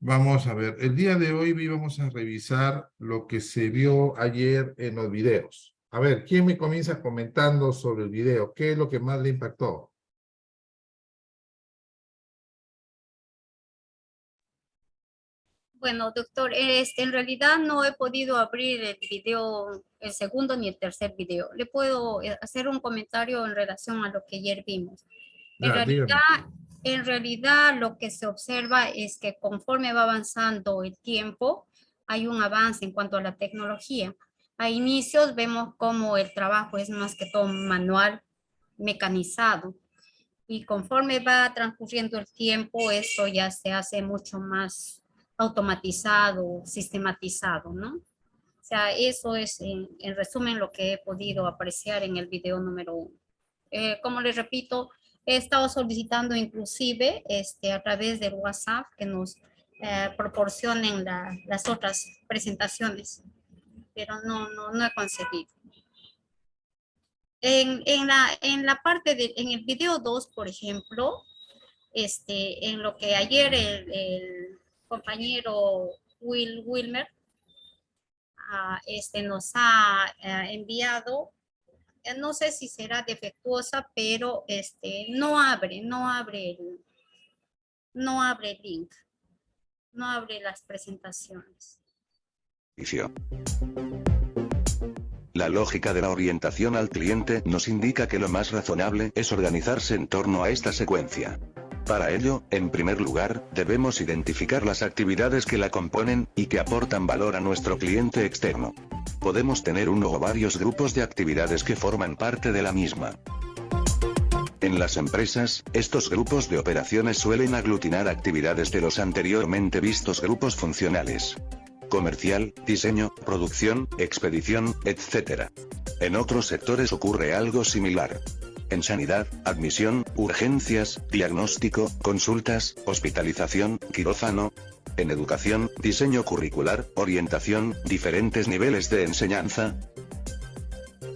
Vamos a ver, el día de hoy vamos a revisar lo que se vio ayer en los videos. A ver, ¿quién me comienza comentando sobre el video? ¿Qué es lo que más le impactó? Bueno, doctor, en realidad no he podido abrir el video, el segundo ni el tercer video. Le puedo hacer un comentario en relación a lo que ayer vimos. En Ya, dígame. realidad, en realidad lo que se observa es que conforme va avanzando el tiempo, hay un avance en cuanto a la tecnología. A inicios vemos como el trabajo es más que todo manual, mecanizado, y conforme va transcurriendo el tiempo, esto ya se hace mucho más automatizado, sistematizado, ¿no? O sea, eso es en resumen lo que he podido apreciar en el video número 1. Como les repito, he estado solicitando inclusive a través del WhatsApp que nos proporcionen las otras presentaciones, pero no he conseguido. En la parte en el video 2, por ejemplo, en lo que ayer el compañero Wilmer nos ha enviado, no sé si será defectuosa, pero no abre el link, no abre las presentaciones. La lógica de la orientación al cliente nos indica que lo más razonable es organizarse en torno a esta secuencia. Para ello, en primer lugar, debemos identificar las actividades que la componen, y que aportan valor a nuestro cliente externo. Podemos tener uno o varios grupos de actividades que forman parte de la misma. En las empresas, estos grupos de operaciones suelen aglutinar actividades de los anteriormente vistos grupos funcionales: comercial, diseño, producción, expedición, etc. En otros sectores ocurre algo similar. En sanidad, admisión, urgencias, diagnóstico, consultas, hospitalización, quirófano. En educación, diseño curricular, orientación, diferentes niveles de enseñanza.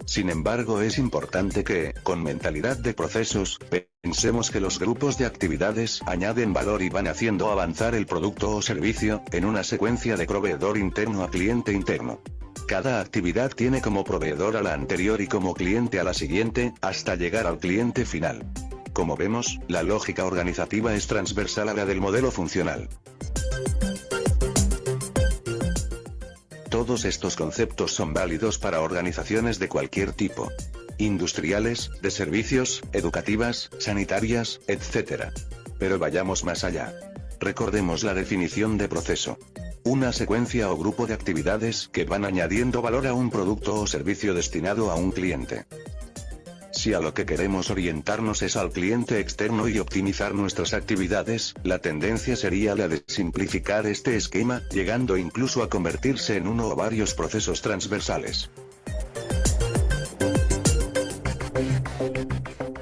Sin embargo, es importante que, con mentalidad de procesos, pensemos que los grupos de actividades añaden valor y van haciendo avanzar el producto o servicio, en una secuencia de proveedor interno a cliente interno. Cada actividad tiene como proveedor a la anterior y como cliente a la siguiente, hasta llegar al cliente final. Como vemos, la lógica organizativa es transversal a la del modelo funcional. Todos estos conceptos son válidos para organizaciones de cualquier tipo: industriales, de servicios, educativas, sanitarias, etc. Pero vayamos más allá. Recordemos la definición de proceso: una secuencia o grupo de actividades que van añadiendo valor a un producto o servicio destinado a un cliente. Si a lo que queremos orientarnos es al cliente externo y optimizar nuestras actividades, la tendencia sería la de simplificar este esquema, llegando incluso a convertirse en uno o varios procesos transversales.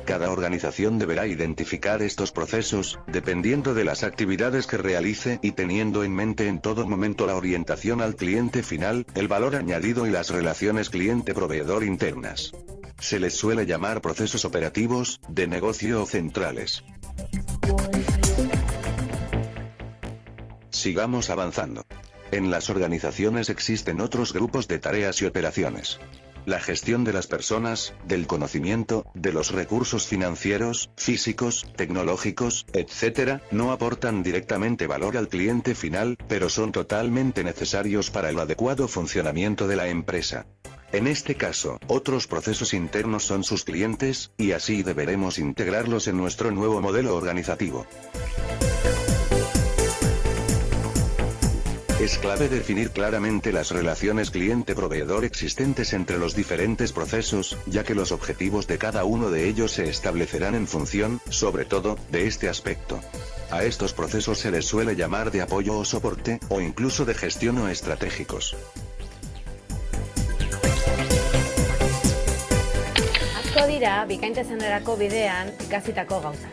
Cada organización deberá identificar estos procesos, dependiendo de las actividades que realice y teniendo en mente en todo momento la orientación al cliente final, el valor añadido y las relaciones cliente-proveedor internas. Se les suele llamar procesos operativos, de negocio o centrales. Sigamos avanzando. En las organizaciones existen otros grupos de tareas y operaciones. La gestión de las personas, del conocimiento, de los recursos financieros, físicos, tecnológicos, etc., no aportan directamente valor al cliente final, pero son totalmente necesarios para el adecuado funcionamiento de la empresa. En este caso, otros procesos internos son sus clientes, y así deberemos integrarlos en nuestro nuevo modelo organizativo. Es clave definir claramente las relaciones cliente-proveedor existentes entre los diferentes procesos, ya que los objetivos de cada uno de ellos se establecerán en función, sobre todo, de este aspecto. A estos procesos se les suele llamar de apoyo o soporte, o incluso de gestión o estratégicos. Asko dira, bikaintasunerako bidean ikasitako gauzak.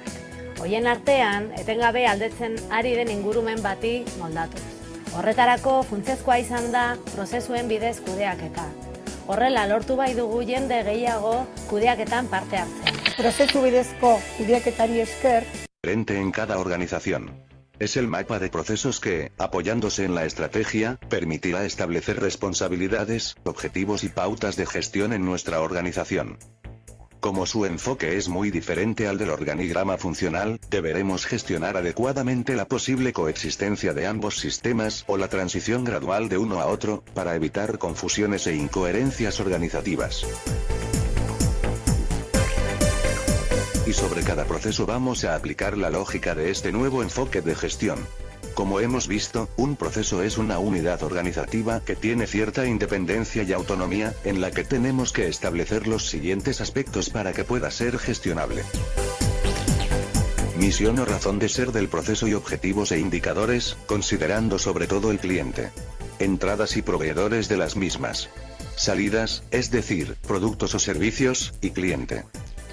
Hoien artean, etengabe aldatzen ari den ingurumen bati moldatuz. Horretarako funtsezkoa izan da prozesuen bidez kudeaketa. Horrela lortu bai dugu jende gehiago kudeaketan parte hartzen. Prozesu bidezko kudeaketari esker, En cada organización. Es el mapa de procesos que, apoyándose en la estrategia, permitirá establecer responsabilidades, objetivos y pautas de gestión en nuestra organización. Como su enfoque es muy diferente al del organigrama funcional, deberemos gestionar adecuadamente la posible coexistencia de ambos sistemas o la transición gradual de uno a otro, para evitar confusiones e incoherencias organizativas. Y sobre cada proceso vamos a aplicar la lógica de este nuevo enfoque de gestión. Como hemos visto, un proceso es una unidad organizativa que tiene cierta independencia y autonomía, en la que tenemos que establecer los siguientes aspectos para que pueda ser gestionable. Misión o razón de ser del proceso y objetivos e indicadores, considerando sobre todo el cliente. Entradas y proveedores de las mismas. Salidas, es decir, productos o servicios, y cliente.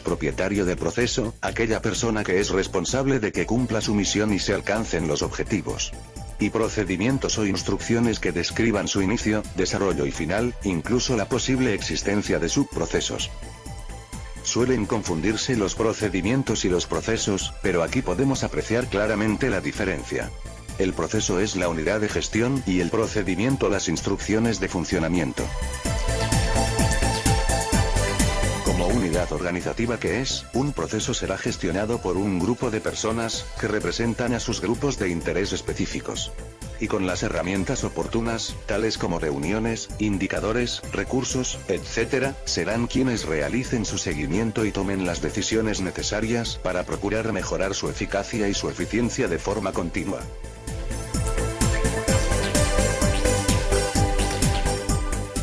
Propietario de proceso, aquella persona que es responsable de que cumpla su misión y se alcancen los objetivos. Y procedimientos o instrucciones que describan su inicio, desarrollo y final, incluso la posible existencia de subprocesos. Suelen confundirse los procedimientos y los procesos, pero aquí podemos apreciar claramente la diferencia. El proceso es la unidad de gestión y el procedimiento las instrucciones de funcionamiento. Unidad organizativa que es, un proceso será gestionado por un grupo de personas, que representan a sus grupos de interés específicos. Y con las herramientas oportunas, tales como reuniones, indicadores, recursos, etc., serán quienes realicen su seguimiento y tomen las decisiones necesarias para procurar mejorar su eficacia y su eficiencia de forma continua.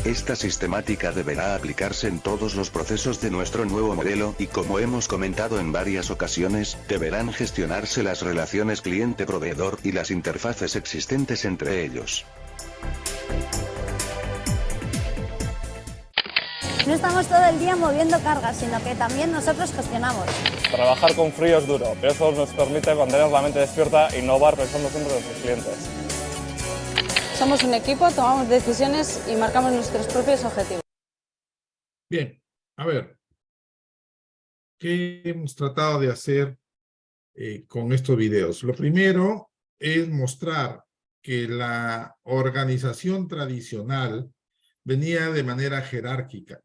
Esta sistemática deberá aplicarse en todos los procesos de nuestro nuevo modelo y, como hemos comentado en varias ocasiones, deberán gestionarse las relaciones cliente-proveedor y las interfaces existentes entre ellos. No estamos todo el día moviendo cargas, sino que también nosotros gestionamos. Trabajar con frío es duro, pero eso nos permite mantener la mente despierta e innovar pensando siempre en nuestros clientes. Somos un equipo, tomamos decisiones y marcamos nuestros propios objetivos. Bien, a ver, ¿qué hemos tratado de hacer con estos videos? Lo primero es mostrar que la organización tradicional venía de manera jerárquica.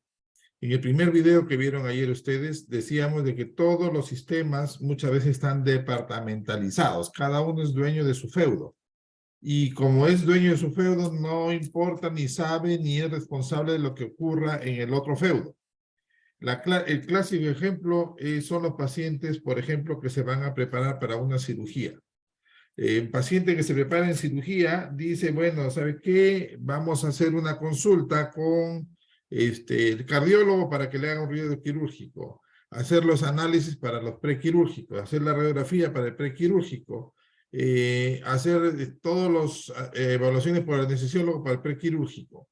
En el primer video que vieron ayer ustedes, decíamos de que todos los sistemas muchas veces están departamentalizados, cada uno es dueño de su feudo. Y como es dueño de su feudo, no importa, ni sabe, ni es responsable de lo que ocurra en el otro feudo. El clásico ejemplo son los pacientes, por ejemplo, que se van a preparar para una cirugía. El paciente que se prepara en cirugía dice, bueno, ¿sabe qué? Vamos a hacer una consulta con el cardiólogo para que le haga un radio quirúrgico, hacer los análisis para los prequirúrgicos, hacer la radiografía para el prequirúrgico, hacer todas las evaluaciones por anestesiólogo para el prequirúrgico.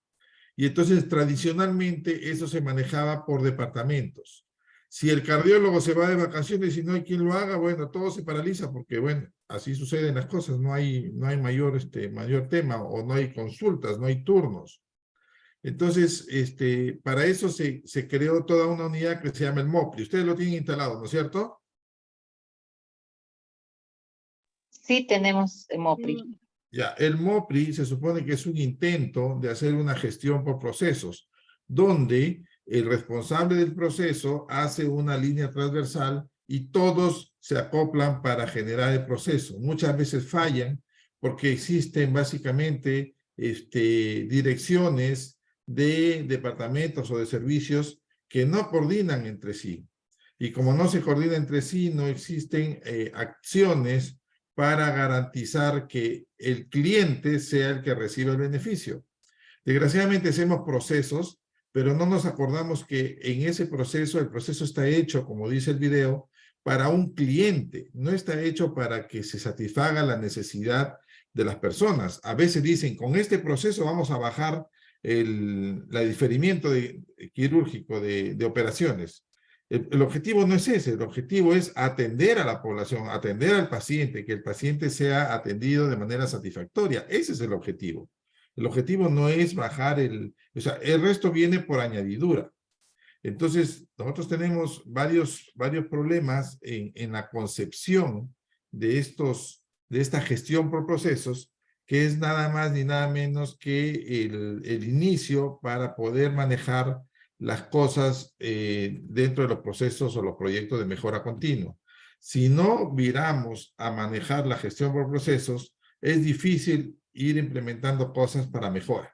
Y entonces tradicionalmente eso se manejaba por departamentos. Si el cardiólogo se va de vacaciones y no hay quien lo haga, bueno, todo se paraliza porque, bueno, así suceden las cosas, no hay mayor tema, o no hay consultas, no hay turnos. Entonces, para eso se creó toda una unidad que se llama el MOPRI. Ustedes lo tienen instalado, ¿no es cierto? Sí, tenemos el MOPRI. Ya, el MOPRI se supone que es un intento de hacer una gestión por procesos, donde el responsable del proceso hace una línea transversal y todos se acoplan para generar el proceso. Muchas veces fallan porque existen básicamente direcciones de departamentos o de servicios que no coordinan entre sí. Y como no se coordinan entre sí, no existen acciones para garantizar que el cliente sea el que reciba el beneficio. Desgraciadamente hacemos procesos, pero no nos acordamos que en ese proceso, el proceso está hecho, como dice el video, para un cliente, no está hecho para que se satisfaga la necesidad de las personas. A veces dicen, con este proceso vamos a bajar el diferimiento quirúrgico de operaciones. El objetivo no es ese, el objetivo es atender a la población, atender al paciente, que el paciente sea atendido de manera satisfactoria. Ese es el objetivo. El objetivo no es bajar o sea, el resto viene por añadidura. Entonces, nosotros tenemos varios problemas en la concepción de estos de esta gestión por procesos, que es nada más ni nada menos que el inicio para poder manejar las cosas dentro de los procesos o los proyectos de mejora continua. Si no viramos a manejar la gestión por procesos, es difícil ir implementando cosas para mejora.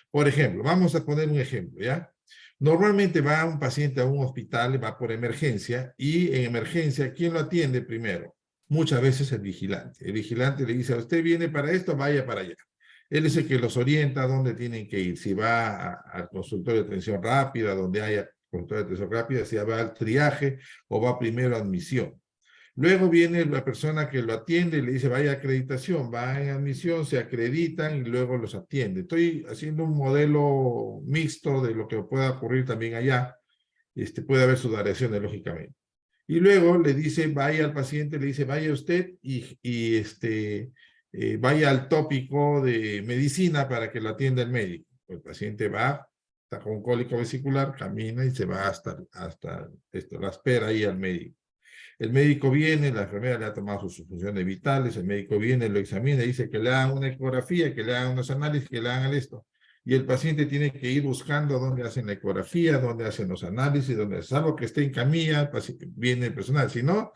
Por ejemplo, vamos a poner un ejemplo, ¿ya? Normalmente va un paciente a un hospital, va por emergencia, y en emergencia, ¿quién lo atiende primero? Muchas veces el vigilante. El vigilante le dice, usted viene para esto, vaya para allá. Él es el que los orienta a dónde tienen que ir. Si va al consultorio de atención rápida, donde haya consultorio de atención rápida, si va al triaje o va primero a admisión. Luego viene la persona que lo atiende y le dice, vaya a acreditación, va en admisión, se acreditan y luego los atiende. Estoy haciendo un modelo mixto de lo que pueda ocurrir también allá. Puede haber sus variaciones, lógicamente. Y luego le dice, vaya al paciente, le dice, vaya usted y vaya al tópico de medicina para que lo atienda el médico. El paciente va, está con un cólico vesicular, camina y se va hasta la espera ahí al médico. El médico viene, la enfermera le ha tomado sus funciones vitales, el médico viene, lo examina, dice que le hagan una ecografía, que le hagan unos análisis, que le hagan esto. Y el paciente tiene que ir buscando dónde hacen la ecografía, dónde hacen los análisis, dónde salvo que esté en camilla, viene el personal. Si no,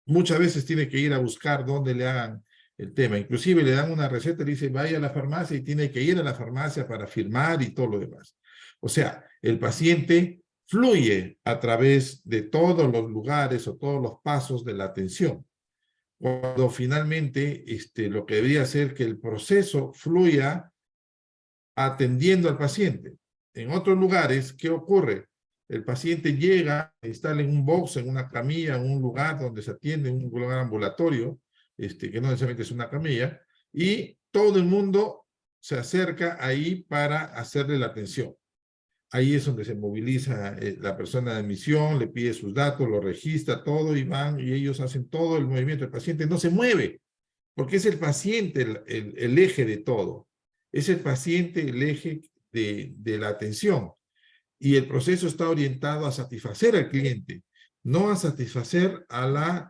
muchas veces tiene que ir a buscar dónde le hagan el tema. Inclusive le dan una receta, le dice, vaya a la farmacia y tiene que ir a la farmacia para firmar y todo lo demás. O sea, el paciente fluye a través de todos los lugares o todos los pasos de la atención. Cuando finalmente lo que debería ser que el proceso fluya atendiendo al paciente. En otros lugares, ¿qué ocurre? El paciente llega, está en un box, en una camilla, en un lugar donde se atiende, en un lugar ambulatorio, que no necesariamente es una camilla, y todo el mundo se acerca ahí para hacerle la atención. Ahí es donde se moviliza la persona de admisión, le pide sus datos, lo registra todo y van y ellos hacen todo el movimiento. El paciente no se mueve, porque es el paciente el eje de todo. Es el paciente el eje de la atención. Y el proceso está orientado a satisfacer al cliente, no a satisfacer a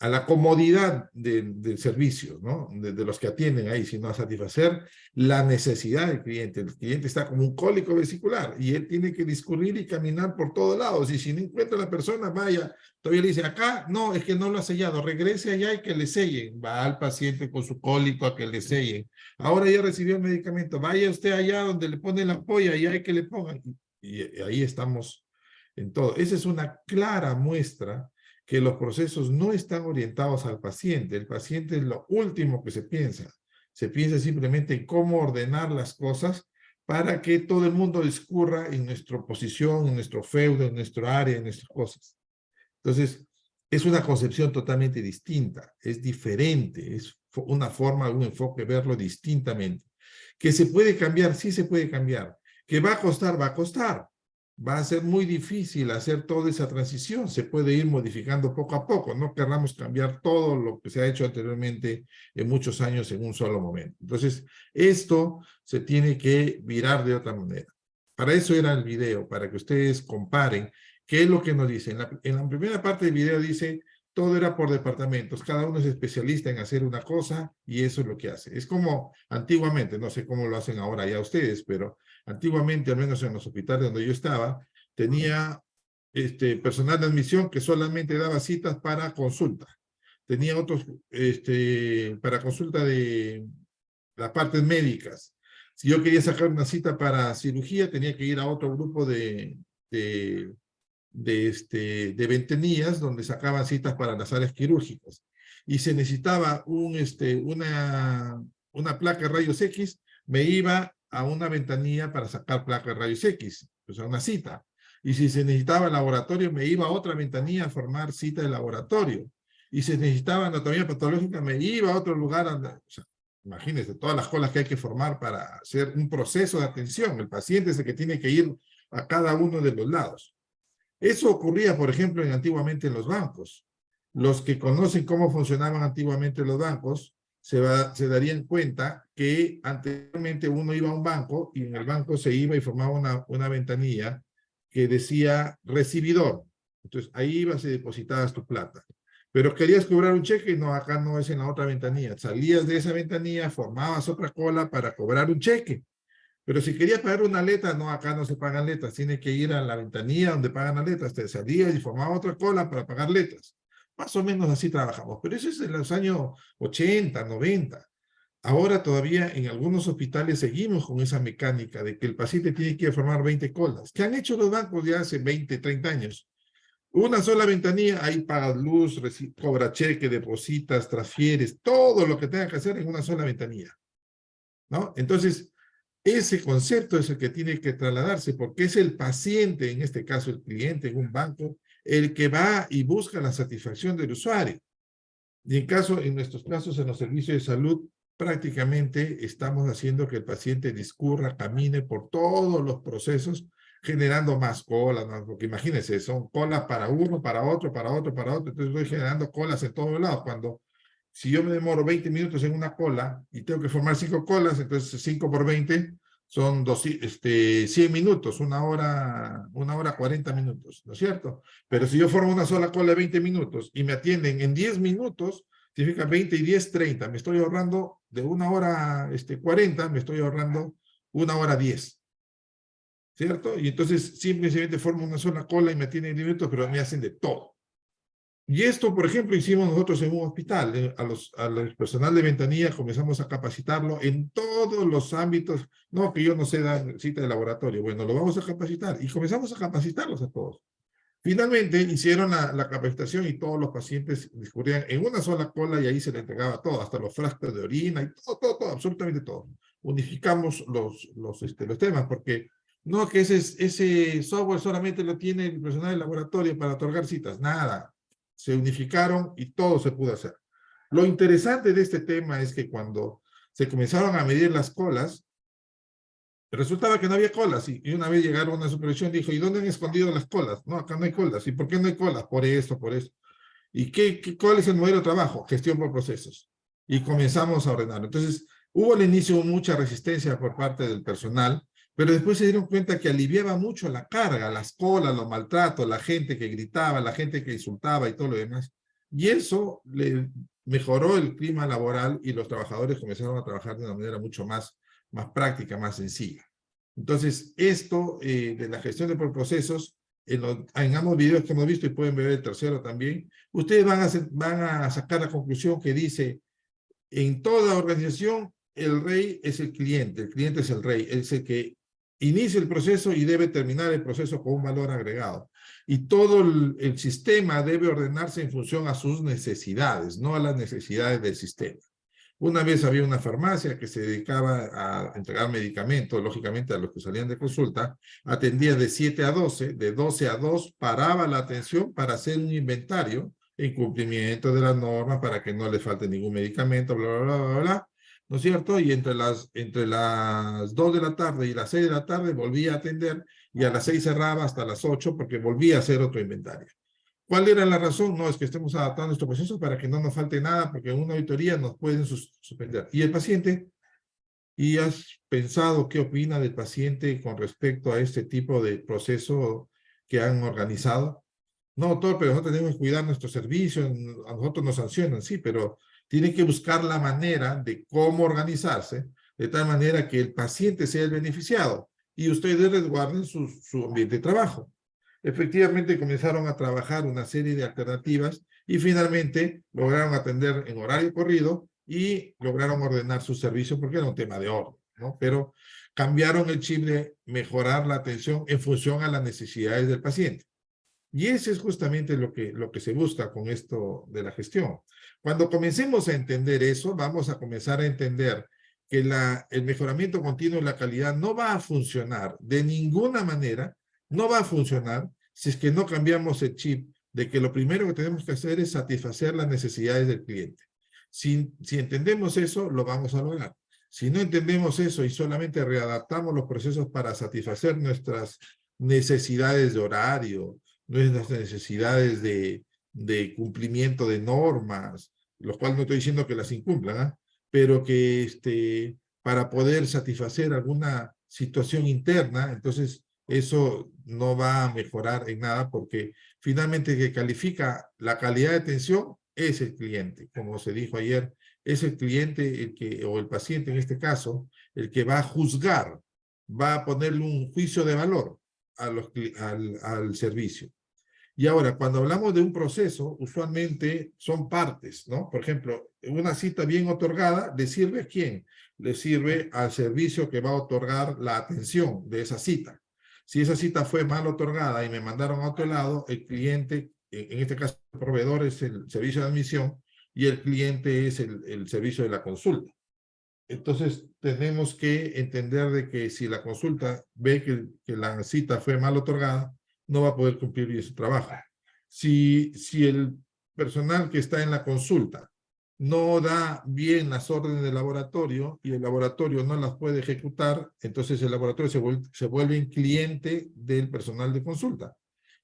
la comodidad del servicio, ¿no? De los que atienden ahí, sino a satisfacer la necesidad del cliente. El cliente está como un cólico vesicular y él tiene que discurrir y caminar por todos lados. Y si no encuentra a la persona, vaya, todavía le dice, acá, no, es que no lo ha sellado, regrese allá y que le sellen. Va al paciente con su cólico a que le sellen. Ahora ya recibió el medicamento, vaya usted allá donde le ponen la ampolla y hay que le pongan. Y ahí estamos en todo. Esa es una clara muestra que los procesos no están orientados al paciente. El paciente es lo último que se piensa. Se piensa simplemente en cómo ordenar las cosas para que todo el mundo discurra en nuestra posición, en nuestro feudo, en nuestro área, en nuestras cosas. Entonces, es una concepción totalmente distinta, es diferente, es una forma, un enfoque, verlo distintamente. ¿Que se puede cambiar? Sí se puede cambiar. ¿Que va a costar? Va a costar. Va a ser muy difícil hacer toda esa transición. Se puede ir modificando poco a poco. No querramos cambiar todo lo que se ha hecho anteriormente en muchos años en un solo momento. Entonces, esto se tiene que virar de otra manera. Para eso era el video, para que ustedes comparen qué es lo que nos dice. En la primera parte del video dice, todo era por departamentos. Cada uno es especialista en hacer una cosa y eso es lo que hace. Es como antiguamente, no sé cómo lo hacen ahora ya ustedes, pero antiguamente, al menos en los hospitales donde yo estaba, tenía personal de admisión que solamente daba citas para consulta. Tenía otros para consulta de las partes médicas. Si yo quería sacar una cita para cirugía, tenía que ir a otro grupo de ventanillas donde sacaban citas para las áreas quirúrgicas. Y se necesitaba una placa de rayos X, me iba a una ventanilla para sacar placa de rayos X, o sea, una cita. Y si se necesitaba laboratorio, me iba a otra ventanilla a formar cita de laboratorio. Y si necesitaba anatomía patológica, me iba a otro lugar. O sea, imagínense todas las colas que hay que formar para hacer un proceso de atención. El paciente es el que tiene que ir a cada uno de los lados. Eso ocurría, por ejemplo, antiguamente en los bancos. Los que conocen cómo funcionaban antiguamente los bancos se darían cuenta que anteriormente uno iba a un banco y en el banco se iba y formaba una ventanilla que decía recibidor. Entonces ahí ibas y depositabas tu plata. Pero querías cobrar un cheque, no, acá no es en la otra ventanilla. Salías de esa ventanilla, formabas otra cola para cobrar un cheque. Pero si querías pagar una letra, no, acá no se pagan letras. Tiene que ir a la ventanilla donde pagan las letras. Te salías y formabas otra cola para pagar letras. Más o menos así trabajamos. Pero eso es en los años 80, 90. Ahora todavía en algunos hospitales seguimos con esa mecánica de que el paciente tiene que formar 20 colas. ¿Qué han hecho los bancos ya hace 20, 30 años? Una sola ventanilla, ahí pagas luz, cobra cheque, depositas, transfieres, todo lo que tengas que hacer en una sola ventanilla, ¿no? Entonces, ese concepto es el que tiene que trasladarse, porque es el paciente, en este caso el cliente en un banco, el que va y busca la satisfacción del usuario. Y en nuestros casos, en los servicios de salud, prácticamente estamos haciendo que el paciente discurra, camine por todos los procesos, generando más colas, ¿no? Porque imagínense, son colas para uno, para otro, para otro, para otro, entonces estoy generando colas en todos lados. Cuando, si yo me demoro 20 minutos en una cola y tengo que formar 5 colas, entonces 5 por 20 son 100 minutos, una hora 40 minutos, ¿no es cierto? Pero si yo formo una sola cola de 20 minutos y me atienden en 10 minutos, significa 20 y 10, 30. Me estoy ahorrando de una hora 40, me estoy ahorrando una hora 10. ¿Cierto? Y entonces simplemente formo una sola cola y me atienden en 10 minutos, pero me hacen de todo. Y esto, por ejemplo, hicimos nosotros en un hospital. A los personal de ventanilla comenzamos a capacitarlo en todos los ámbitos. No, que yo no sé dar cita de laboratorio. Bueno, lo vamos a capacitar. Y comenzamos a capacitarlos a todos. Finalmente hicieron la capacitación y todos los pacientes discurrían en una sola cola y ahí se le entregaba todo, hasta los frascos de orina y todo, absolutamente todo. Unificamos los temas porque no que ese software solamente lo tiene el personal del laboratorio para otorgar citas, nada. Se unificaron y todo se pudo hacer. Lo interesante de este tema es que cuando se comenzaron a medir las colas, resultaba que no había colas y una vez llegaron a una supervisión y dijo, ¿y dónde han escondido las colas? No, acá no hay colas. ¿Y por qué no hay colas? Por esto, por eso. ¿Y cuál es el modelo de trabajo? Gestión por procesos. Y comenzamos a ordenar. Entonces, hubo al inicio mucha resistencia por parte del personal, pero después se dieron cuenta que aliviaba mucho la carga, las colas, los maltratos, la gente que gritaba, la gente que insultaba y todo lo demás. Y eso le mejoró el clima laboral y los trabajadores comenzaron a trabajar de una manera mucho más práctica, más sencilla. Entonces, esto de la gestión de por procesos, en ambos videos que hemos visto, y pueden ver el tercero también, ustedes van a sacar la conclusión que dice, en toda organización, el rey es el cliente es el rey, es el que inicia el proceso y debe terminar el proceso con un valor agregado. Y todo el sistema debe ordenarse en función a sus necesidades, no a las necesidades del sistema. Una vez había una farmacia que se dedicaba a entregar medicamentos, lógicamente a los que salían de consulta, atendía de 7 a 12, de 12 a 2 paraba la atención para hacer un inventario en cumplimiento de las normas para que no le falte ningún medicamento, bla, bla, bla, bla, bla, ¿no es cierto? Y entre las 2 de la tarde y las 6 de la tarde volvía a atender y a las 6 cerraba hasta las 8 porque volvía a hacer otro inventario. ¿Cuál era la razón? No, es que estemos adaptando nuestro proceso para que no nos falte nada, porque en una auditoría nos pueden suspender. ¿Y el paciente? ¿Y has pensado qué opina del paciente con respecto a este tipo de proceso que han organizado? No, doctor, pero nosotros tenemos que cuidar nuestro servicio, a nosotros nos sancionan, sí, pero tienen que buscar la manera de cómo organizarse, de tal manera que el paciente sea el beneficiado y ustedes resguarden su ambiente de trabajo. Efectivamente comenzaron a trabajar una serie de alternativas y finalmente lograron atender en horario corrido y lograron ordenar su servicio porque era un tema de orden, ¿no? Pero cambiaron el chip de mejorar la atención en función a las necesidades del paciente. Y ese es justamente lo que se busca con esto de la gestión. Cuando comencemos a entender eso, vamos a comenzar a entender que el mejoramiento continuo de la calidad no va a funcionar de ninguna manera, no va a funcionar si es que no cambiamos el chip de que lo primero que tenemos que hacer es satisfacer las necesidades del cliente. Si entendemos eso, lo vamos a lograr. Si no entendemos eso y solamente readaptamos los procesos para satisfacer nuestras necesidades de horario, nuestras necesidades de cumplimiento de normas, los cuales no estoy diciendo que las incumplan, pero que para poder satisfacer alguna situación interna, entonces eso no va a mejorar en nada porque finalmente que califica la calidad de atención es el cliente. Como se dijo ayer, es el cliente o el paciente en este caso, el que va a juzgar, va a ponerle un juicio de valor al servicio. Y ahora, cuando hablamos de un proceso, usualmente son partes, ¿no? Por ejemplo, una cita bien otorgada, ¿le sirve a quién? Le sirve al servicio que va a otorgar la atención de esa cita. Si esa cita fue mal otorgada y me mandaron a otro lado, el cliente, en este caso el proveedor es el servicio de admisión y el cliente es el servicio de la consulta. Entonces, tenemos que entender de que si la consulta ve que la cita fue mal otorgada, no va a poder cumplir bien su trabajo. Si el personal que está en la consulta no da bien las órdenes del laboratorio y el laboratorio no las puede ejecutar, entonces el laboratorio se vuelve un cliente del personal de consulta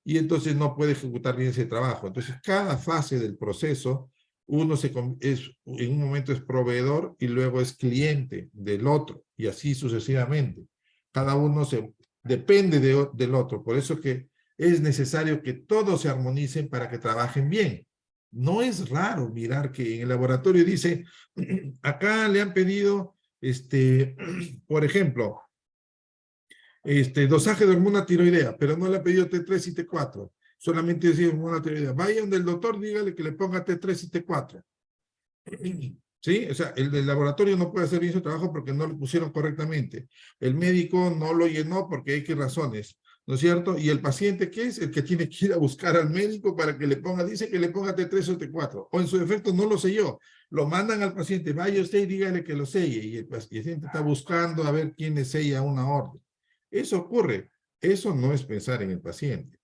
y entonces no puede ejecutar bien ese trabajo. Entonces, cada fase del proceso, en un momento es proveedor y luego es cliente del otro y así sucesivamente. Cada uno depende del otro, por eso que es necesario que todos se armonicen para que trabajen bien. No es raro mirar que en el laboratorio dice, acá le han pedido, por ejemplo, dosaje de hormona tiroidea, pero no le ha pedido T3 y T4. Solamente decía hormona tiroidea. Vaya donde el doctor, dígale que le ponga T3 y T4. ¿Sí? O sea, el del laboratorio no puede hacer bien su trabajo porque no lo pusieron correctamente. El médico no lo llenó porque hay que razones. ¿No es cierto? Y el paciente, ¿qué es? El que tiene que ir a buscar al médico para que le ponga, dice que le ponga T3 o T4, o en su defecto no lo selló. Lo mandan al paciente, vaya usted y dígale que lo selle, y el paciente está buscando a ver quién le sella una orden. Eso ocurre. Eso no es pensar en el paciente.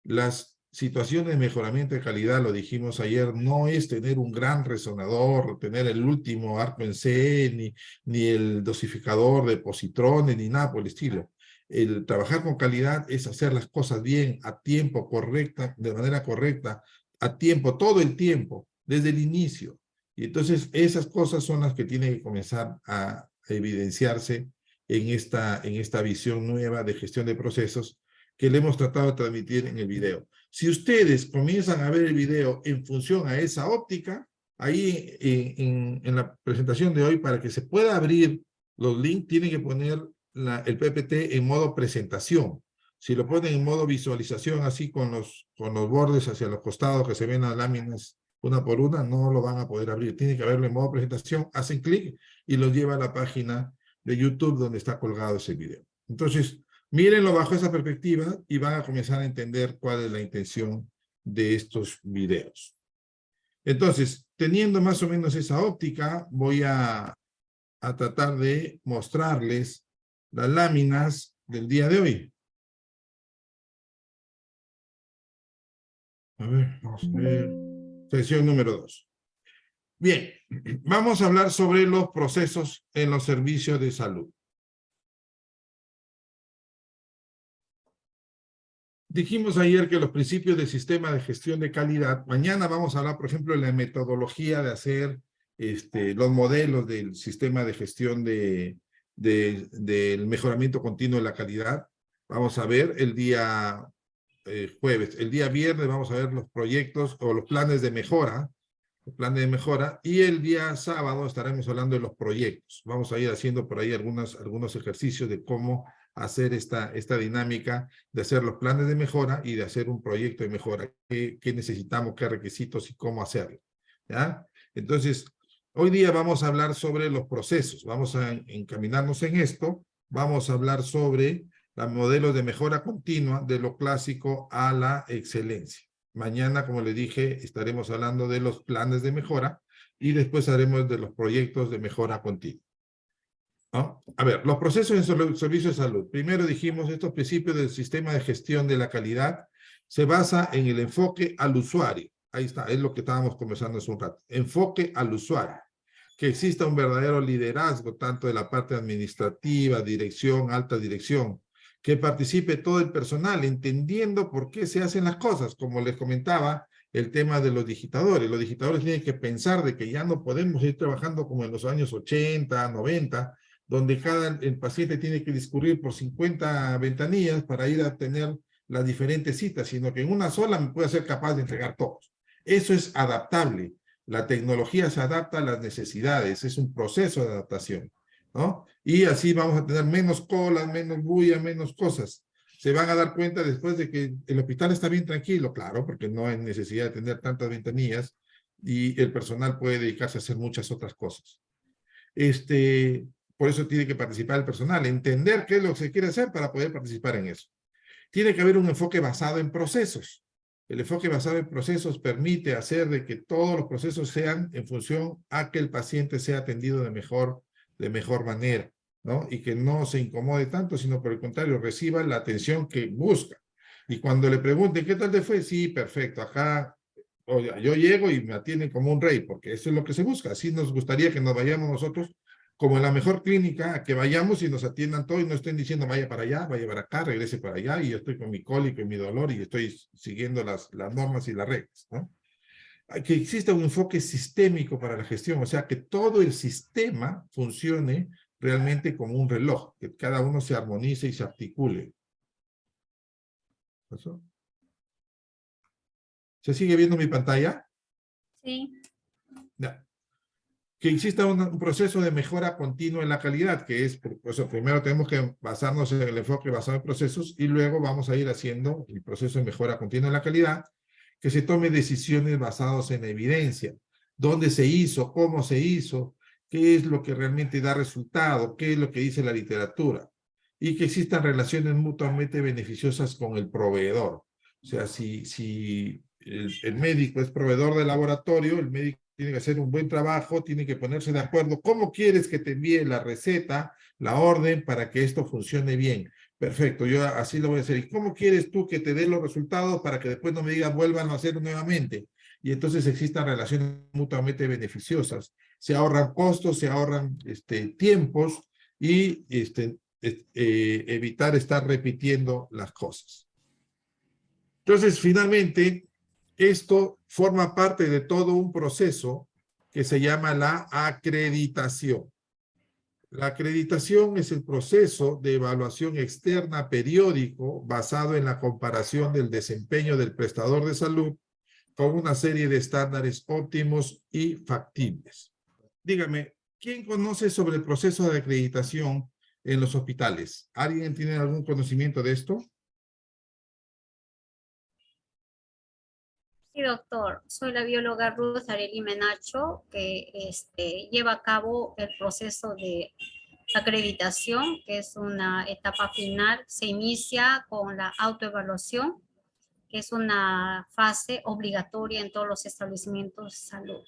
Las situaciones de mejoramiento de calidad, lo dijimos ayer, no es tener un gran resonador, tener el último arco en C, ni el dosificador de positrones, ni nada por el estilo. El trabajar con calidad es hacer las cosas bien, a tiempo, correcta, de manera correcta, a tiempo, todo el tiempo, desde el inicio. Y entonces esas cosas son las que tienen que comenzar a evidenciarse en esta visión nueva de gestión de procesos que le hemos tratado de transmitir en el video. Si ustedes comienzan a ver el video en función a esa óptica, ahí en la presentación de hoy, para que se pueda abrir los links, tienen que poner el PPT en modo presentación. Si lo ponen en modo visualización, así con los bordes hacia los costados que se ven las láminas una por una, no lo van a poder abrir. Tienen que verlo en modo presentación, hacen clic y los lleva a la página de YouTube donde está colgado ese video. Entonces, mírenlo bajo esa perspectiva y van a comenzar a entender cuál es la intención de estos videos. Entonces, teniendo más o menos esa óptica, voy a tratar de mostrarles las láminas del día de hoy. A ver, vamos a ver. Sección número 2. Bien, vamos a hablar sobre los procesos en los servicios de salud. Dijimos ayer que los principios del sistema de gestión de calidad, mañana vamos a hablar, por ejemplo, de la metodología de hacer los modelos del sistema de gestión del mejoramiento continuo de la calidad. Vamos a ver el día jueves. El día viernes vamos a ver los proyectos o los planes de mejora, y el día sábado estaremos hablando de los proyectos. Vamos a ir haciendo por ahí algunos ejercicios de cómo hacer esta dinámica de hacer los planes de mejora y de hacer un proyecto de mejora. ¿Qué necesitamos, qué requisitos y cómo hacerlo? ¿Ya? Entonces, hoy día vamos a hablar sobre los procesos. Vamos a encaminarnos en esto. Vamos a hablar sobre los modelos de mejora continua de lo clásico a la excelencia. Mañana, como les dije, estaremos hablando de los planes de mejora y después haremos de los proyectos de mejora continua. ¿No? A ver, los procesos en el servicio de salud. Primero dijimos, estos principios del sistema de gestión de la calidad se basa en el enfoque al usuario. Ahí está, es lo que estábamos conversando hace un rato. Enfoque al usuario. Que exista un verdadero liderazgo, tanto de la parte administrativa, dirección, alta dirección, que participe todo el personal, entendiendo por qué se hacen las cosas. Como les comentaba, el tema de los digitadores. Los digitadores tienen que pensar de que ya no podemos ir trabajando como en los años 80, 90, donde el paciente tiene que discurrir por 50 ventanillas para ir a tener las diferentes citas, sino que en una sola me puede ser capaz de entregar todos. Eso es adaptable. La tecnología se adapta a las necesidades, es un proceso de adaptación, ¿no? Y así vamos a tener menos colas, menos bulla, menos cosas. Se van a dar cuenta después de que el hospital está bien tranquilo, claro, porque no hay necesidad de tener tantas ventanillas y el personal puede dedicarse a hacer muchas otras cosas. Por eso tiene que participar el personal, entender qué es lo que se quiere hacer para poder participar en eso. Tiene que haber un enfoque basado en procesos. El enfoque basado en procesos permite hacer de que todos los procesos sean en función a que el paciente sea atendido de mejor manera, ¿no? Y que no se incomode tanto, sino por el contrario, reciba la atención que busca. Y cuando le pregunten, ¿qué tal te fue? Sí, perfecto, acá yo llego y me atienden como un rey, porque eso es lo que se busca. Así nos gustaría que nos vayamos nosotros como en la mejor clínica, a que vayamos y nos atiendan todo y no estén diciendo vaya para allá, vaya para acá, regrese para allá y yo estoy con mi cólico y mi dolor y estoy siguiendo las normas y las reglas, ¿no? Que exista un enfoque sistémico para la gestión, o sea, que todo el sistema funcione realmente como un reloj, que cada uno se armonice y se articule. ¿Eso? ¿Se sigue viendo mi pantalla? Sí. Ya. Que exista un proceso de mejora continua en la calidad, que es, pues, primero tenemos que basarnos en el enfoque basado en procesos y luego vamos a ir haciendo el proceso de mejora continua en la calidad, que se tome decisiones basadas en evidencia, dónde se hizo, cómo se hizo, qué es lo que realmente da resultado, qué es lo que dice la literatura, y que existan relaciones mutuamente beneficiosas con el proveedor. O sea, si el médico es proveedor del laboratorio, el médico tiene que hacer un buen trabajo, tiene que ponerse de acuerdo. ¿Cómo quieres que te envíe la receta, la orden, para que esto funcione bien? Perfecto, yo así lo voy a hacer. ¿Y cómo quieres tú que te dé los resultados para que después no me digan vuelvan a hacerlo nuevamente? Y entonces existan relaciones mutuamente beneficiosas. Se ahorran costos, se ahorran tiempos y evitar estar repitiendo las cosas. Entonces, finalmente, esto forma parte de todo un proceso que se llama la acreditación. La acreditación es el proceso de evaluación externa periódico basado en la comparación del desempeño del prestador de salud con una serie de estándares óptimos y factibles. Dígame, ¿quién conoce sobre el proceso de acreditación en los hospitales? ¿Alguien tiene algún conocimiento de esto? Sí, doctor. Soy la bióloga Ruth Arely Menacho, que lleva a cabo el proceso de acreditación, que es una etapa final. Se inicia con la autoevaluación, que es una fase obligatoria en todos los establecimientos de salud.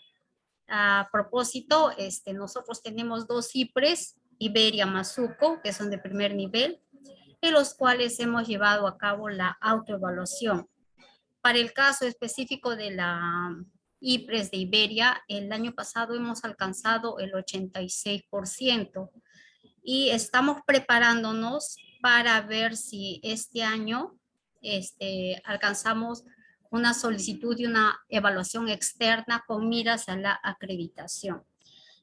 A propósito, nosotros tenemos 2 IPRES, Iberia Mazuco, que son de primer nivel, en los cuales hemos llevado a cabo la autoevaluación. Para el caso específico de la IPRES de Iberia, el año pasado hemos alcanzado el 86% y estamos preparándonos para ver si este año alcanzamos una solicitud y una evaluación externa con miras a la acreditación.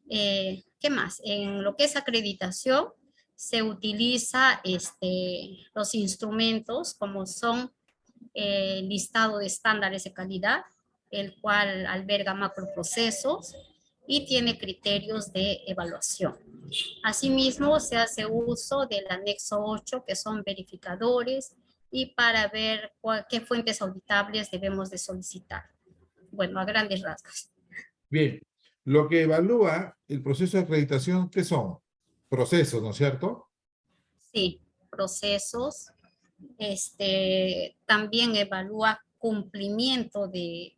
¿Qué más? En lo que es acreditación, se utiliza los instrumentos como son listado de estándares de calidad, el cual alberga macroprocesos y tiene criterios de evaluación. Asimismo, se hace uso del anexo 8, que son verificadores, y para ver qué fuentes auditables debemos de solicitar. Bueno, a grandes rasgos. Bien, lo que evalúa el proceso de acreditación, ¿qué son? Procesos, ¿no es cierto? Sí, procesos. También evalúa cumplimiento de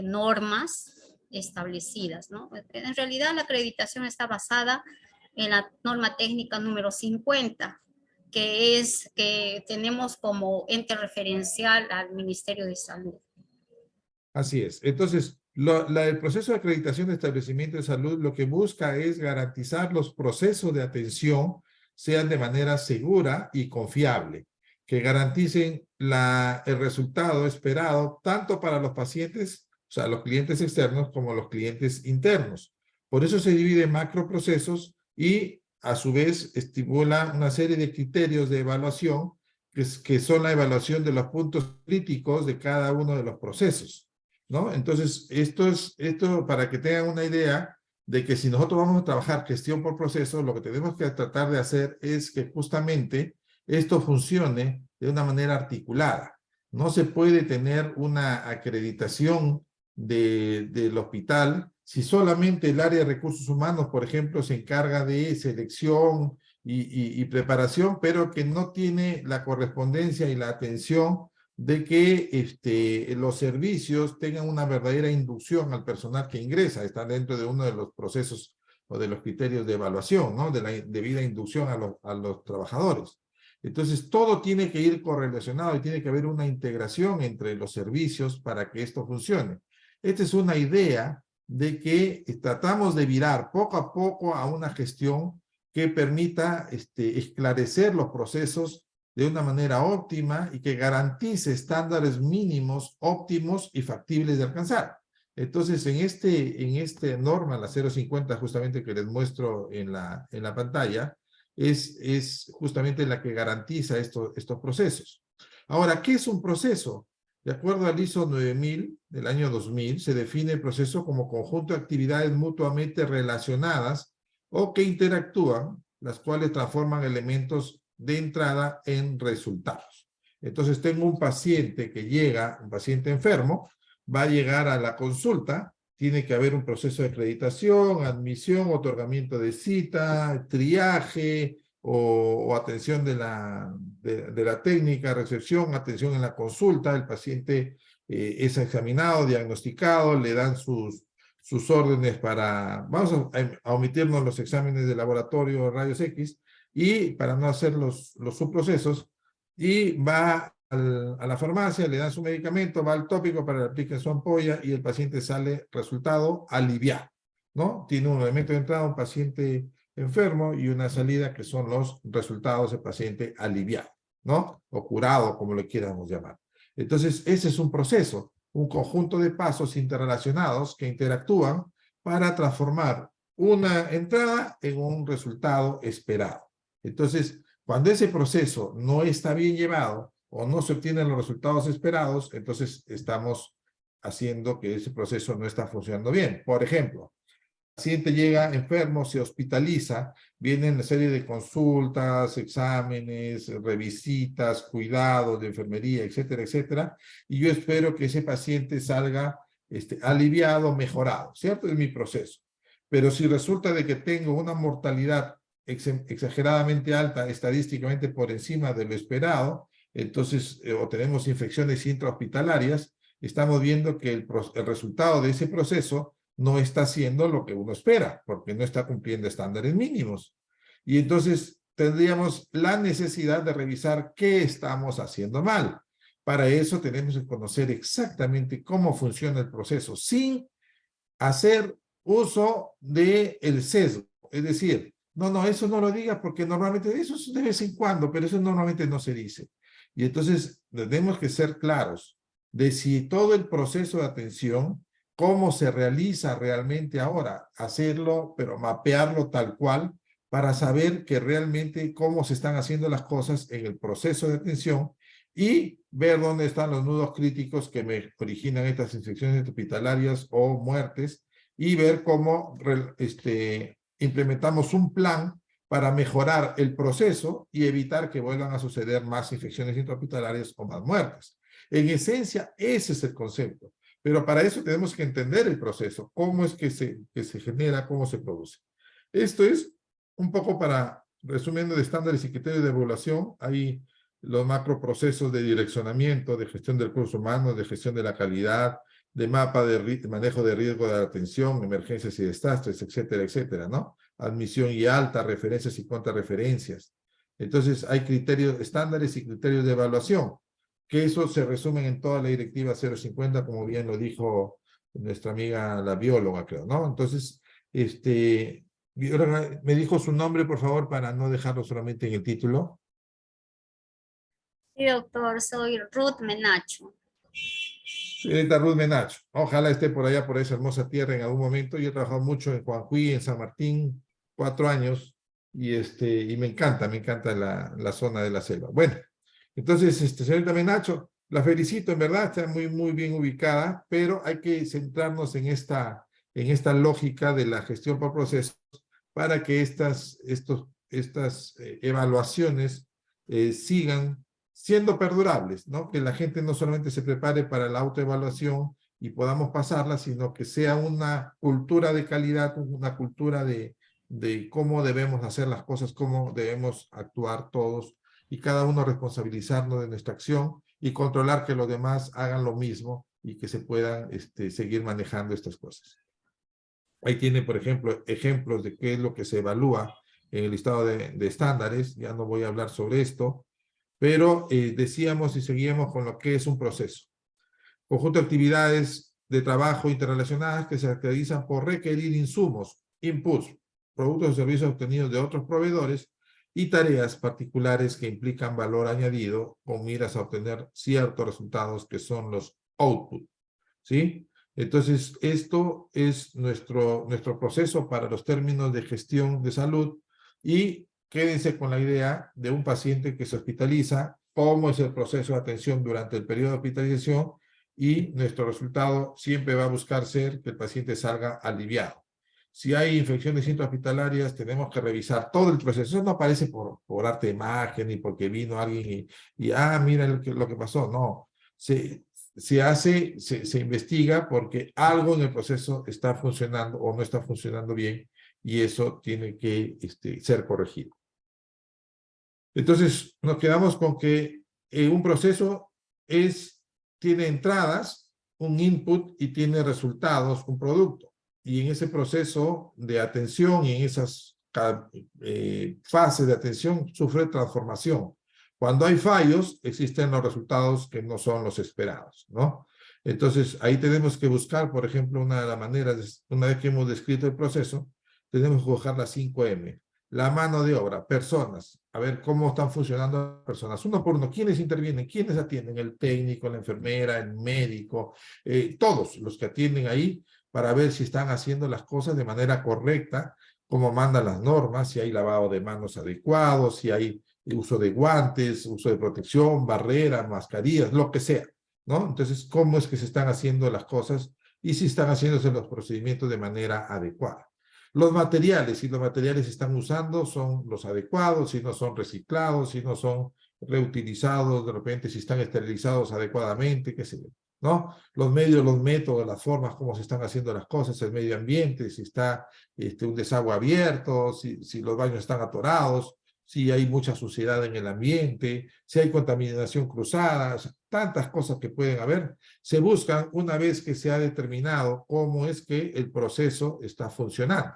normas establecidas, ¿no? En realidad la acreditación está basada en la norma técnica número 50, que es que tenemos como ente referencial al Ministerio de Salud. Así es. Entonces, el proceso de acreditación de establecimiento de salud lo que busca es garantizar los procesos de atención sean de manera segura y confiable, que garanticen el resultado esperado tanto para los pacientes, o sea, los clientes externos, como los clientes internos. Por eso se divide en macroprocesos y, a su vez, estimula una serie de criterios de evaluación que son la evaluación de los puntos críticos de cada uno de los procesos. ¿no? Entonces, esto para que tengan una idea de que si nosotros vamos a trabajar gestión por proceso, lo que tenemos que tratar de hacer es que justamente esto funcione de una manera articulada. No se puede tener una acreditación del hospital si solamente el área de recursos humanos, por ejemplo, se encarga de selección y preparación, pero que no tiene la correspondencia y la atención de que los servicios tengan una verdadera inducción al personal que ingresa. Está dentro de uno de los procesos o de los criterios de evaluación, ¿no? De la debida inducción a los trabajadores. Entonces, todo tiene que ir correlacionado y tiene que haber una integración entre los servicios para que esto funcione. Esta es una idea de que tratamos de virar poco a poco a una gestión que permita esclarecer los procesos de una manera óptima y que garantice estándares mínimos, óptimos y factibles de alcanzar. Entonces, en esta norma, la 050, justamente que les muestro en la pantalla, es justamente la que garantiza estos procesos. Ahora, ¿qué es un proceso? De acuerdo al ISO 9000 del año 2000, se define el proceso como conjunto de actividades mutuamente relacionadas o que interactúan, las cuales transforman elementos de entrada en resultados. Entonces, tengo un paciente que llega, un paciente enfermo, va a llegar a la consulta, tiene que haber un proceso de acreditación, admisión, otorgamiento de cita, triaje o atención de la técnica, recepción, atención en la consulta. El paciente es examinado, diagnosticado, le dan sus órdenes para, vamos a omitirnos los exámenes de laboratorio, rayos X, y para no hacer los subprocesos, y va a la farmacia, le dan su medicamento, va al tópico para que le apliquen su ampolla y el paciente sale resultado aliviado, ¿no? Tiene un elemento de entrada, un paciente enfermo y una salida que son los resultados del paciente aliviado, ¿no? O curado, como le quieramos llamar. Entonces, ese es un proceso, un conjunto de pasos interrelacionados que interactúan para transformar una entrada en un resultado esperado. Entonces, cuando ese proceso no está bien llevado o no se obtienen los resultados esperados, entonces estamos haciendo que ese proceso no está funcionando bien. Por ejemplo, el paciente llega enfermo, se hospitaliza, vienen una serie de consultas, exámenes, revisitas, cuidados de enfermería, etcétera, etcétera, y yo espero que ese paciente salga aliviado, mejorado, ¿cierto? Es mi proceso. Pero si resulta de que tengo una mortalidad exageradamente alta, estadísticamente por encima de lo esperado, entonces, o tenemos infecciones intrahospitalarias, estamos viendo que el resultado de ese proceso no está siendo lo que uno espera, porque no está cumpliendo estándares mínimos. Y entonces tendríamos la necesidad de revisar qué estamos haciendo mal. Para eso tenemos que conocer exactamente cómo funciona el proceso, sin hacer uso del sesgo. Es decir, no, eso no lo diga porque normalmente eso es de vez en cuando, pero eso normalmente no se dice. Y entonces tenemos que ser claros de si todo el proceso de atención, cómo se realiza realmente ahora, hacerlo, pero mapearlo tal cual, para saber que realmente cómo se están haciendo las cosas en el proceso de atención y ver dónde están los nudos críticos que me originan estas infecciones hospitalarias o muertes y ver cómo implementamos un plan para mejorar el proceso y evitar que vuelvan a suceder más infecciones intrahospitalarias o más muertes. En esencia, ese es el concepto. Pero para eso tenemos que entender el proceso, cómo es que se genera, cómo se produce. Esto es un poco para, resumiendo, de estándares y criterios de evaluación. Hay los macroprocesos de direccionamiento, de gestión del recurso humano, de gestión de la calidad, de mapa de manejo de riesgo de atención, emergencias y desastres, etcétera, etcétera, ¿no? Admisión y alta, referencias y contrarreferencias. Entonces, hay criterios, estándares y criterios de evaluación, que eso se resumen en toda la directiva 050, como bien lo dijo nuestra amiga, la bióloga, creo, ¿no? Entonces, bióloga, ¿me dijo su nombre, por favor, para no dejarlo solamente en el título? Sí, doctor, soy Ruth Menacho. Señorita Ruth Menacho, ojalá esté por allá, por esa hermosa tierra en algún momento. Yo he trabajado mucho en Juanjuy, en San Martín, 4 años, y me encanta la zona de la selva. Bueno, entonces, señorita Menacho, La felicito, en verdad, está muy bien ubicada, pero hay que centrarnos en esta lógica de la gestión por procesos para que estas evaluaciones sigan siendo perdurables, ¿no? Que la gente no solamente se prepare para la autoevaluación y podamos pasarla, sino que sea una cultura de calidad, una cultura de cómo debemos hacer las cosas, cómo debemos actuar todos y cada uno responsabilizarnos de nuestra acción y controlar que los demás hagan lo mismo y que se puedan seguir manejando estas cosas. Ahí tiene, por ejemplo, ejemplos de qué es lo que se evalúa en el listado de estándares. Ya no voy a hablar sobre esto, pero decíamos y seguíamos con lo que es un proceso. Conjunto de actividades de trabajo interrelacionadas que se caracterizan por requerir insumos, inputs, productos o servicios obtenidos de otros proveedores y tareas particulares que implican valor añadido con miras a obtener ciertos resultados que son los outputs, ¿sí? Entonces, esto es nuestro proceso para los términos de gestión de salud y quédense con la idea de un paciente que se hospitaliza, cómo es el proceso de atención durante el periodo de hospitalización y nuestro resultado siempre va a buscar ser que el paciente salga aliviado. Si hay infecciones intrahospitalarias, tenemos que revisar todo el proceso. Eso no aparece por arte de magia ni porque vino alguien y mira lo que pasó. No, se investiga porque algo en el proceso está funcionando o no está funcionando bien y eso tiene que ser corregido. Entonces, nos quedamos con que un proceso tiene entradas, un input y tiene resultados, un producto. Y en ese proceso de atención y en esas fases de atención sufre transformación. Cuando hay fallos, existen los resultados que no son los esperados, ¿no? Entonces, ahí tenemos que buscar, por ejemplo, una de las maneras, una vez que hemos descrito el proceso, tenemos que buscar las 5M. La mano de obra, personas, a ver cómo están funcionando las personas, uno por uno, quiénes intervienen, quiénes atienden, el técnico, la enfermera, el médico, todos los que atienden ahí, para ver si están haciendo las cosas de manera correcta, como mandan las normas, si hay lavado de manos adecuado, si hay uso de guantes, uso de protección, barreras, mascarillas, lo que sea, ¿no? Entonces, ¿cómo es que se están haciendo las cosas y si están haciéndose los procedimientos de manera adecuada? Los materiales, si los materiales se están usando, son los adecuados, si no son reciclados, si no son reutilizados, de repente si están esterilizados adecuadamente, qué sé yo, ¿no? Los medios, los métodos, las formas, cómo se están haciendo las cosas, el medio ambiente, si está un desagüe abierto, si los baños están atorados, si hay mucha suciedad en el ambiente, si hay contaminación cruzada, tantas cosas que pueden haber, se buscan una vez que se ha determinado cómo es que el proceso está funcionando.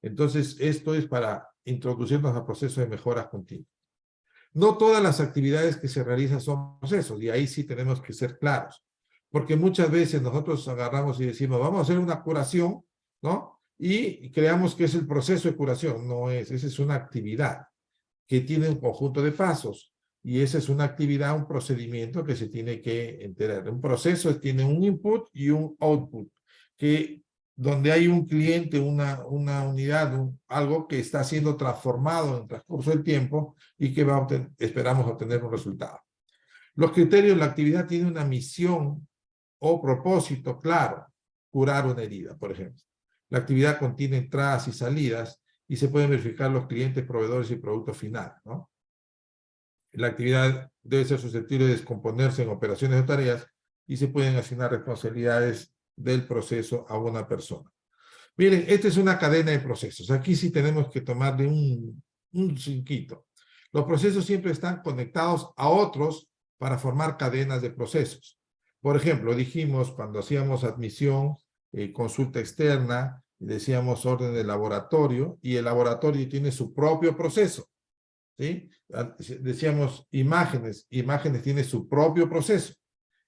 Entonces, esto es para introducirnos al proceso de mejoras continuas. No todas las actividades que se realizan son procesos, y ahí sí tenemos que ser claros, porque muchas veces nosotros agarramos y decimos, vamos a hacer una curación, ¿no? Y creamos que es el proceso de curación. No es, esa es una actividad que tiene un conjunto de pasos, y esa es una actividad, un procedimiento que se tiene que enterar. Un proceso tiene un input y un output, donde hay un cliente, una unidad, algo que está siendo transformado en el transcurso del tiempo y que esperamos obtener un resultado. Los criterios, la actividad tiene una misión o propósito claro, curar una herida, por ejemplo. La actividad contiene entradas y salidas y se pueden verificar los clientes, proveedores y productos finales, ¿no? La actividad debe ser susceptible de descomponerse en operaciones o tareas y se pueden asignar responsabilidades del proceso a una persona. Miren, esta es una cadena de procesos. Aquí sí tenemos que tomarle un cinquito. Los procesos siempre están conectados a otros para formar cadenas de procesos. Por ejemplo, dijimos cuando hacíamos admisión, consulta externa, decíamos orden de laboratorio, y el laboratorio tiene su propio proceso, ¿sí? Decíamos imágenes tiene su propio proceso,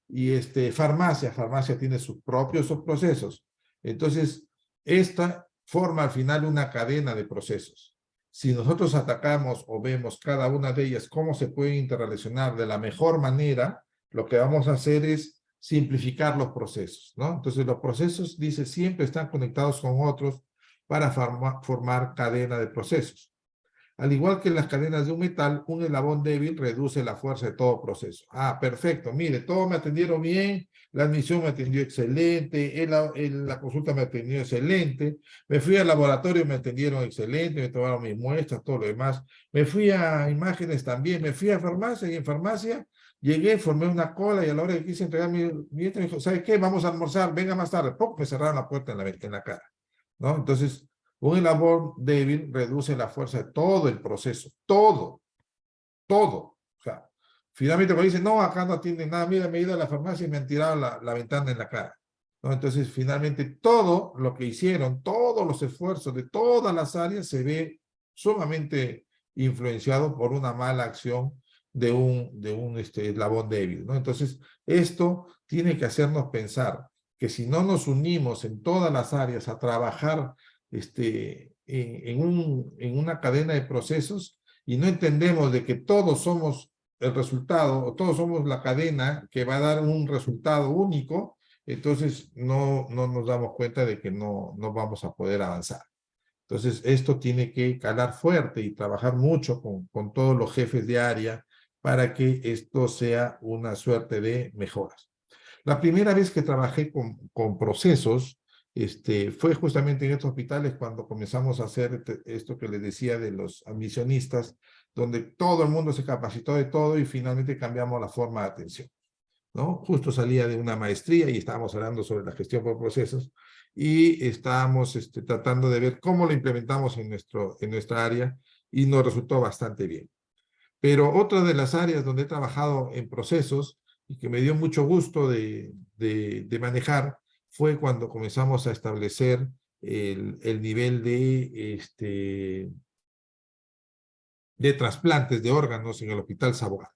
y farmacia tiene sus propios procesos. Entonces, esta forma al final una cadena de procesos. Si nosotros atacamos o vemos cada una de ellas, cómo se pueden interrelacionar de la mejor manera, lo que vamos a hacer es simplificar los procesos, ¿no? Entonces, los procesos, dice, siempre están conectados con otros para formar cadena de procesos. Al igual que las cadenas de un metal, un eslabón débil reduce la fuerza de todo proceso. Ah, perfecto. Mire, todos me atendieron bien, la admisión me atendió excelente, la consulta me atendió excelente, me fui al laboratorio, me atendieron excelente, me tomaron mis muestras, todo lo demás. Me fui a imágenes también, me fui a farmacia y en farmacia llegué, formé una cola y a la hora que quise entregar mi billete me dijo, ¿sabe qué? Vamos a almorzar, venga más tarde. ¡Pum! Me cerraron la puerta en la cara, ¿no? Entonces, un eslabón débil reduce la fuerza de todo el proceso, todo. O sea, finalmente cuando dicen, no, acá no atienden nada, mira, me he ido a la farmacia y me han tirado la ventana en la cara, ¿no? Entonces, finalmente, todo lo que hicieron, todos los esfuerzos de todas las áreas se ve sumamente influenciado por una mala acción de un eslabón débil, ¿no? Entonces, esto tiene que hacernos pensar que si no nos unimos en todas las áreas a trabajar en una cadena de procesos y no entendemos de que todos somos el resultado, o todos somos la cadena que va a dar un resultado único, entonces no nos damos cuenta de que no vamos a poder avanzar. Entonces, esto tiene que calar fuerte y trabajar mucho con todos los jefes de área para que esto sea una suerte de mejoras. La primera vez que trabajé con procesos fue justamente en estos hospitales cuando comenzamos a hacer esto que les decía de los admisionistas, donde todo el mundo se capacitó de todo y finalmente cambiamos la forma de atención, ¿no? Justo salía de una maestría y estábamos hablando sobre la gestión por procesos y estábamos tratando de ver cómo lo implementamos en nuestra área y nos resultó bastante bien. Pero otra de las áreas donde he trabajado en procesos y que me dio mucho gusto de manejar fue cuando comenzamos a establecer el nivel de trasplantes de órganos en el Hospital Sabogal.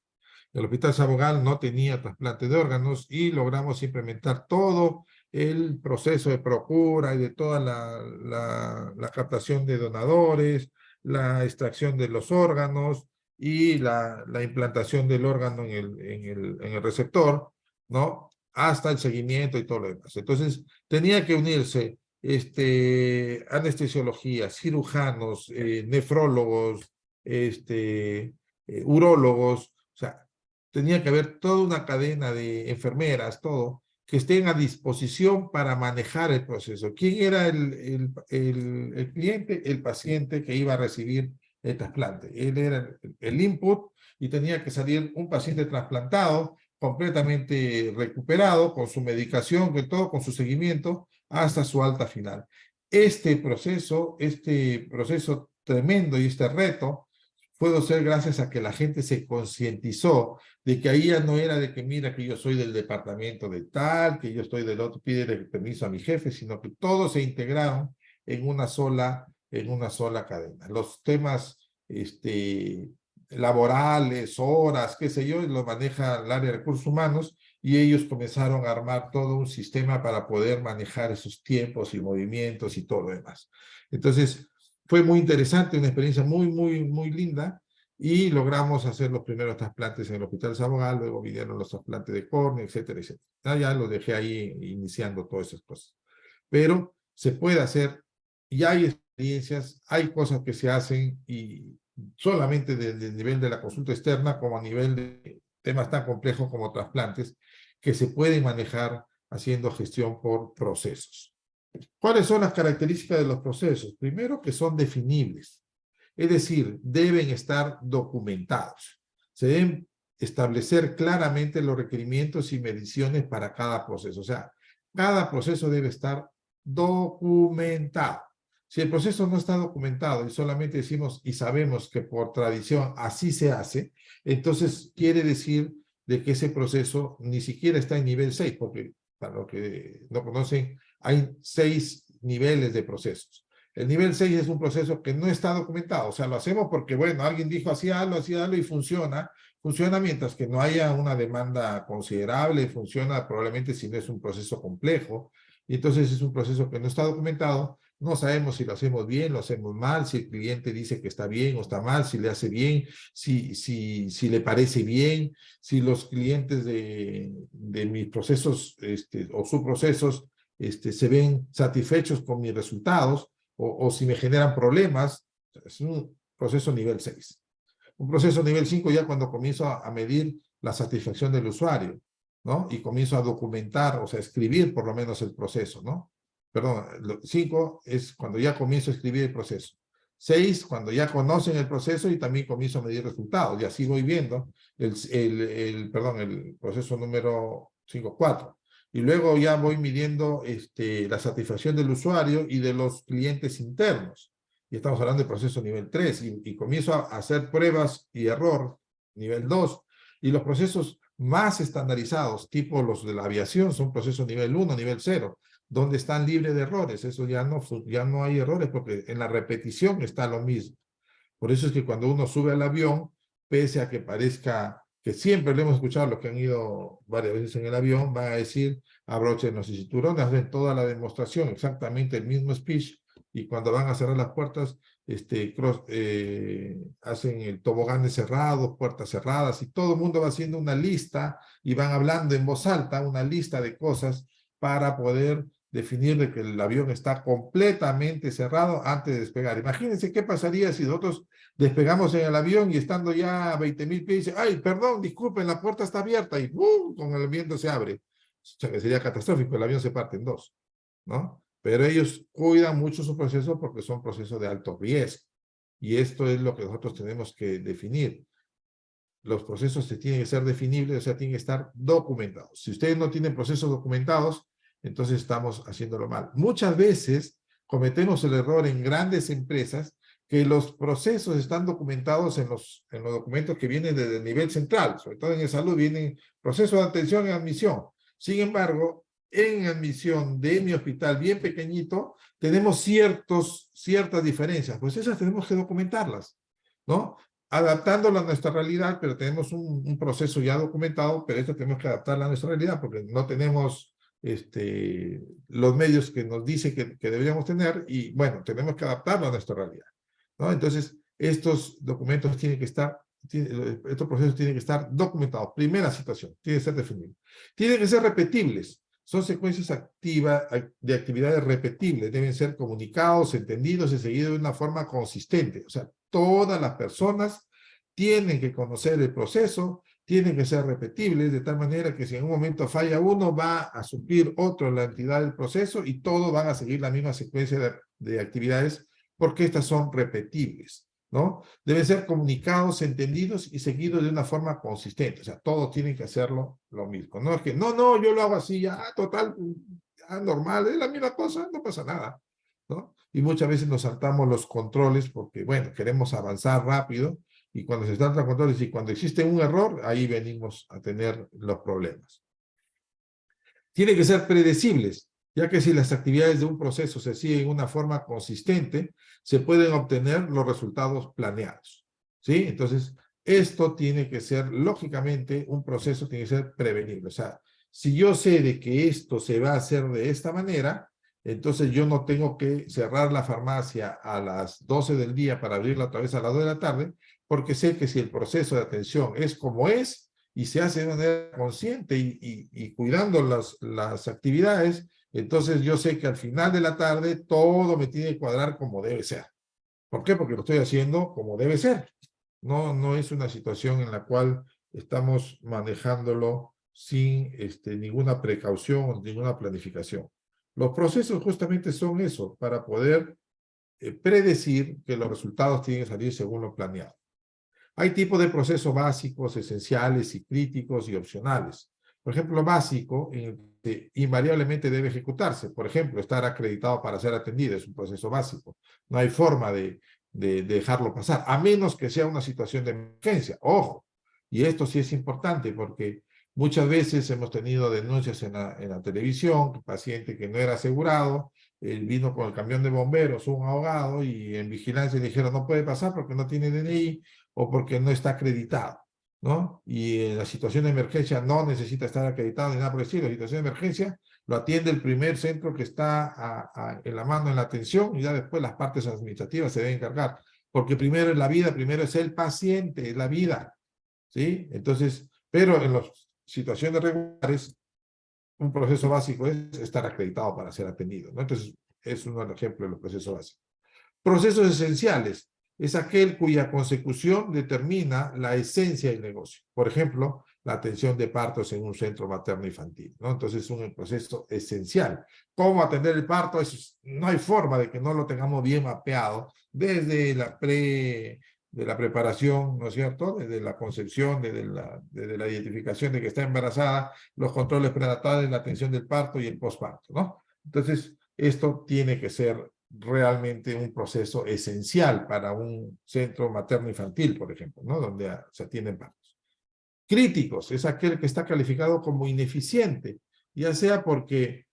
El Hospital Sabogal no tenía trasplante de órganos y logramos implementar todo el proceso de procura y de toda la captación de donadores, la extracción de los órganos y la implantación del órgano en el receptor, ¿no? Hasta el seguimiento y todo lo demás. Entonces, tenía que unirse anestesiología, cirujanos, nefrólogos, urólogos, o sea, tenía que haber toda una cadena de enfermeras, todo, que estén a disposición para manejar el proceso. ¿Quién era el cliente? El paciente que iba a recibir el trasplante. Él era el input y tenía que salir un paciente trasplantado, completamente recuperado, con su medicación, con su seguimiento, hasta su alta final. Este proceso tremendo y este reto pudo ser gracias a que la gente se concientizó de que ahí ya no era de que mira que yo soy del departamento de tal, que yo estoy del otro, pide permiso a mi jefe, sino que todos se integraron en una sola cadena. Los temas laborales, horas, qué sé yo, lo maneja el área de recursos humanos y ellos comenzaron a armar todo un sistema para poder manejar esos tiempos y movimientos y todo lo demás. Entonces, fue muy interesante, una experiencia muy linda y logramos hacer los primeros trasplantes en el Hospital Sabogal, luego vinieron los trasplantes de córnea, etcétera. Ya lo dejé ahí iniciando todas esas cosas. Pero se puede hacer, y hay experiencias, hay cosas que se hacen y solamente desde el nivel de la consulta externa como a nivel de temas tan complejos como trasplantes que se pueden manejar haciendo gestión por procesos. ¿Cuáles son las características de los procesos? Primero, que son definibles, es decir, deben estar documentados. Se deben establecer claramente los requerimientos y mediciones para cada proceso. O sea, cada proceso debe estar documentado. Si el proceso no está documentado y solamente decimos y sabemos que por tradición así se hace, entonces quiere decir de que ese proceso ni siquiera está en nivel 6, porque para los que no conocen, hay 6 niveles de procesos. El nivel 6 es un proceso que no está documentado, o sea, lo hacemos porque, bueno, alguien dijo así hazlo y funciona mientras que no haya una demanda considerable, funciona probablemente si no es un proceso complejo, y entonces es un proceso que no está documentado, no sabemos si lo hacemos bien, lo hacemos mal, si el cliente dice que está bien o está mal, si le hace bien, si le parece bien, si los clientes de mis procesos o subprocesos se ven satisfechos con mis resultados o si me generan problemas. Es proceso nivel 6. Un proceso nivel 5 ya cuando comienzo a medir la satisfacción del usuario, ¿no? Y comienzo a documentar, o sea, escribir por lo menos el proceso, ¿no? Perdón, 5 es cuando ya comienzo a escribir el proceso. 6, cuando ya conocen el proceso y también comienzo a medir resultados. Y así voy viendo el proceso número 5, 4. Y luego ya voy midiendo la satisfacción del usuario y de los clientes internos. Y estamos hablando de proceso nivel 3. Y comienzo a hacer pruebas y error, nivel 2. Y los procesos más estandarizados, tipo los de la aviación, son procesos nivel 1, nivel 0. Donde están libres de errores, eso ya no hay errores porque en la repetición está lo mismo. Por eso es que cuando uno sube al avión, pese a que parezca que siempre lo hemos escuchado, los que han ido varias veces en el avión, van a decir, abrochen los cinturones, hacen toda la demostración, exactamente el mismo speech, y cuando van a cerrar las puertas, hacen el tobogán de cerrados, puertas cerradas, y todo el mundo va haciendo una lista, y van hablando en voz alta, una lista de cosas para poder definir de que el avión está completamente cerrado antes de despegar. Imagínense qué pasaría si nosotros despegamos en el avión y estando ya a 20.000 pies, dice, ay, perdón, disculpen, la puerta está abierta y ¡pum! Con el viento se abre. O sea, que sería catastrófico, el avión se parte en dos, ¿no? Pero ellos cuidan mucho su proceso porque son procesos de alto riesgo. Y esto es lo que nosotros tenemos que definir. Los procesos tienen que ser definibles, o sea, tienen que estar documentados. Si ustedes no tienen procesos documentados, entonces estamos haciéndolo mal. Muchas veces cometemos el error en grandes empresas que los procesos están documentados en los documentos que vienen desde el nivel central, sobre todo en salud vienen procesos de atención y admisión. Sin embargo, en admisión de mi hospital bien pequeñito, tenemos ciertas diferencias, pues esas tenemos que documentarlas, ¿no? Adaptándolo a nuestra realidad, pero tenemos un proceso ya documentado, pero esto tenemos que adaptarlo a nuestra realidad porque no tenemos los medios que nos dice que deberíamos tener y bueno, tenemos que adaptarlo a nuestra realidad, ¿no? Entonces, estos documentos estos procesos tienen que estar documentados. Primera situación, tiene que ser definido. Tienen que ser repetibles. Son secuencias de actividades repetibles. Deben ser comunicados, entendidos y seguidos de una forma consistente. O sea, todas las personas tienen que conocer el proceso, tienen que ser repetibles, de tal manera que si en un momento falla uno, va a suplir otro en la entidad del proceso y todos van a seguir la misma secuencia de actividades porque estas son repetibles, ¿no? Deben ser comunicados, entendidos y seguidos de una forma consistente. O sea, todos tienen que hacerlo lo mismo. No es que, no, yo lo hago así, ya, total, ya, normal, es la misma cosa, no pasa nada, ¿no? Y muchas veces nos saltamos los controles porque, bueno, queremos avanzar rápido y cuando se saltan controles y cuando existe un error, ahí venimos a tener los problemas. Tienen que ser predecibles, ya que si las actividades de un proceso se siguen de una forma consistente, se pueden obtener los resultados planeados, ¿sí? Entonces, esto tiene que ser, lógicamente, un proceso tiene que ser prevenible. O sea, si yo sé de que esto se va a hacer de esta manera, entonces yo no tengo que cerrar la farmacia a las 12 del día para abrirla otra vez a las 2 de la tarde, porque sé que si el proceso de atención es como es y se hace de manera consciente y cuidando las actividades, entonces yo sé que al final de la tarde todo me tiene que cuadrar como debe ser. ¿Por qué? Porque lo estoy haciendo como debe ser. No es una situación en la cual estamos manejándolo sin ninguna precaución o ninguna planificación. Los procesos justamente son eso, para poder predecir que los resultados tienen que salir según lo planeado. Hay tipos de procesos básicos, esenciales y críticos y opcionales. Por ejemplo, lo básico invariablemente debe ejecutarse. Por ejemplo, estar acreditado para ser atendido es un proceso básico. No hay forma de dejarlo pasar, a menos que sea una situación de emergencia. Ojo, y esto sí es importante porque muchas veces hemos tenido denuncias en la televisión, paciente que no era asegurado, vino con el camión de bomberos, un ahogado, y en vigilancia le dijeron no puede pasar porque no tiene DNI o porque no está acreditado, ¿no? Y en la situación de emergencia no necesita estar acreditado ni nada por el estilo. En la situación de emergencia lo atiende el primer centro que está en la mano en la atención y ya después las partes administrativas se deben encargar. Porque primero es la vida, primero es el paciente, es la vida, ¿sí? Entonces, pero en las situaciones regulares, un proceso básico es estar acreditado para ser atendido, ¿no? Entonces, es uno de los ejemplos de los procesos básicos. Procesos esenciales. es aquel cuya consecución determina la esencia del negocio. Por ejemplo, la atención de partos en un centro materno-infantil, ¿no? Entonces es un proceso esencial. ¿Cómo atender el parto? No hay forma de que no lo tengamos bien mapeado desde la preparación, ¿no es cierto? Desde la concepción, desde la identificación de que está embarazada, los controles prenatales, la atención del parto y el posparto, ¿no? Entonces, esto tiene que ser realmente un proceso esencial para un centro materno-infantil, por ejemplo, ¿no? Donde se atienden partos. Críticos es aquel que está calificado como ineficiente, ya sea porque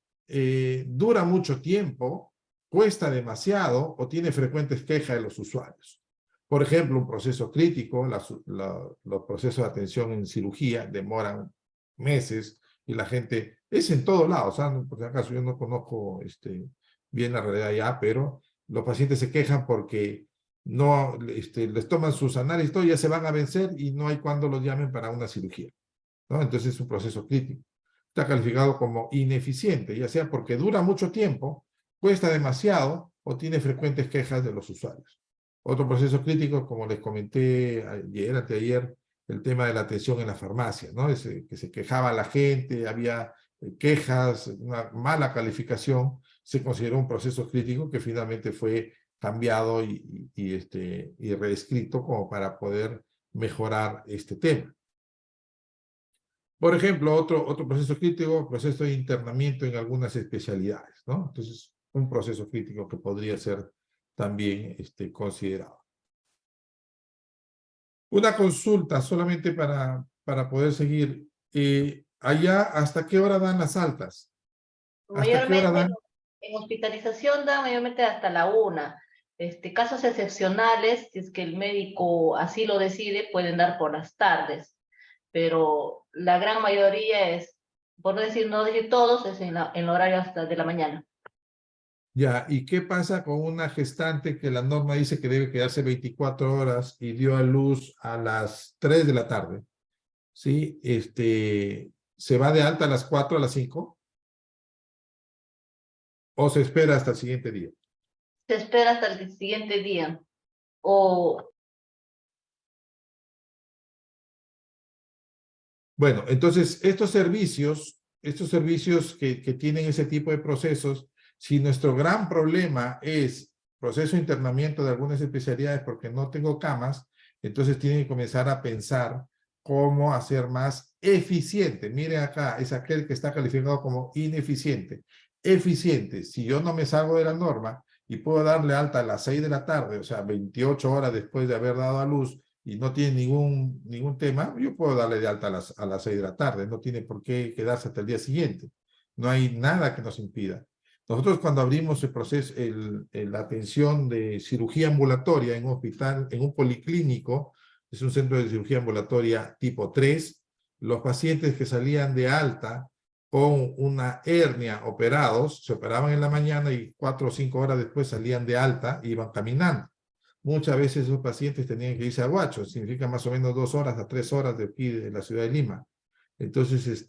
dura mucho tiempo, cuesta demasiado o tiene frecuentes quejas de los usuarios. Por ejemplo, un proceso crítico, los procesos de atención en cirugía demoran meses y la gente, es en todos lados, ¿sabes? Por si acaso yo no conozco bien la realidad ya, pero los pacientes se quejan porque no les toman sus análisis, todo, ya se van a vencer y no hay cuando los llamen para una cirugía, ¿no? Entonces es un proceso crítico. Está calificado como ineficiente, ya sea porque dura mucho tiempo, cuesta demasiado o tiene frecuentes quejas de los usuarios. Otro proceso crítico, como les comenté anteayer, el tema de la atención en la farmacia, ¿no? Que se quejaba la gente, había quejas, una mala calificación, se consideró un proceso crítico que finalmente fue cambiado y reescrito como para poder mejorar este tema. Por ejemplo, otro proceso crítico, proceso de internamiento en algunas especialidades, ¿no? Entonces, un proceso crítico que podría ser también considerado. Una consulta solamente para poder seguir. Allá, ¿hasta qué hora dan las altas? ¿Hasta qué hora dan? En hospitalización da mayormente hasta la 1. Casos excepcionales, si es que el médico así lo decide, pueden dar por las tardes. Pero la gran mayoría es, por no decir todos, es en el horario hasta de la mañana. Ya, ¿y qué pasa con una gestante que la norma dice que debe quedarse 24 horas y dio a luz a las 3 de la tarde? ¿Sí? ¿Se va de alta a las 4, a las 5? ¿O se espera hasta el siguiente día? Se espera hasta el siguiente día. Bueno, entonces estos servicios que tienen ese tipo de procesos, si nuestro gran problema es proceso de internamiento de algunas especialidades porque no tengo camas, entonces tienen que comenzar a pensar cómo hacer más eficiente. Miren acá, es aquel que está calificado como ineficiente. Eficiente, si yo no me salgo de la norma y puedo darle alta a las 6 de la tarde, o sea, 28 horas después de haber dado a luz, y no tiene ningún tema, yo puedo darle de alta a las 6 de la tarde, no tiene por qué quedarse hasta el día siguiente. No hay nada que nos impida. Nosotros cuando abrimos el proceso, la atención de cirugía ambulatoria en un hospital, en un policlínico, es un centro de cirugía ambulatoria tipo 3, los pacientes que salían de alta con una hernia operados, se operaban en la mañana y 4 o 5 horas después salían de alta e iban caminando. Muchas veces esos pacientes tenían que irse a Huacho, significa más o menos 2 horas a 3 horas de aquí de la ciudad de Lima. Entonces,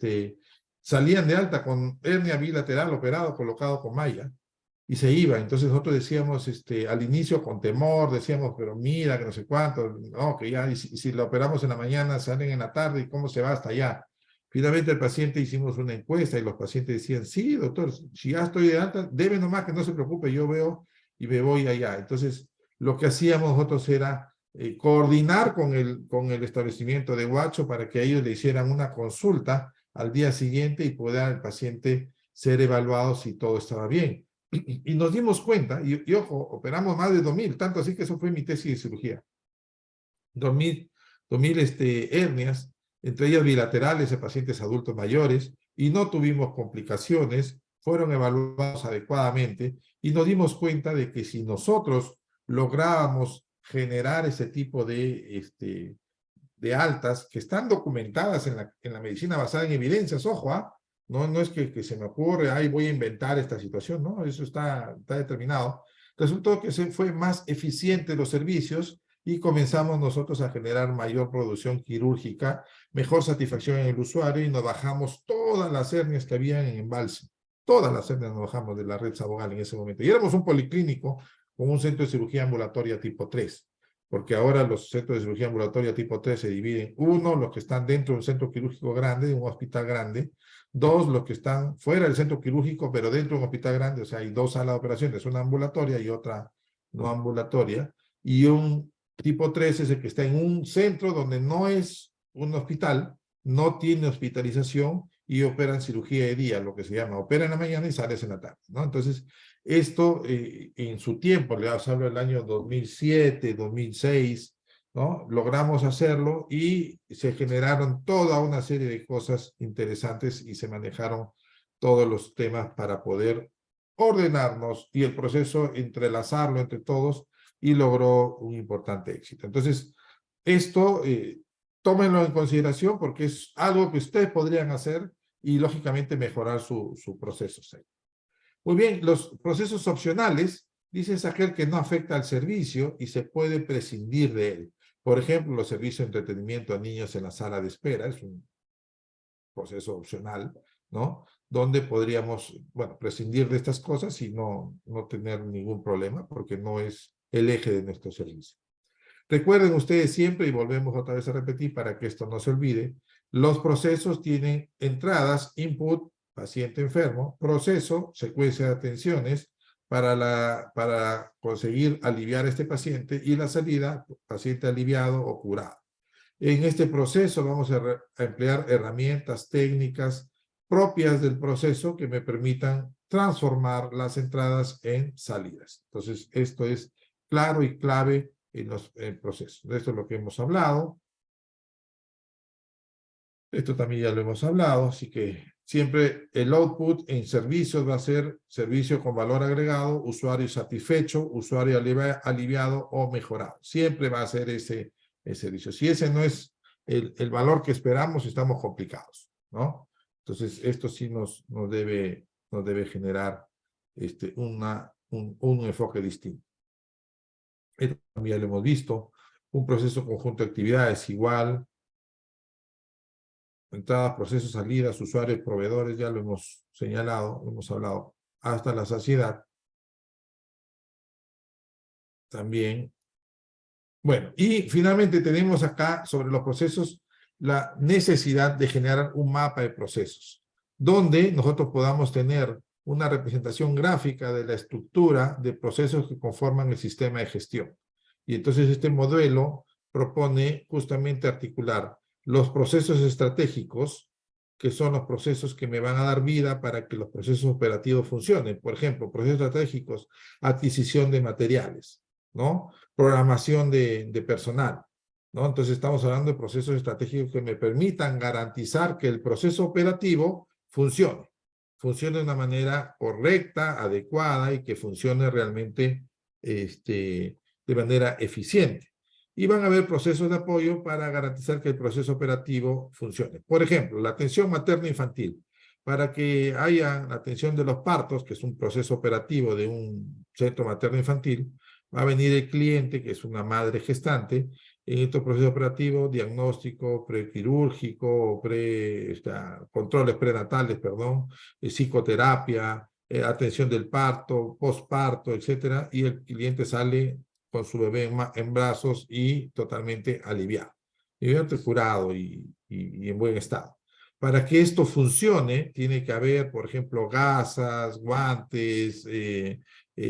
salían de alta con hernia bilateral operado, colocado con malla, y se iba. Entonces nosotros decíamos, al inicio con temor, decíamos, pero mira, que no sé cuánto, no, que ya, y si lo operamos en la mañana, salen en la tarde, ¿y cómo se va hasta allá? Finalmente el paciente, hicimos una encuesta y los pacientes decían, sí, doctor, si ya estoy de alta, debe nomás que no se preocupe, yo veo y me voy allá. Entonces, lo que hacíamos nosotros era coordinar con el establecimiento de Huacho para que ellos le hicieran una consulta al día siguiente y pudiera el paciente ser evaluado si todo estaba bien. Y nos dimos cuenta, y ojo, operamos más de 2,000, tanto así que eso fue mi tesis de cirugía. 2,000 hernias, entre ellas bilaterales de pacientes adultos mayores, y no tuvimos complicaciones, fueron evaluados adecuadamente, y nos dimos cuenta de que si nosotros lográbamos generar ese tipo de altas que están documentadas en la medicina basada en evidencias, ojo, no es que se me ocurre, ay, voy a inventar esta situación, no, eso está determinado. Resultó que se fue más eficiente los servicios y comenzamos nosotros a generar mayor producción quirúrgica, mejor satisfacción en el usuario y nos bajamos todas las hernias que había en embalse. Todas las hernias nos bajamos de la red Sabogal en ese momento. Y éramos un policlínico con un centro de cirugía ambulatoria tipo 3. porque ahora los centros de cirugía ambulatoria tipo 3 se dividen. Uno, los que están dentro de un centro quirúrgico grande, de un hospital grande. Dos, los que están fuera del centro quirúrgico, pero dentro de un hospital grande. O sea, hay dos salas de operaciones, una ambulatoria y otra no ambulatoria. Y un tipo 3 es el que está en un centro donde no es un hospital, no tiene hospitalización y operan cirugía de día, lo que se llama, opera en la mañana y sales en la tarde, ¿no? Entonces, esto en su tiempo, le hablo del año 2007, 2006, ¿no? Logramos hacerlo y se generaron toda una serie de cosas interesantes y se manejaron todos los temas para poder ordenarnos y el proceso entrelazarlo entre todos y logró un importante éxito. Entonces, esto tómenlo en consideración porque es algo que ustedes podrían hacer y lógicamente mejorar su proceso. Muy bien, los procesos opcionales, dice es aquel que no afecta al servicio y se puede prescindir de él. Por ejemplo, los servicios de entretenimiento a niños en la sala de espera, es un proceso opcional, ¿no? Donde podríamos, bueno, prescindir de estas cosas y no tener ningún problema porque no es el eje de nuestro servicio. Recuerden ustedes siempre, y volvemos otra vez a repetir para que esto no se olvide, los procesos tienen entradas, input, paciente enfermo, proceso, secuencia de atenciones para conseguir aliviar a este paciente y la salida, paciente aliviado o curado. En este proceso vamos a emplear herramientas técnicas propias del proceso que me permitan transformar las entradas en salidas. Entonces, esto es claro y clave en los procesos. De esto es lo que hemos hablado. Esto también ya lo hemos hablado, así que siempre el output en servicios va a ser servicio con valor agregado, usuario satisfecho, usuario aliviado o mejorado. Siempre va a ser ese servicio. Si ese no es el valor que esperamos, estamos complicados, ¿no? Entonces, esto sí nos debe generar un enfoque distinto. Esto también lo hemos visto. Un proceso conjunto de actividades igual. Entradas, procesos, salidas, usuarios, proveedores, ya lo hemos señalado, lo hemos hablado hasta la saciedad. También. Bueno, y finalmente tenemos acá sobre los procesos la necesidad de generar un mapa de procesos, donde nosotros podamos tener una representación gráfica de la estructura de procesos que conforman el sistema de gestión. Y entonces este modelo propone justamente articular los procesos estratégicos, que son los procesos que me van a dar vida para que los procesos operativos funcionen. Por ejemplo, procesos estratégicos, adquisición de materiales, ¿no? Programación de personal, ¿no? Entonces estamos hablando de procesos estratégicos que me permitan garantizar que el proceso operativo funcione de una manera correcta, adecuada y que funcione realmente de manera eficiente. Y van a haber procesos de apoyo para garantizar que el proceso operativo funcione. Por ejemplo, la atención materno-infantil. Para que haya la atención de los partos, que es un proceso operativo de un centro materno-infantil, va a venir el cliente, que es una madre gestante, en estos procesos operativos, diagnóstico, prequirúrgico, controles prenatales, perdón, psicoterapia, atención del parto, posparto, etcétera, y el cliente sale con su bebé en brazos y totalmente aliviado, curado y en buen estado. Para que esto funcione, tiene que haber, por ejemplo, gasas, guantes,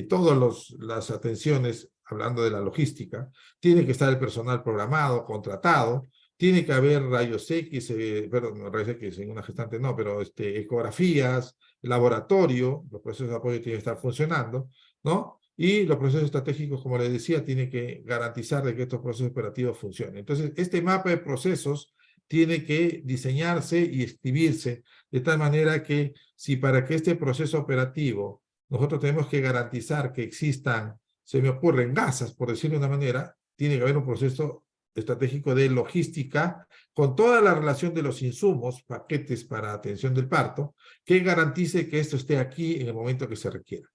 todas las atenciones, hablando de la logística, tiene que estar el personal programado, contratado, tiene que haber rayos X, perdón, rayos X en una gestante no, pero ecografías, laboratorio, los procesos de apoyo tienen que estar funcionando, ¿no? Y los procesos estratégicos, como les decía, tienen que garantizar de que estos procesos operativos funcionen. Entonces, este mapa de procesos tiene que diseñarse y escribirse de tal manera que si para que este proceso operativo nosotros tenemos que garantizar que existan, se me ocurren gasas, por decirlo de una manera, tiene que haber un proceso estratégico de logística con toda la relación de los insumos, paquetes para atención del parto, que garantice que esto esté aquí en el momento que se requiera,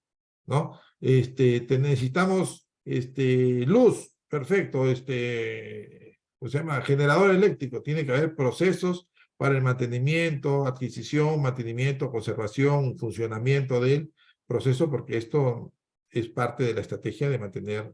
¿no? Necesitamos luz, perfecto, se llama generador eléctrico, tiene que haber procesos para el mantenimiento, adquisición, mantenimiento, conservación, funcionamiento del proceso, porque esto es parte de la estrategia de mantener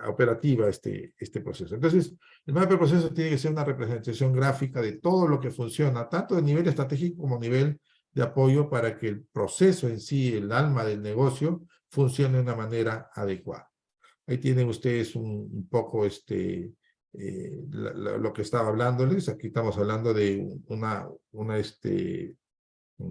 operativa este proceso. Entonces, el mapa de procesos tiene que ser una representación gráfica de todo lo que funciona, tanto a nivel estratégico como a nivel de apoyo para que el proceso en sí, el alma del negocio, funcione de una manera adecuada. Ahí tienen ustedes un poco lo que estaba hablándoles. Aquí estamos hablando de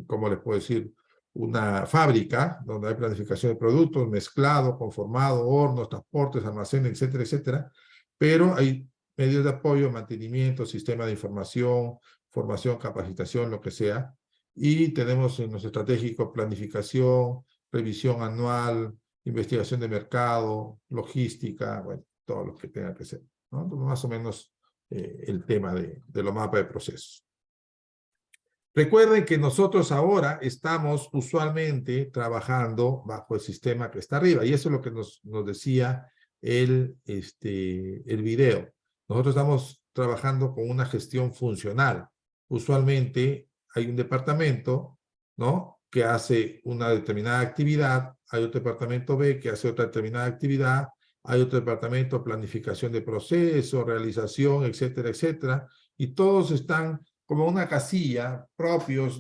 ¿cómo les puedo decir? Una fábrica donde hay planificación de productos, mezclado, conformado, hornos, transportes, almacenes, etcétera, etcétera. Pero hay medios de apoyo, mantenimiento, sistema de información, formación, capacitación, lo que sea. Y tenemos en nuestro estratégico planificación, revisión anual, investigación de mercado, logística, bueno, todo lo que tenga que ser, ¿no? Entonces, más o menos el tema de los mapas de procesos. Recuerden que nosotros ahora estamos usualmente trabajando bajo el sistema que está arriba, y eso es lo que nos decía el video. Nosotros estamos trabajando con una gestión funcional. Usualmente hay un departamento, ¿no?, que hace una determinada actividad, hay otro departamento B que hace otra determinada actividad, hay otro departamento, planificación de proceso, realización, etcétera, etcétera, y todos están como una casilla, propios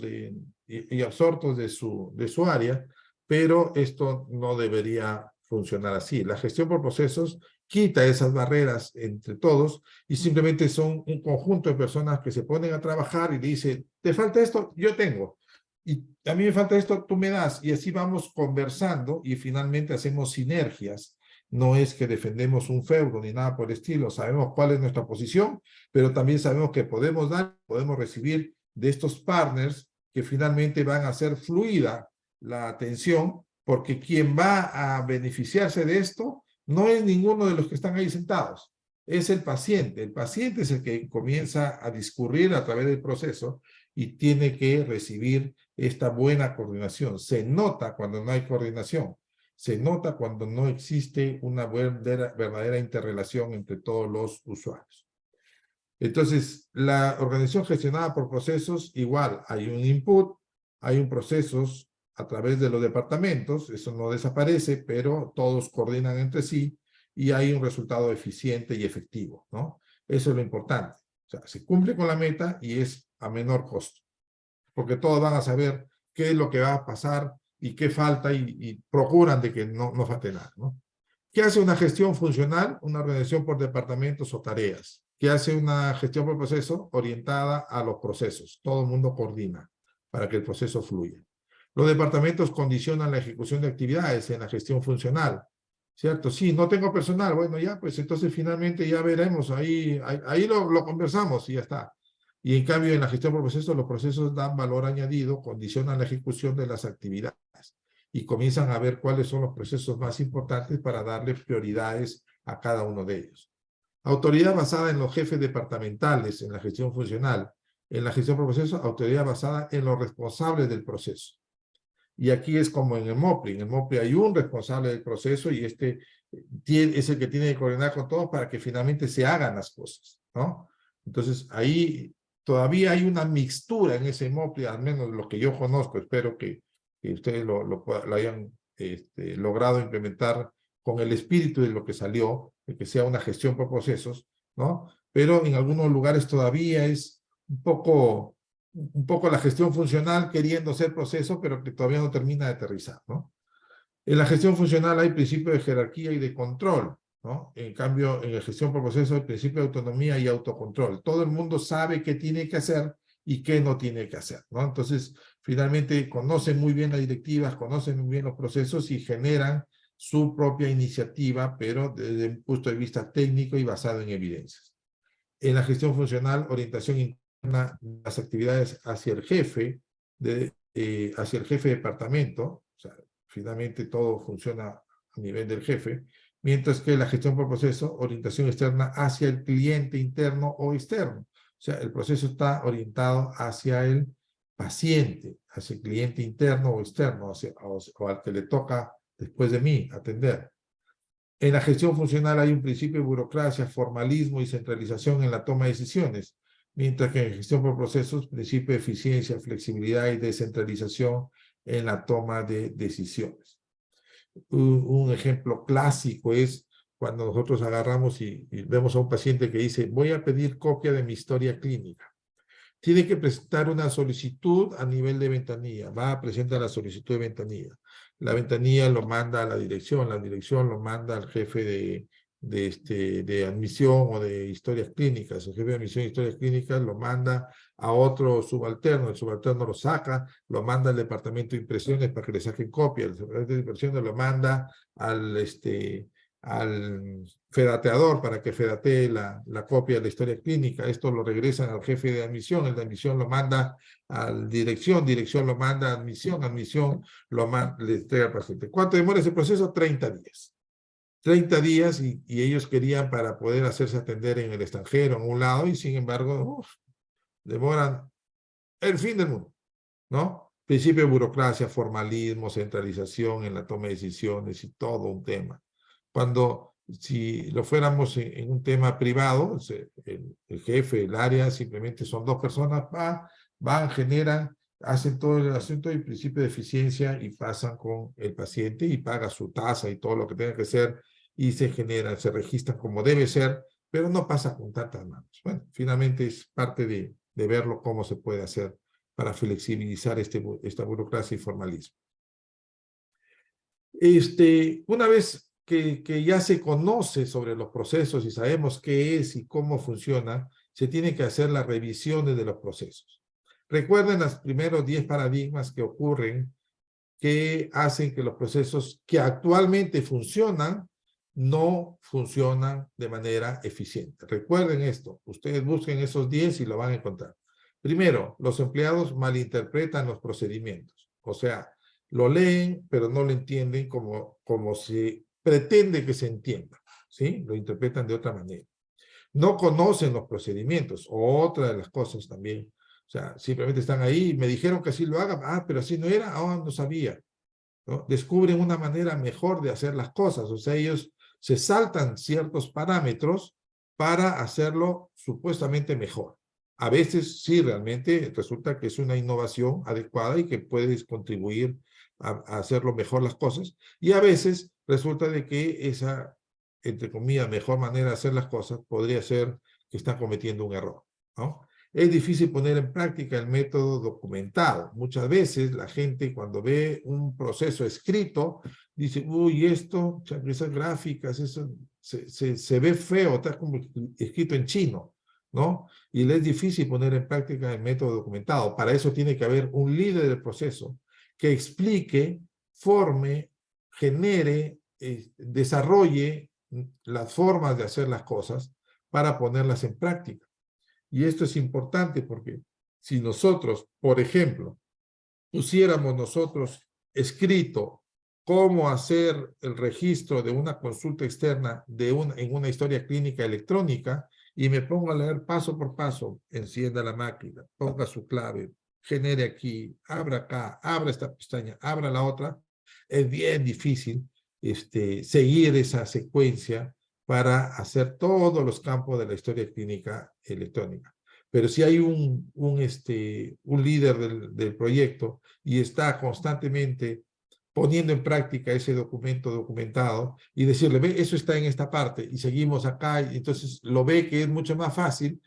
y absortos de su área, pero esto no debería funcionar así. La gestión por procesos quita esas barreras entre todos y simplemente son un conjunto de personas que se ponen a trabajar y le dicen, ¿te falta esto? Yo tengo. Y a mí me falta esto, tú me das. Y así vamos conversando y finalmente hacemos sinergias. No es que defendemos un feudo ni nada por el estilo, sabemos cuál es nuestra posición, pero también sabemos que podemos dar, podemos recibir de estos partners que finalmente van a hacer fluida la atención, porque quien va a beneficiarse de esto no es ninguno de los que están ahí sentados, es el paciente. El paciente es el que comienza a discurrir a través del proceso y tiene que recibir esta buena coordinación. Se nota cuando no hay coordinación. Se nota cuando no existe una verdadera interrelación entre todos los usuarios. Entonces, la organización gestionada por procesos, igual, hay un input, hay un procesos a través de los departamentos, eso no desaparece, pero todos coordinan entre sí y hay un resultado eficiente y efectivo, ¿no? Eso es lo importante. O sea, se cumple con la meta y es a menor costo, porque todos van a saber qué es lo que va a pasar y qué falta y procuran de que no falte nada, ¿no? ¿Qué hace una gestión funcional? Una organización por departamentos o tareas. ¿Qué hace una gestión por proceso? Orientada a los procesos. Todo el mundo coordina para que el proceso fluya. Los departamentos condicionan la ejecución de actividades en la gestión funcional, ¿cierto? Sí, no tengo personal, bueno, ya, pues entonces finalmente ya veremos, ahí lo conversamos y ya está. Y en cambio, en la gestión por procesos, los procesos dan valor añadido, condicionan la ejecución de las actividades y comienzan a ver cuáles son los procesos más importantes para darle prioridades a cada uno de ellos. Autoridad basada en los jefes departamentales en la gestión funcional. En la gestión por procesos, autoridad basada en los responsables del proceso. Y aquí es como en el MOPRI. En el MOPRI hay un responsable del proceso y es el que tiene que coordinar con todos para que finalmente se hagan las cosas, ¿no? Entonces, ahí todavía hay una mixtura en ese MOPRI, al menos lo que yo conozco. Espero que ustedes lo hayan logrado implementar con el espíritu de lo que salió, de que sea una gestión por procesos, ¿no? Pero en algunos lugares todavía es un poco la gestión funcional queriendo ser proceso, pero que todavía no termina de aterrizar, ¿no? En la gestión funcional hay principio de jerarquía y de control, ¿no? En cambio, en la gestión por proceso hay principio de autonomía y autocontrol. Todo el mundo sabe qué tiene que hacer y qué no tiene que hacer, ¿no? Entonces, finalmente conocen muy bien las directivas, conocen muy bien los procesos y generan su propia iniciativa, pero desde un punto de vista técnico y basado en evidencias. En la gestión funcional, orientación interna, las actividades hacia el jefe de departamento, o sea, finalmente todo funciona a nivel del jefe, mientras que la gestión por proceso, orientación externa hacia el cliente interno o externo. O sea, el proceso está orientado hacia el paciente, hacia el cliente interno o externo, o al que le toca después de mí atender. En la gestión funcional hay un principio de burocracia, formalismo y centralización en la toma de decisiones, mientras que en gestión por procesos, principio de eficiencia, flexibilidad y descentralización en la toma de decisiones. Un ejemplo clásico es cuando nosotros agarramos y vemos a un paciente que dice, voy a pedir copia de mi historia clínica. Tiene que presentar una solicitud a nivel de ventanilla. Va a presentar la solicitud de ventanilla. La ventanilla lo manda a la dirección lo manda al jefe de admisión o de historias clínicas. El jefe de admisión de historias clínicas lo manda a otro subalterno. El subalterno lo saca, lo manda al departamento de impresiones para que le saquen copia. El departamento de impresiones lo manda al fedateador para que fedatee la copia de la historia clínica. Esto lo regresan al jefe de admisión, el de admisión lo manda a dirección lo manda a admisión le entrega al paciente. ¿Cuánto demora ese proceso? 30 días. 30 días y ellos querían para poder hacerse atender en el extranjero, en un lado, y sin embargo, demoran el fin del mundo, ¿no? Principio de burocracia, formalismo, centralización en la toma de decisiones y todo un tema. Cuando, si lo fuéramos en un tema privado, el jefe, el área, simplemente son dos personas, van, generan, hacen todo el asunto y principio de eficiencia y pasan con el paciente y paga su tasa y todo lo que tenga que ser y se generan, se registran como debe ser, pero no pasa con tantas manos. Bueno, finalmente es parte de verlo cómo se puede hacer para flexibilizar esta burocracia y formalismo. Una vez que ya se conoce sobre los procesos y sabemos qué es y cómo funciona, se tiene que hacer las revisiones de los procesos. Recuerden los primeros 10 paradigmas que ocurren, que hacen que los procesos que actualmente funcionan, no funcionan de manera eficiente. Recuerden esto, ustedes busquen esos 10 y lo van a encontrar. Primero, los empleados malinterpretan los procedimientos, o sea, lo leen, pero no lo entienden como se pretende que se entienda, ¿sí? Lo interpretan de otra manera. No conocen los procedimientos, otra de las cosas también. O sea, simplemente están ahí, me dijeron que así lo haga, pero así no era, no sabía, ¿no? Descubren una manera mejor de hacer las cosas, o sea, ellos se saltan ciertos parámetros para hacerlo supuestamente mejor. A veces sí, realmente resulta que es una innovación adecuada y que puedes contribuir a hacerlo mejor las cosas, y a veces resulta de que esa, entre comillas, mejor manera de hacer las cosas podría ser que están cometiendo un error, ¿no? Es difícil poner en práctica el método documentado. Muchas veces la gente cuando ve un proceso escrito dice, uy, esto, esas gráficas, eso se ve feo, está como escrito en chino, ¿no? Y le es difícil poner en práctica el método documentado. Para eso tiene que haber un líder del proceso que explique, forme, genere, desarrolle las formas de hacer las cosas para ponerlas en práctica. Y esto es importante porque si nosotros, por ejemplo, pusiéramos nosotros escrito cómo hacer el registro de una consulta externa en una historia clínica electrónica y me pongo a leer paso por paso, encienda la máquina, ponga su clave, genere aquí, abra acá, abra esta pestaña, abra la otra, es bien difícil seguir esa secuencia para hacer todos los campos de la historia clínica electrónica. Pero si hay un líder del proyecto y está constantemente poniendo en práctica ese documento documentado y decirle, ve, eso está en esta parte y seguimos acá, y entonces lo ve que es mucho más fácil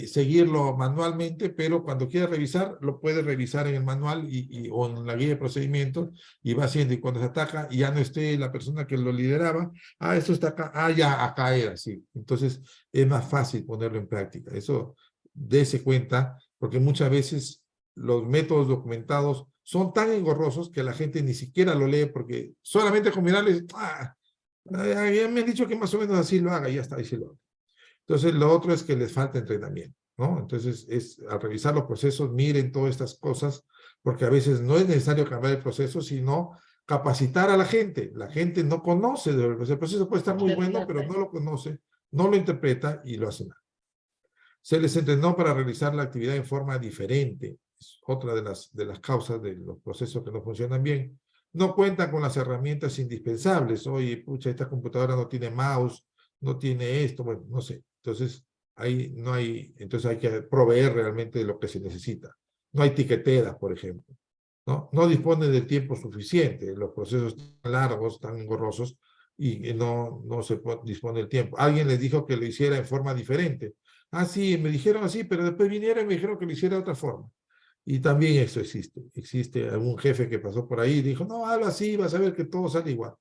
seguirlo manualmente, pero cuando quiera revisar, lo puede revisar en el manual o en la guía de procedimientos y va haciendo, y cuando se ataca y ya no esté la persona que lo lideraba, esto está acá, ya acá era, sí. Entonces es más fácil ponerlo en práctica. Eso dése cuenta, porque muchas veces los métodos documentados son tan engorrosos que la gente ni siquiera lo lee, porque solamente con mirarles, ya me han dicho que más o menos así lo haga, y ya está, ahí sí lo haga. Entonces, lo otro es que les falta entrenamiento, ¿no? Entonces, al revisar los procesos, miren todas estas cosas, porque a veces no es necesario cambiar el proceso, sino capacitar a la gente. La gente no conoce, el proceso puede estar muy bueno, pero no lo conoce, no lo interpreta y lo hace mal. Se les entrenó para realizar la actividad en forma diferente. Es otra de las causas de los procesos que no funcionan bien. No cuentan con las herramientas indispensables. Oye, pucha, esta computadora no tiene mouse, no tiene esto, bueno, no sé. Entonces, entonces hay que proveer realmente de lo que se necesita. No hay tiqueteras, por ejemplo, ¿no? No dispone de tiempo suficiente. Los procesos tan largos, tan engorrosos, y no se dispone el tiempo. Alguien les dijo que lo hiciera en forma diferente. Ah, sí, me dijeron así, pero después vinieron y me dijeron que lo hiciera de otra forma. Y también eso existe. Existe algún jefe que pasó por ahí y dijo, no, hazlo así, vas a ver que todo sale igual.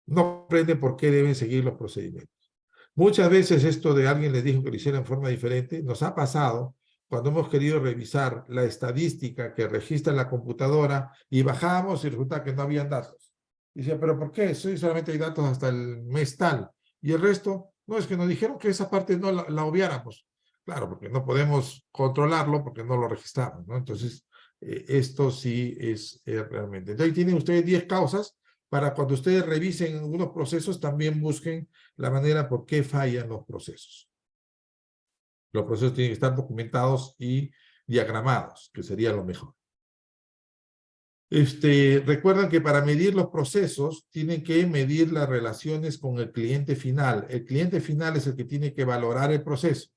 No comprende por qué deben seguir los procedimientos. Muchas veces esto de alguien les dijo que lo hiciera en forma diferente, nos ha pasado cuando hemos querido revisar la estadística que registra la computadora y bajamos y resulta que no habían datos. Y decía, ¿pero por qué? Sí, solamente hay datos hasta el mes tal. Y el resto, no, es que nos dijeron que esa parte no la obviáramos. Claro, porque no podemos controlarlo porque no lo registramos, ¿no? Entonces, esto sí es realmente. Entonces, ahí tienen ustedes 10 causas para cuando ustedes revisen algunos procesos, también busquen la manera por qué fallan los procesos. Los procesos tienen que estar documentados y diagramados, que sería lo mejor. Recuerdan que para medir los procesos tienen que medir las relaciones con el cliente final. El cliente final es el que tiene que valorar el proceso.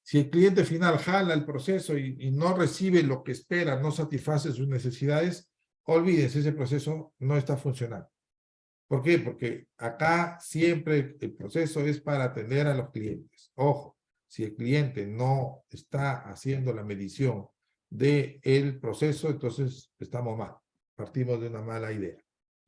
Si el cliente final jala el proceso y no recibe lo que espera, no satisface sus necesidades, olvídense, ese proceso no está funcionando. ¿Por qué? Porque acá siempre el proceso es para atender a los clientes. Ojo, si el cliente no está haciendo la medición del proceso, entonces estamos mal. Partimos de una mala idea.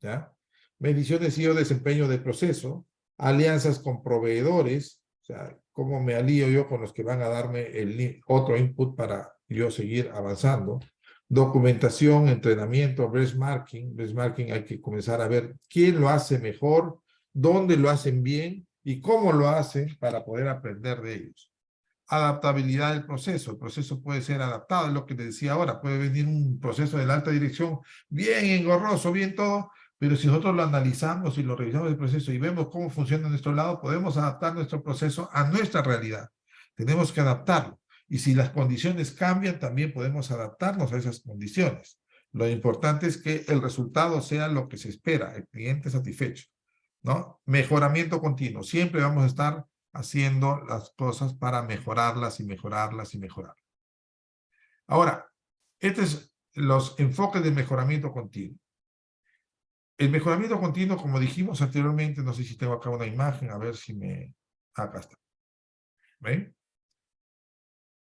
¿Ya? Mediciones y o desempeño del proceso, alianzas con proveedores, o sea, cómo me alío yo con los que van a darme otro input para yo seguir avanzando. Documentación, entrenamiento, benchmarking. Benchmarking hay que comenzar a ver quién lo hace mejor, dónde lo hacen bien y cómo lo hacen para poder aprender de ellos. Adaptabilidad del proceso. El proceso puede ser adaptado, es lo que les decía ahora. Puede venir un proceso de la alta dirección bien engorroso, bien todo, pero si nosotros lo analizamos y lo revisamos el proceso y vemos cómo funciona a nuestro lado, podemos adaptar nuestro proceso a nuestra realidad. Tenemos que adaptarlo. Y si las condiciones cambian, también podemos adaptarnos a esas condiciones. Lo importante es que el resultado sea lo que se espera, el cliente satisfecho, ¿no? Mejoramiento continuo. Siempre vamos a estar haciendo las cosas para mejorarlas y mejorarlas y mejorarlas. Ahora, estos son los enfoques de mejoramiento continuo. El mejoramiento continuo, como dijimos anteriormente, no sé si tengo acá una imagen, a ver si me... Acá está. ¿Ven?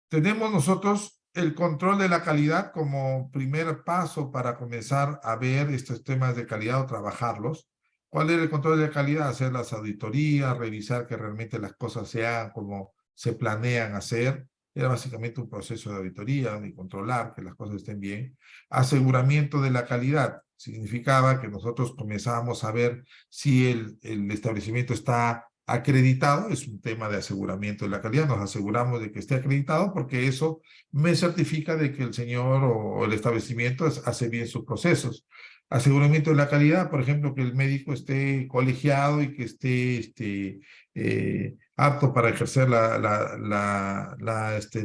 Tenemos nosotros el control de la calidad como primer paso para comenzar a ver estos temas de calidad o trabajarlos. ¿Cuál era el control de la calidad? Hacer las auditorías, revisar que realmente las cosas se hagan como se planean hacer. Era básicamente un proceso de auditoría y controlar que las cosas estén bien. Aseguramiento de la calidad. Significaba que nosotros comenzábamos a ver si el establecimiento está acreditado, es un tema de aseguramiento de la calidad, nos aseguramos de que esté acreditado porque eso me certifica de que el señor o el establecimiento hace bien sus procesos. Aseguramiento de la calidad, por ejemplo, que el médico esté colegiado y que esté apto para ejercer la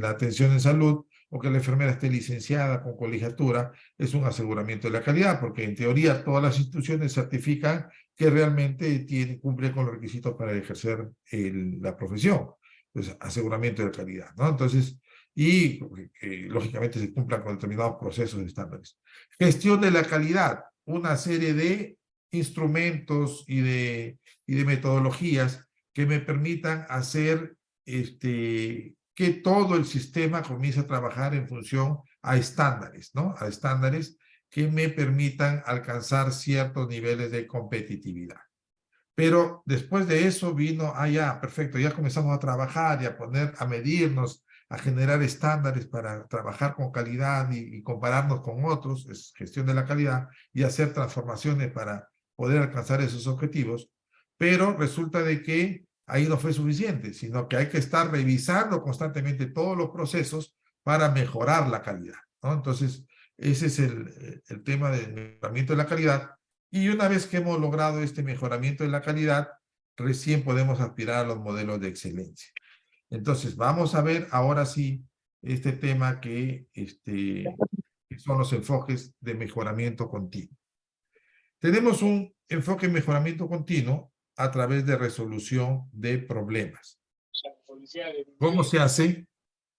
atención en salud, o que la enfermera esté licenciada con colegiatura, es un aseguramiento de la calidad, porque en teoría todas las instituciones certifican que realmente cumple con los requisitos para ejercer la profesión. Entonces, aseguramiento de calidad, ¿no? Entonces, y lógicamente se cumplan con determinados procesos y estándares. Gestión de la calidad, una serie de instrumentos y de metodologías que me permitan hacer que todo el sistema comience a trabajar en función a estándares, ¿no? A estándares que me permitan alcanzar ciertos niveles de competitividad. Pero después de eso vino, ya, perfecto, ya comenzamos a trabajar y a medirnos, a generar estándares para trabajar con calidad y compararnos con otros, es gestión de la calidad, y hacer transformaciones para poder alcanzar esos objetivos. Pero resulta de que ahí no fue suficiente, sino que hay que estar revisando constantemente todos los procesos para mejorar la calidad, ¿no? Entonces, ese es el tema del mejoramiento de la calidad. Y una vez que hemos logrado este mejoramiento de la calidad, recién podemos aspirar a los modelos de excelencia. Entonces, vamos a ver ahora sí este tema que son los enfoques de mejoramiento continuo. Tenemos un enfoque de mejoramiento continuo a través de resolución de problemas. ¿Cómo se hace?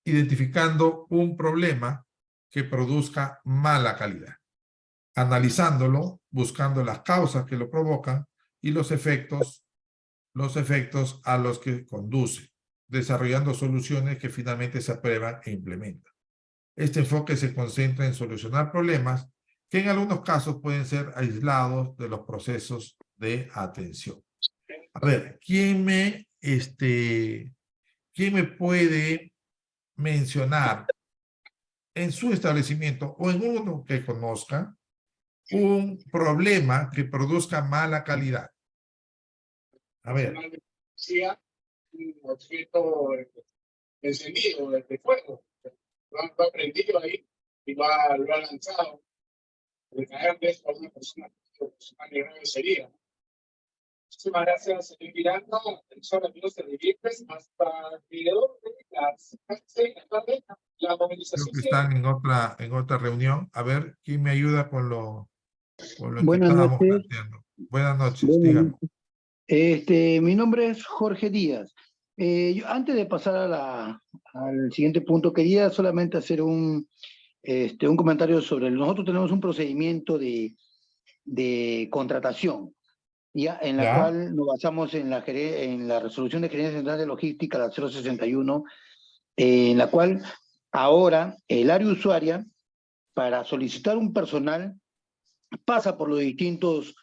Identificando un problema que produzca mala calidad, analizándolo, buscando las causas que lo provocan, y los efectos a los que conduce, desarrollando soluciones que finalmente se aprueban e implementan. Este enfoque se concentra en solucionar problemas que en algunos casos pueden ser aislados de los procesos de atención. A ver, ¿quién me puede mencionar en su establecimiento o en uno que conozca un problema que produzca mala calidad? A ver. Un objeto encendido de fuego. Lo ha prendido ahí y lo ha lanzado. De caer de esto a una persona que grave sería. Muchísimas gracias, señor Miranda. Atención, amigos televidentes, hasta el video de las 6 de la tarde, la movilización. Creo que están en otra reunión. A ver, ¿quién me ayuda con lo que Buenas estábamos noches. planteando? Buenas noches, dígame. Mi nombre es Jorge Díaz. Yo, antes de pasar al siguiente punto, quería solamente hacer un comentario sobre... Nosotros tenemos un procedimiento de contratación, en la cual nos basamos en la resolución de Gerencia Central de Logística, la 061, en la cual ahora el área usuaria, para solicitar un personal, pasa por las distintas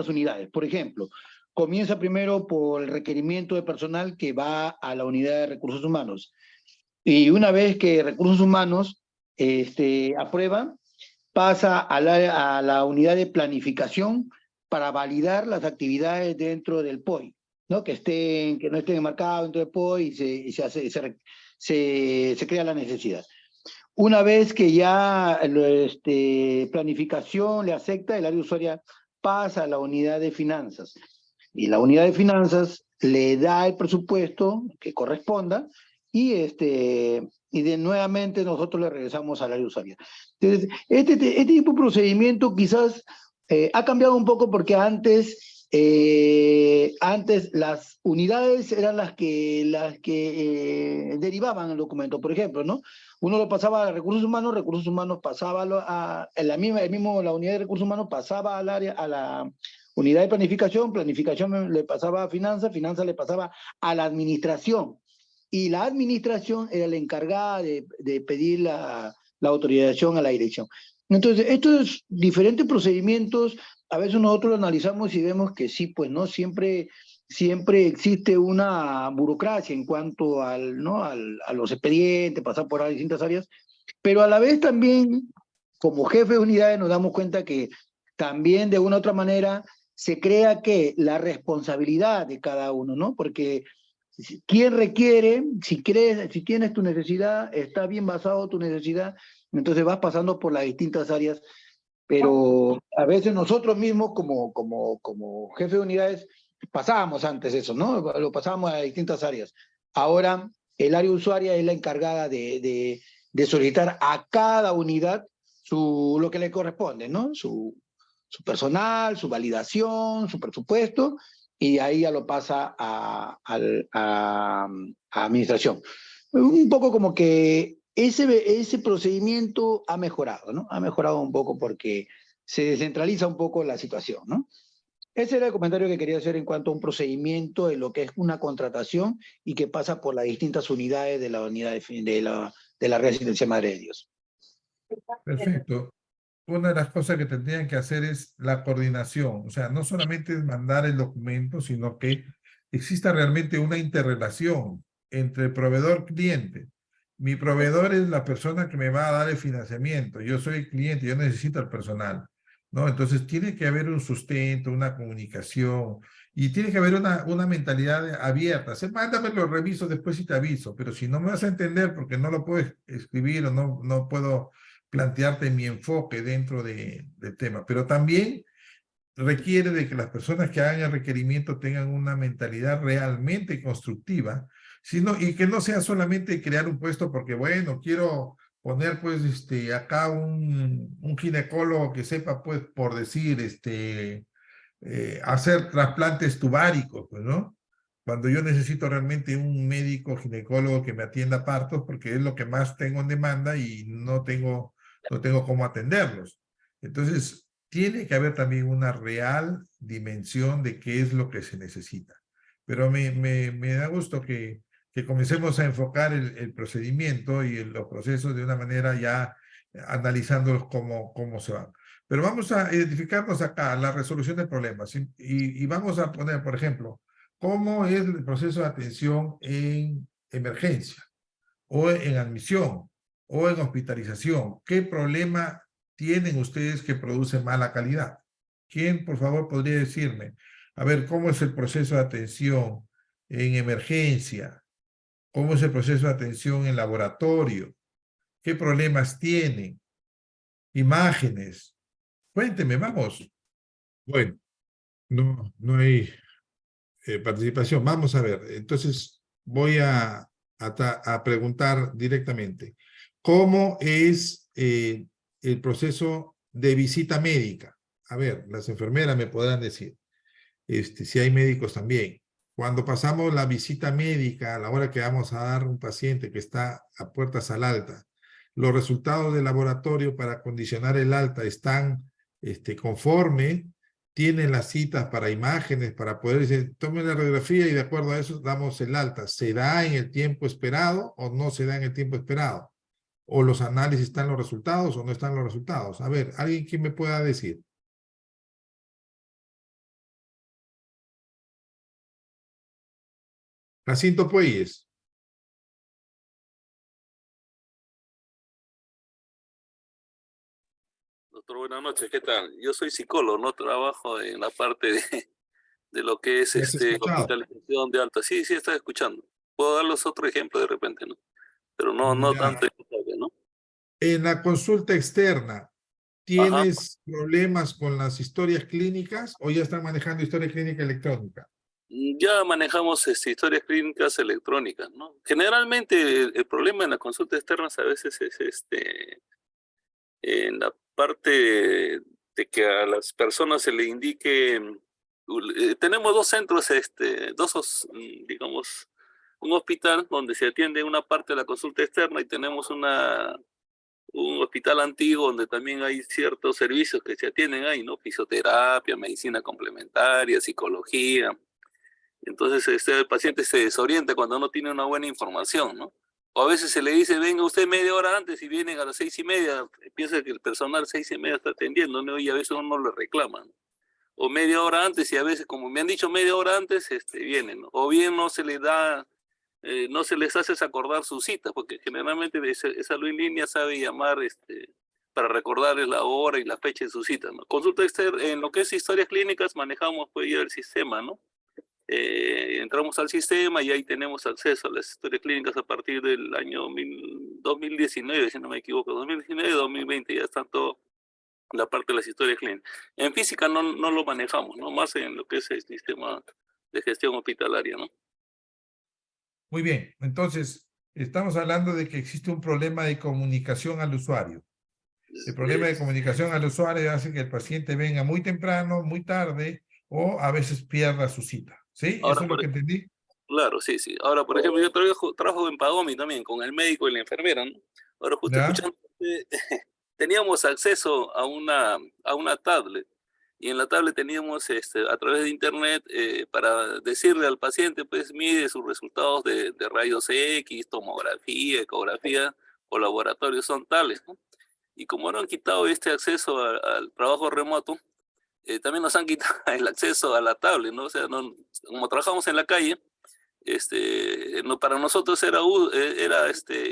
unidades. Por ejemplo, comienza primero por el requerimiento de personal que va a la unidad de recursos humanos. Y una vez que recursos humanos aprueba, pasa a la unidad de planificación para validar las actividades dentro del POI, ¿no? Que no estén enmarcados dentro del POI y se crea la necesidad. Una vez que ya planificación le acepta, el área usuaria pasa a la unidad de finanzas. Y la unidad de finanzas le da el presupuesto que corresponda y nuevamente nosotros le regresamos al área usuaria. Entonces, este tipo de procedimiento quizás ha cambiado un poco porque antes las unidades eran las que derivaban el documento, por ejemplo, ¿no? Uno lo pasaba a recursos humanos pasaba la unidad de recursos humanos pasaba a la unidad de planificación le pasaba a finanzas le pasaba a la administración, y la administración era la encargada de pedir la autorización a la dirección. Entonces, estos diferentes procedimientos, a veces nosotros lo analizamos y vemos que sí, pues, ¿no? Siempre existe una burocracia en cuanto a los expedientes, pasar por las distintas áreas, pero a la vez también, como jefe de unidades, nos damos cuenta que también de una u otra manera se crea que la responsabilidad de cada uno, ¿no? Porque ¿quién requiere? Si tienes tu necesidad, está bien basado tu necesidad, entonces vas pasando por las distintas áreas, pero a veces nosotros mismos como jefe de unidades pasábamos antes eso, ¿no? Lo pasábamos a distintas áreas. Ahora el área usuaria es la encargada de solicitar a cada unidad lo que le corresponde, ¿no? Su personal, su validación, su presupuesto, y ahí ya lo pasa a administración. Un poco como que ese procedimiento ha mejorado, ¿no? Ha mejorado un poco porque se descentraliza un poco la situación, ¿no? Ese era el comentario que quería hacer en cuanto a un procedimiento de lo que es una contratación y que pasa por las distintas unidades de la unidad de la Residencia Madre de Dios. Perfecto. Una de las cosas que tendrían que hacer es la coordinación. O sea, no solamente es mandar el documento, sino que exista realmente una interrelación entre el proveedor-cliente. Mi proveedor es la persona que me va a dar el financiamiento. Yo soy el cliente, yo necesito el personal, ¿no? Entonces tiene que haber un sustento, una comunicación, y tiene que haber una mentalidad abierta. Mándame, lo reviso después y te aviso, pero si no me vas a entender porque no lo puedo escribir o no puedo plantearte mi enfoque dentro del tema. Pero también requiere de que las personas que hagan el requerimiento tengan una mentalidad realmente constructiva, y que no sea solamente crear un puesto porque, bueno, quiero poner pues acá un ginecólogo que sepa, pues, por decir, hacer trasplantes tubáricos, pues, ¿no? Cuando yo necesito realmente un médico ginecólogo que me atienda partos porque es lo que más tengo en demanda y no tengo cómo atenderlos. Entonces, tiene que haber también una real dimensión de qué es lo que se necesita. Pero me da gusto que comencemos a enfocar el procedimiento y los procesos de una manera ya analizándolos cómo se van. Pero vamos a identificarnos acá la resolución de problemas y vamos a poner, por ejemplo, cómo es el proceso de atención en emergencia o en admisión o en hospitalización. ¿Qué problema tienen ustedes que produce mala calidad? ¿Quién, por favor, podría decirme? A ver, ¿cómo es el proceso de atención en emergencia? ¿Cómo es el proceso de atención en laboratorio? ¿Qué problemas tienen? Imágenes. Cuénteme, vamos. Bueno, no hay participación. Vamos a ver. Entonces, voy a preguntar directamente. ¿Cómo es el proceso de visita médica? A ver, las enfermeras me podrán decir. Si hay médicos también. Cuando pasamos la visita médica, a la hora que vamos a dar un paciente que está a puertas al alta, los resultados del laboratorio para condicionar el alta están conforme, tienen las citas para imágenes, para poder decir, tomen la radiografía y de acuerdo a eso damos el alta. ¿Se da en el tiempo esperado o no se da en el tiempo esperado? ¿O los análisis están los resultados o no están los resultados? A ver, ¿alguien que me pueda decir? Jacinto Pueyes. Doctor, buenas noches, ¿qué tal? Yo soy psicólogo, no trabajo en la parte de lo que es hospitalización de alta. Sí, estoy escuchando. Puedo darles otro ejemplo de repente, ¿no? Pero no tanto, ¿no? En la consulta externa, ¿tienes problemas con las historias clínicas o ya están manejando historia clínica electrónica? Ya manejamos historias clínicas electrónicas, ¿no? Generalmente el problema en las consultas externas a veces es en la parte de que a las personas se le indique, tenemos dos centros, digamos, un hospital donde se atiende una parte de la consulta externa y tenemos un hospital antiguo donde también hay ciertos servicios que se atienden ahí, ¿no? Fisioterapia, medicina complementaria, psicología. Entonces el paciente se desorienta cuando no tiene una buena información, ¿no? O a veces se le dice, venga usted media hora antes y vienen a las 6:30, piensa que el personal 6:30 está atendiendo, ¿no? Y a veces uno le reclama, ¿no? O media hora antes y a veces, como me han dicho media hora antes, vienen, ¿no? O bien no se les da, no se les hace acordar su cita, porque generalmente esa luz en línea sabe llamar para recordarles la hora y la fecha de su cita, ¿no? Consulta externa, en lo que es historias clínicas manejamos pues ya el sistema, ¿no? Entramos al sistema y ahí tenemos acceso a las historias clínicas a partir del año 2019, si no me equivoco, 2019, 2020, ya está todo la parte de las historias clínicas. En física no lo manejamos, ¿no? Más en lo que es el sistema de gestión hospitalaria, ¿no? Muy bien, entonces estamos hablando de que existe un problema de comunicación al usuario. El problema de comunicación al usuario hace que el paciente venga muy temprano, muy tarde o a veces pierda su cita. ¿Sí? Ahora, ¿eso es lo que entendí? Claro, sí. Ahora, por ejemplo, yo trabajo en Pagomi también, con el médico y la enfermera, ¿no? Ahora, justo escuchando, teníamos acceso a una tablet, y en la tablet teníamos, a través de internet, para decirle al paciente, pues, mide sus resultados de rayos X, tomografía, ecografía o laboratorio, son tales, ¿no? Y como no han quitado este acceso al trabajo remoto, también nos han quitado el acceso a la tablet, ¿no? O sea, como trabajamos en la calle, para nosotros era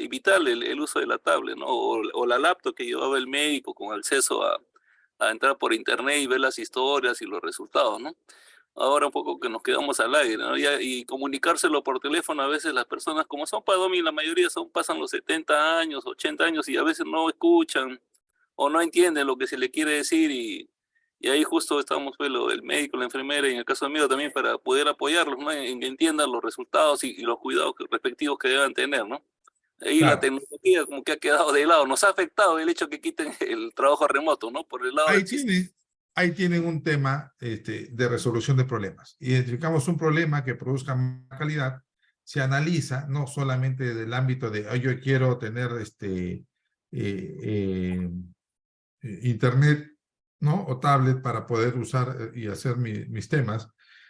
vital el uso de la tablet, ¿no? O la laptop que llevaba el médico con acceso a entrar por internet y ver las historias y los resultados, ¿no? Ahora un poco que nos quedamos al aire, ¿no? Y comunicárselo por teléfono, a veces las personas, como son Padomi, la mayoría pasan los 70 años, 80 años y a veces no escuchan o no entienden lo que se le quiere decir y ahí justo estamos pues, el médico, la enfermera y en el caso mío también para poder apoyarlos, ¿no? En que entiendan los resultados y los cuidados respectivos que deban tener, ¿no? Ahí la tecnología como que ha quedado de lado, nos ha afectado el hecho que quiten el trabajo remoto, ¿no? Por el lado ahí tienen un tema de resolución de problemas. Identificamos un problema que produzca más calidad, se analiza no solamente del ámbito de yo quiero tener internet ¿no? O tablet para poder usar y hacer mis temas,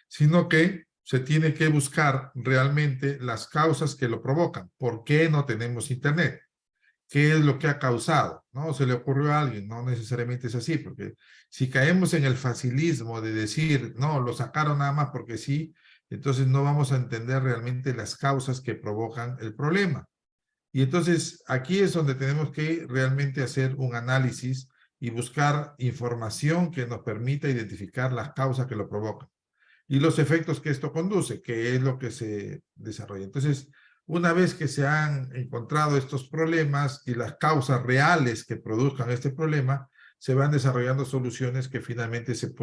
sino que se tiene que buscar realmente las causas que lo provocan. ¿Por qué no tenemos internet? ¿Qué es lo que ha causado? ¿No? ¿Se le ocurrió a alguien? No necesariamente es así, porque si caemos en el facilismo de decir, no, lo sacaron nada más porque sí, entonces no vamos a entender realmente las causas que provocan el problema. Y entonces aquí es donde tenemos que realmente hacer un análisis y buscar información que nos permita identificar las causas que lo provocan y los efectos que esto conduce, que es lo que se desarrolla. Entonces, una vez que se han encontrado estos problemas y las causas reales que produzcan este problema, se van desarrollando soluciones que finalmente se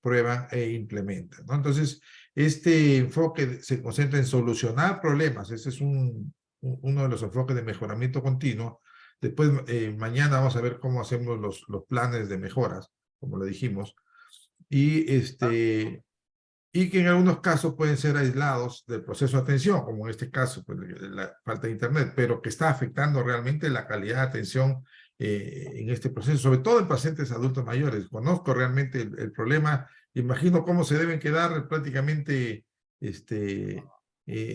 prueban e implementan, ¿no? Entonces, este enfoque se concentra en solucionar problemas. Ese es uno de los enfoques de mejoramiento continuo. Después, mañana vamos a ver cómo hacemos los planes de mejoras, como lo dijimos. Y que en algunos casos pueden ser aislados del proceso de atención, como en este caso, pues, la falta de internet, pero que está afectando realmente la calidad de atención en este proceso, sobre todo en pacientes adultos mayores. Conozco realmente el problema, imagino cómo se deben quedar prácticamente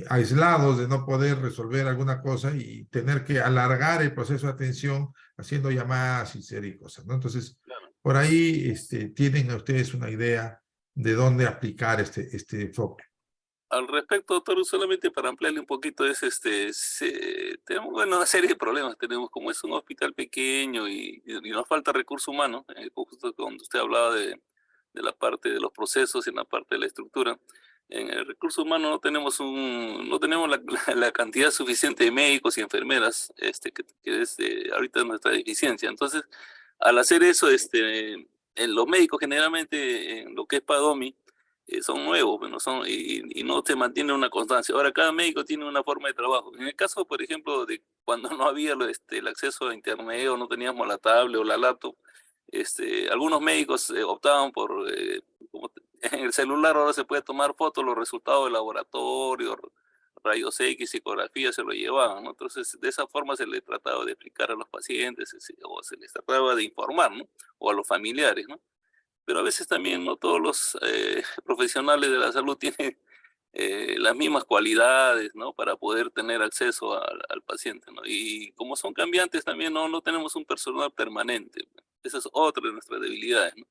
aislados de no poder resolver alguna cosa y tener que alargar el proceso de atención haciendo llamadas y serie de cosas, ¿no? Entonces, por ahí tienen ustedes una idea de dónde aplicar este enfoque. Al respecto, doctor, solamente para ampliarle un poquito, tenemos una serie de problemas. Tenemos, como es un hospital pequeño y nos falta recurso humano, justo cuando usted hablaba de la parte de los procesos y en la parte de la estructura. En el recurso humano no tenemos la cantidad suficiente de médicos y enfermeras, que es ahorita nuestra deficiencia. Entonces, al hacer eso, en los médicos generalmente, en lo que es PADOMI, son nuevos, bueno, y no se mantiene una constancia. Ahora, cada médico tiene una forma de trabajo. En el caso, por ejemplo, de cuando no había el acceso a internet o no teníamos la tablet o la laptop, algunos médicos optaban por, como en el celular ahora se puede tomar fotos, los resultados del laboratorio, rayos X, ecografía, se lo llevaban, ¿no? Entonces, de esa forma se les trataba de explicar a los pacientes, o se les trataba de informar, ¿no? O a los familiares, ¿no? Pero a veces también no todos los profesionales de la salud tienen las mismas cualidades, ¿no? Para poder tener acceso al paciente, ¿no? Y como son cambiantes también no tenemos un personal permanente. Esa es otra de nuestras debilidades, ¿no?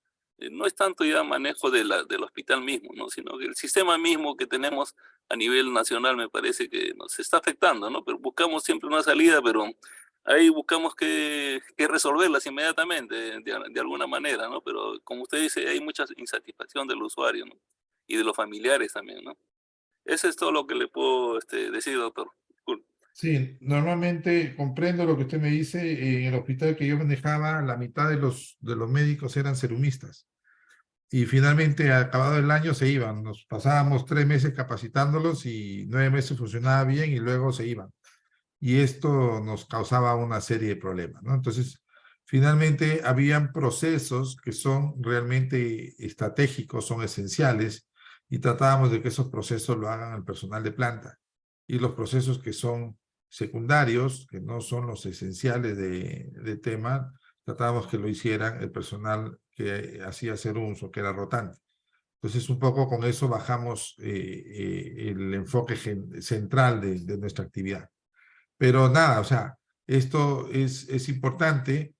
No es tanto ya manejo del hospital mismo, ¿no? Sino que el sistema mismo que tenemos a nivel nacional me parece que nos está afectando, ¿no? Pero buscamos siempre una salida, pero ahí buscamos que resolverlas inmediatamente, de alguna manera, ¿no? Pero como usted dice, hay mucha insatisfacción del usuario, ¿no? Y de los familiares también, ¿no? Eso es todo lo que le puedo decir, doctor. Cool. Sí, normalmente comprendo lo que usted me dice. En el hospital que yo manejaba, la mitad de los médicos eran serumistas. Y finalmente, acabado el año, se iban. Nos pasábamos 3 meses capacitándolos y 9 meses funcionaba bien y luego se iban. Y esto nos causaba una serie de problemas, ¿no? Entonces, finalmente, habían procesos que son realmente estratégicos, son esenciales, y tratábamos de que esos procesos lo hagan el personal de planta. Y los procesos que son secundarios, que no son los esenciales de tema, tratábamos que lo hicieran el personal que hacía hacer uso, que era rotante. Entonces, un poco con eso bajamos el enfoque central de nuestra actividad. Pero nada, o sea, esto es importante.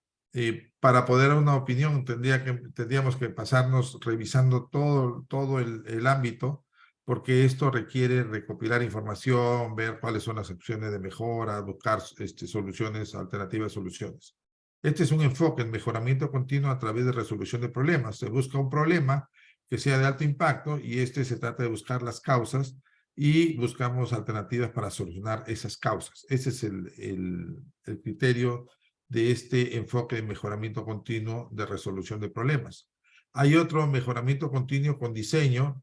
Para poder dar una opinión tendríamos que pasarnos revisando todo el ámbito, porque esto requiere recopilar información, ver cuáles son las opciones de mejora, buscar soluciones, alternativas soluciones. Este es un enfoque en mejoramiento continuo a través de resolución de problemas. Se busca un problema que sea de alto impacto y se trata de buscar las causas y buscamos alternativas para solucionar esas causas. Ese es el criterio de este enfoque de mejoramiento continuo de resolución de problemas. Hay otro mejoramiento continuo con diseño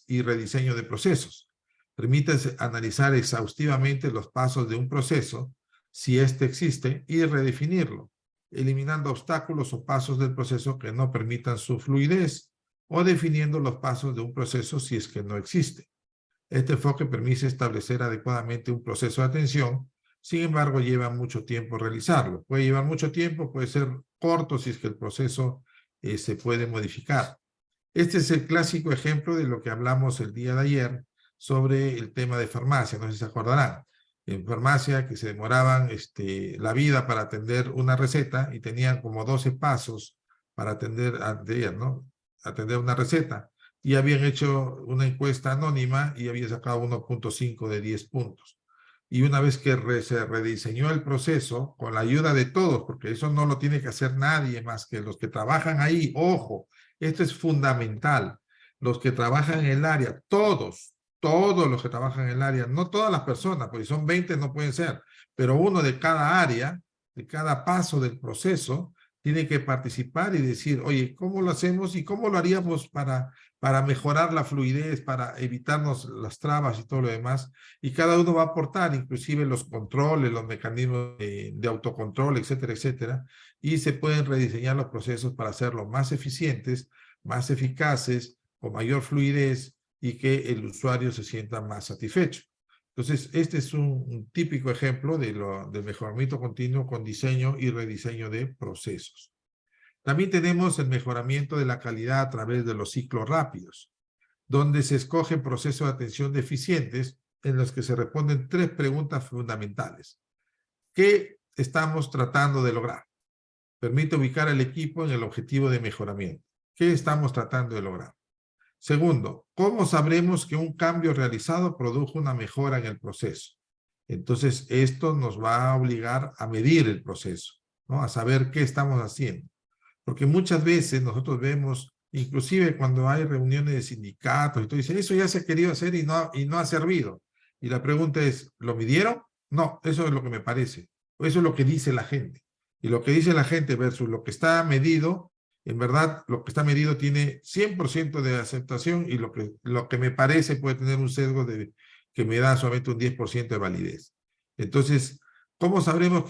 y rediseño de procesos. Permite analizar exhaustivamente los pasos de un proceso, si éste existe, y redefinirlo, eliminando obstáculos o pasos del proceso que no permitan su fluidez, o definiendo los pasos de un proceso si es que no existe. Este enfoque permite establecer adecuadamente un proceso de atención, sin embargo, lleva mucho tiempo realizarlo. Puede llevar mucho tiempo, puede ser corto si es que el proceso se puede modificar. Este es el clásico ejemplo de lo que hablamos el día de ayer sobre el tema de farmacia, no sé si se acordarán. En farmacia que se demoraban la vida para atender una receta y tenían como 12 pasos para atender una receta. Y habían hecho una encuesta anónima y había sacado 1.5 de 10 puntos. Y una vez que se rediseñó el proceso, con la ayuda de todos, porque eso no lo tiene que hacer nadie más que los que trabajan ahí, ojo, esto es fundamental, los que trabajan en el área, todos los que trabajan en el área, no todas las personas, porque son 20 no pueden ser, pero uno de cada área, de cada paso del proceso, tiene que participar y decir, oye, ¿cómo lo hacemos y cómo lo haríamos para mejorar la fluidez, para evitarnos las trabas y todo lo demás? Y cada uno va a aportar, inclusive los controles, los mecanismos de autocontrol, etcétera, etcétera, y se pueden rediseñar los procesos para hacerlos más eficientes, más eficaces, con mayor fluidez y que el usuario se sienta más satisfecho. Entonces, este es un típico ejemplo del mejoramiento continuo con diseño y rediseño de procesos. También tenemos el mejoramiento de la calidad a través de los ciclos rápidos, donde se escogen procesos de atención deficientes en los que se responden 3 preguntas fundamentales. ¿Qué estamos tratando de lograr? Permite ubicar al equipo en el objetivo de mejoramiento. ¿Qué estamos tratando de lograr? Segundo, ¿cómo sabremos que un cambio realizado produjo una mejora en el proceso? Entonces, esto nos va a obligar a medir el proceso, ¿no? A saber qué estamos haciendo. Porque muchas veces nosotros vemos, inclusive cuando hay reuniones de sindicatos, y todo dice, eso ya se ha querido hacer y no ha servido. Y la pregunta es, ¿lo midieron? No, eso es lo que me parece. Eso es lo que dice la gente. Y lo que dice la gente versus lo que está medido, en verdad, lo que está medido tiene 100% de aceptación y lo que me parece puede tener un sesgo que me da solamente un 10% de validez. Entonces, ¿cómo sabremos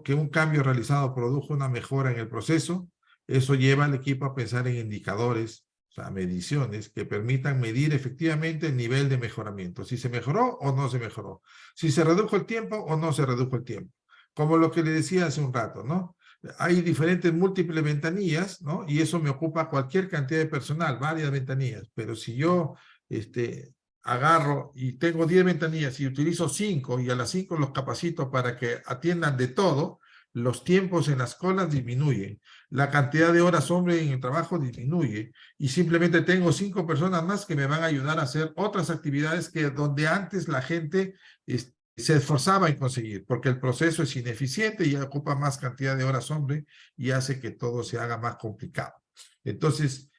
que un cambio realizado produjo una mejora en el proceso? Eso lleva al equipo a pensar en indicadores, o sea, mediciones que permitan medir efectivamente el nivel de mejoramiento. Si se mejoró o no se mejoró. Si se redujo el tiempo o no se redujo el tiempo. Como lo que le decía hace un rato, ¿no? Hay diferentes múltiples ventanillas, ¿no? Y eso me ocupa cualquier cantidad de personal, varias ventanillas. Pero si yo agarro y tengo 10 ventanillas y utilizo 5 y a las 5 los capacito para que atiendan de todo, los tiempos en las colas disminuyen, la cantidad de horas hombre en el trabajo disminuye y simplemente tengo 5 personas más que me van a ayudar a hacer otras actividades que donde antes la gente se esforzaba en conseguir, porque el proceso es ineficiente y ocupa más cantidad de horas hombre y hace que todo se haga más complicado. Entonces,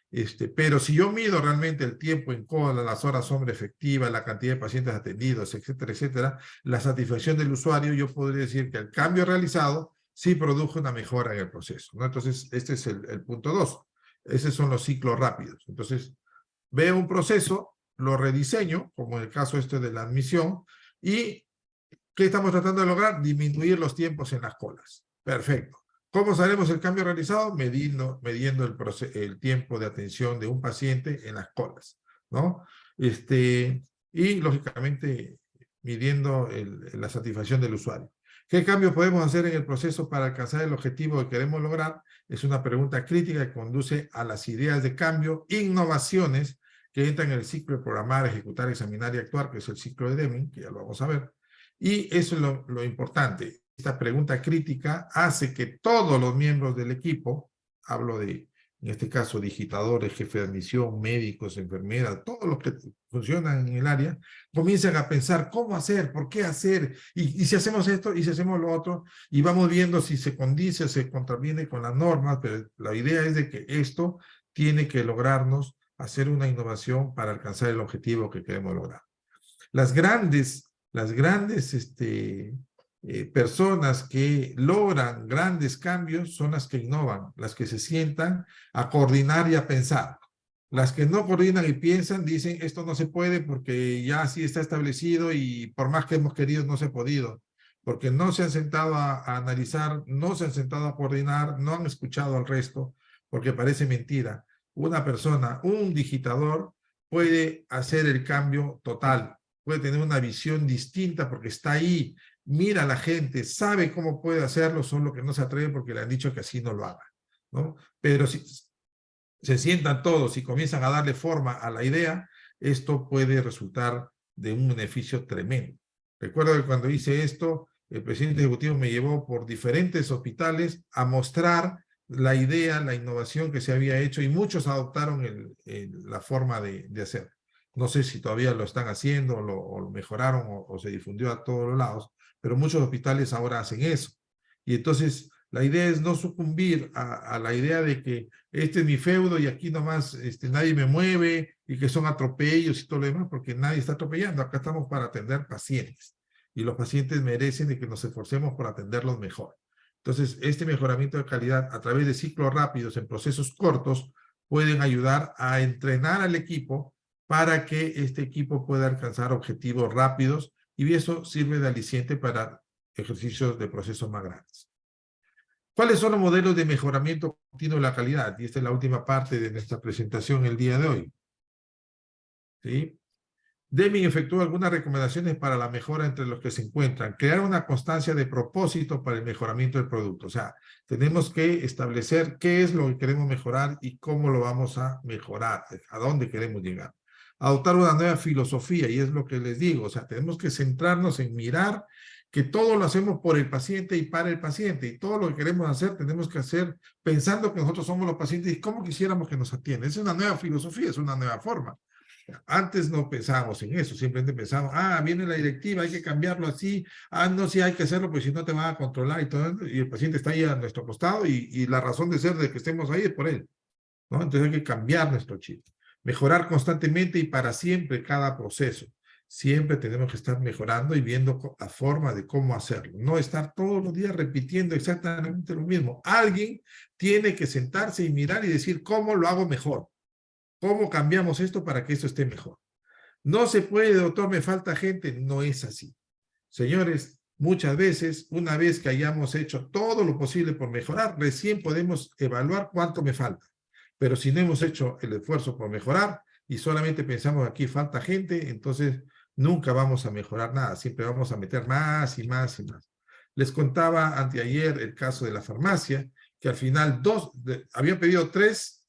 pero si yo mido realmente el tiempo en cola, las horas hombre efectivas, la cantidad de pacientes atendidos, etcétera, etcétera, la satisfacción del usuario, yo podría decir que el cambio realizado sí produjo una mejora en el proceso, ¿no? Entonces, este es el punto 2. Esos son los ciclos rápidos. Entonces, veo un proceso, lo rediseño, como en el caso de la admisión, y ¿qué estamos tratando de lograr? Disminuir los tiempos en las colas. Perfecto. ¿Cómo sabemos el cambio realizado? Midiendo el tiempo de atención de un paciente en las colas, ¿no? Y, lógicamente, midiendo la satisfacción del usuario. ¿Qué cambios podemos hacer en el proceso para alcanzar el objetivo que queremos lograr? Es una pregunta crítica que conduce a las ideas de cambio, innovaciones, que entran en el ciclo de programar, ejecutar, examinar y actuar, que es el ciclo de Deming, que ya lo vamos a ver. Y eso es lo importante. Esta pregunta crítica hace que todos los miembros del equipo, hablo de, en este caso, digitadores, jefe de admisión, médicos, enfermeras, todos los que funcionan en el área, comiencen a pensar cómo hacer, por qué hacer, y si hacemos esto, y si hacemos lo otro, y vamos viendo si se condice o se contraviene con las normas, pero la idea es de que esto tiene que lograrnos hacer una innovación para alcanzar el objetivo que queremos lograr. Las grandes personas que logran grandes cambios son las que innovan, las que se sientan a coordinar y a pensar. Las que no coordinan y piensan dicen esto no se puede porque ya así está establecido y por más que hemos querido no se ha podido, porque no se han sentado a analizar, no se han sentado a coordinar, no han escuchado al resto, porque parece mentira. Una persona, un digitador puede hacer el cambio total, puede tener una visión distinta porque está ahí, mira a la gente, sabe cómo puede hacerlo, solo que no se atreve porque le han dicho que así no lo haga, ¿no? Pero se sientan todos y comienzan a darle forma a la idea, esto puede resultar de un beneficio tremendo. Recuerdo que cuando hice esto, el presidente ejecutivo me llevó por diferentes hospitales a mostrar la idea, la innovación que se había hecho, y muchos adoptaron la forma de hacer. No sé si todavía lo están haciendo o lo mejoraron o se difundió a todos los lados, pero muchos hospitales ahora hacen eso. Y entonces la idea es no sucumbir a la idea de que este es mi feudo y aquí nomás nadie me mueve y que son atropellos y todo lo demás, porque nadie está atropellando. Acá estamos para atender pacientes y los pacientes merecen de que nos esforcemos por atenderlos mejor. Entonces, este mejoramiento de calidad a través de ciclos rápidos en procesos cortos pueden ayudar a entrenar al equipo para que este equipo pueda alcanzar objetivos rápidos, y eso sirve de aliciente para ejercicios de procesos más grandes. ¿Cuáles son los modelos de mejoramiento continuo de la calidad? Y esta es la última parte de nuestra presentación el día de hoy. ¿Sí? Deming efectuó algunas recomendaciones para la mejora entre los que se encuentran. Crear una constancia de propósito para el mejoramiento del producto. O sea, tenemos que establecer qué es lo que queremos mejorar y cómo lo vamos a mejorar, a dónde queremos llegar. Adoptar una nueva filosofía, y es lo que les digo. O sea, tenemos que centrarnos en mirar que todo lo hacemos por el paciente y para el paciente, y todo lo que queremos hacer tenemos que hacer pensando que nosotros somos los pacientes y cómo quisiéramos que nos atiendan. Es una nueva filosofía, es una nueva forma. Antes no pensábamos en eso, simplemente pensábamos, viene la directiva, hay que cambiarlo así, no, sí hay que hacerlo, pues si no te van a controlar y todo, y el paciente está ahí a nuestro costado, y la razón de ser de que estemos ahí es por él, ¿no? Entonces hay que cambiar nuestro chip, mejorar constantemente y para siempre cada proceso. Siempre tenemos que estar mejorando y viendo la forma de cómo hacerlo, no estar todos los días repitiendo exactamente lo mismo. Alguien tiene que sentarse y mirar y decir, ¿cómo lo hago mejor? ¿Cómo cambiamos esto para que esto esté mejor? No se puede, doctor, me falta gente. No es así. Señores, muchas veces, una vez que hayamos hecho todo lo posible por mejorar, recién podemos evaluar cuánto me falta. Pero si no hemos hecho el esfuerzo por mejorar y solamente pensamos aquí falta gente, entonces nunca vamos a mejorar nada. Siempre vamos a meter más y más y más. Les contaba anteayer el caso de la farmacia, que al final habían pedido tres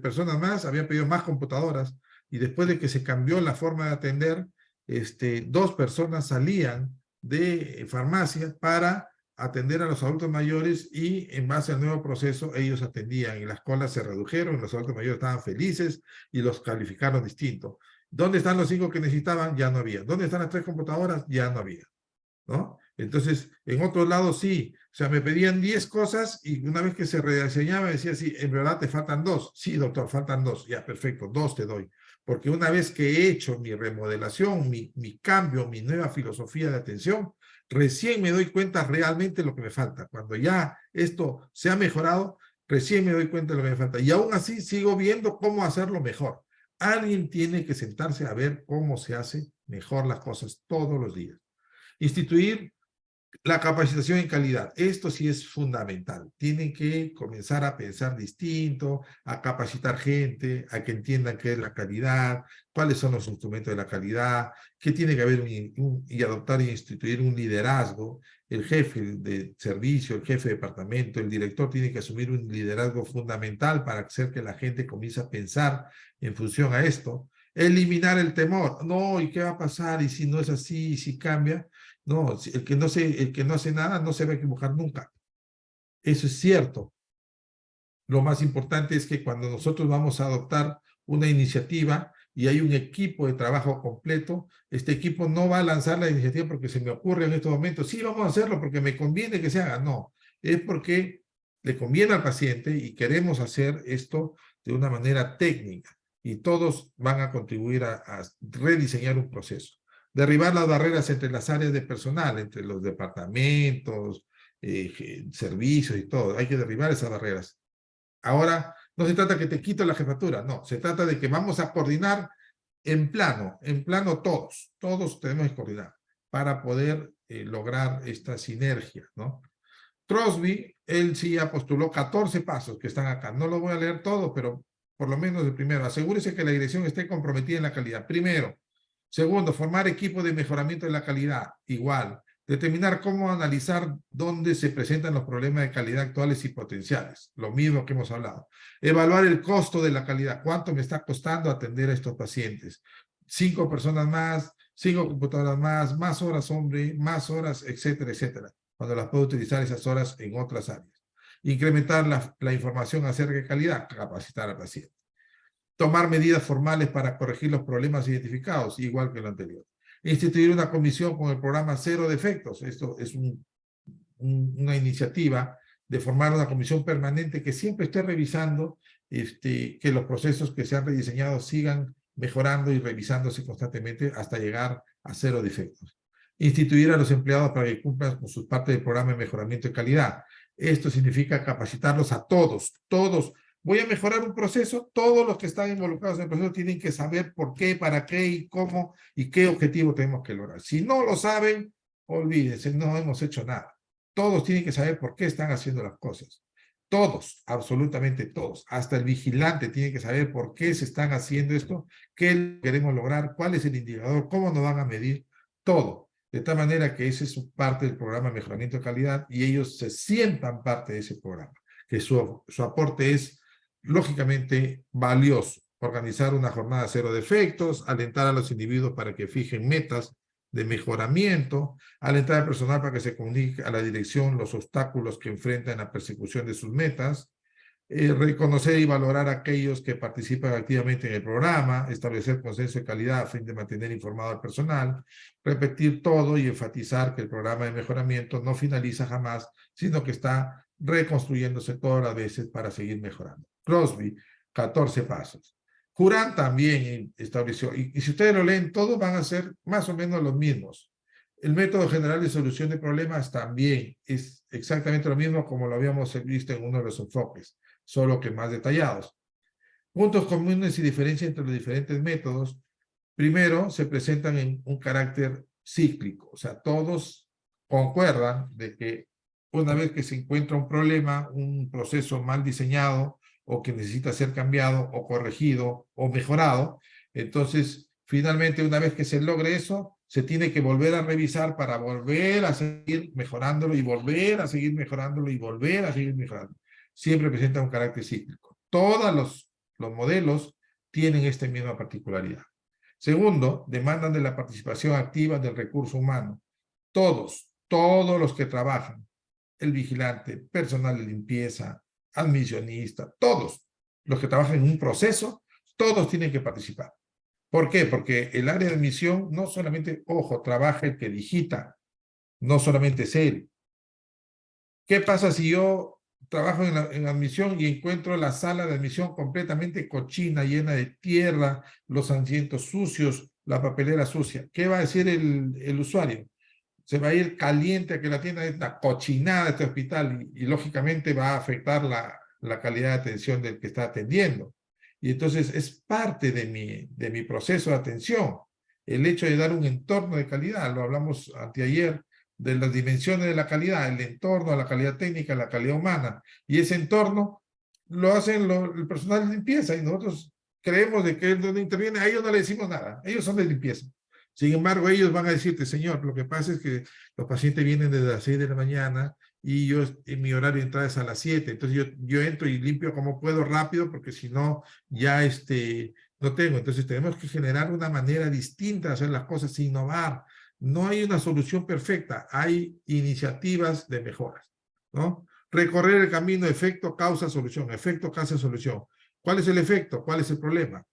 personas más, habían pedido más computadoras, y después de que se cambió la forma de atender, 2 personas salían de farmacia para atender a los adultos mayores, y en base al nuevo proceso ellos atendían, y las colas se redujeron, los adultos mayores estaban felices y los calificaron distinto. ¿Dónde están los 5 que necesitaban? Ya no había. ¿Dónde están las 3 computadoras? Ya no había, ¿no? Entonces, en otros lados sí, o sea, me pedían 10 cosas y una vez que se rediseñaba decía, sí, en verdad te faltan 2. Sí, doctor, faltan 2. Ya, perfecto, 2 te doy. Porque una vez que he hecho mi remodelación, mi cambio, mi nueva filosofía de atención, recién me doy cuenta realmente lo que me falta. Cuando ya esto se ha mejorado, recién me doy cuenta de lo que me falta. Y aún así sigo viendo cómo hacerlo mejor. Alguien tiene que sentarse a ver cómo se hace mejor las cosas todos los días. Instituir la capacitación en calidad. Esto sí es fundamental. Tienen que comenzar a pensar distinto, a capacitar gente, a que entiendan qué es la calidad, cuáles son los instrumentos de la calidad, que tiene que haber y adoptar e instituir un liderazgo. El jefe de servicio, el jefe de departamento, el director tiene que asumir un liderazgo fundamental para hacer que la gente comience a pensar en función a esto. Eliminar el temor. No, ¿y qué va a pasar? ¿Y si no es así? ¿Y si cambia? No, el que no hace nada no se va a equivocar nunca. Eso es cierto. Lo más importante es que cuando nosotros vamos a adoptar una iniciativa y hay un equipo de trabajo completo, este equipo no va a lanzar la iniciativa porque se me ocurre en estos momentos, sí, vamos a hacerlo porque me conviene que se haga. No, es porque le conviene al paciente y queremos hacer esto de una manera técnica, y todos van a contribuir a rediseñar un proceso. Derribar las barreras entre las áreas de personal, entre los departamentos, servicios y todo. Hay que derribar esas barreras. Ahora, no se trata que te quito la jefatura, no. Se trata de que vamos a coordinar en plano todos tenemos que coordinar para poder lograr esta sinergia, ¿no? Crosby, él sí ya postuló 14 pasos que están acá. No lo voy a leer todo, pero por lo menos el primero. Asegúrese que la dirección esté comprometida en la calidad. Primero. Segundo, formar equipo de mejoramiento de la calidad. Igual. Determinar cómo analizar dónde se presentan los problemas de calidad actuales y potenciales. Lo mismo que hemos hablado. Evaluar el costo de la calidad. ¿Cuánto me está costando atender a estos pacientes? 5 personas más, 5 computadoras más horas hombre, más horas, etcétera, etcétera. Cuando las puedo utilizar esas horas en otras áreas. Incrementar la información acerca de calidad. Capacitar al paciente. Tomar medidas formales para corregir los problemas identificados, igual que lo anterior. Instituir una comisión con el programa Cero Defectos. Esto es una iniciativa de formar una comisión permanente que siempre esté revisando que los procesos que se han rediseñado sigan mejorando y revisándose constantemente hasta llegar a cero defectos. Instituir a los empleados para que cumplan con sus partes del programa de mejoramiento de calidad. Esto significa capacitarlos a todos. Voy a mejorar un proceso, todos los que están involucrados en el proceso tienen que saber por qué, para qué y cómo y qué objetivo tenemos que lograr. Si no lo saben, olvídense, no hemos hecho nada. Todos tienen que saber por qué están haciendo las cosas. Todos, absolutamente todos. Hasta el vigilante tiene que saber por qué se están haciendo esto, qué queremos lograr, cuál es el indicador, cómo nos van a medir, todo. De tal manera que ese es parte del programa de mejoramiento de calidad y ellos se sientan parte de ese programa, que su aporte es lógicamente valioso. Organizar una jornada cero defectos, alentar a los individuos para que fijen metas de mejoramiento, alentar al personal para que se comunique a la dirección los obstáculos que enfrentan en la persecución de sus metas, reconocer y valorar a aquellos que participan activamente en el programa, establecer consenso de calidad a fin de mantener informado al personal, repetir todo y enfatizar que el programa de mejoramiento no finaliza jamás, sino que está reconstruyéndose todas las veces para seguir mejorando. Crosby, 14 pasos. Juran también estableció, y si ustedes lo leen, todos van a ser más o menos los mismos. El método general de solución de problemas también es exactamente lo mismo como lo habíamos visto en uno de los enfoques, solo que más detallados. Puntos comunes y diferencias entre los diferentes métodos. Primero, se presentan en un carácter cíclico, o sea, todos concuerdan de que una vez que se encuentra un problema, un proceso mal diseñado, o que necesita ser cambiado, o corregido, o mejorado, entonces, finalmente, una vez que se logre eso, se tiene que volver a revisar para volver a seguir mejorándolo, y volver a seguir mejorándolo, y volver a seguir mejorando. Siempre presenta un carácter cíclico. Todos los modelos tienen esta misma particularidad. Segundo, demandan de la participación activa del recurso humano. Todos los que trabajan, el vigilante, personal de limpieza, admisionista, todos los que trabajan en un proceso, todos tienen que participar. ¿Por qué? Porque el área de admisión no solamente, ojo, trabaja el que digita, no solamente es él. ¿Qué pasa si yo trabajo en admisión y encuentro la sala de admisión completamente cochina, llena de tierra, los asientos sucios, la papelera sucia? ¿Qué va a decir el usuario? Se va a ir caliente a que la tienda es la cochinada de este hospital y lógicamente va a afectar la calidad de atención del que está atendiendo. Y entonces es parte de mi proceso de atención. El hecho de dar un entorno de calidad, lo hablamos anteayer, de las dimensiones de la calidad, el entorno, la calidad técnica, la calidad humana. Y ese entorno lo hacen el personal de limpieza y nosotros creemos de que es donde interviene. A ellos no le decimos nada, ellos son de limpieza. Sin embargo, ellos van a decirte, señor, lo que pasa es que los pacientes vienen desde las 6 de la mañana y mi horario de entrada es a las 7. Entonces yo entro y limpio como puedo rápido porque si no, ya no tengo. Entonces tenemos que generar una manera distinta de hacer las cosas, innovar. No hay una solución perfecta, hay iniciativas de mejoras, ¿no? Recorrer el camino efecto, causa, solución. Efecto, causa, solución. ¿Cuál es el efecto? ¿Cuál es el problema?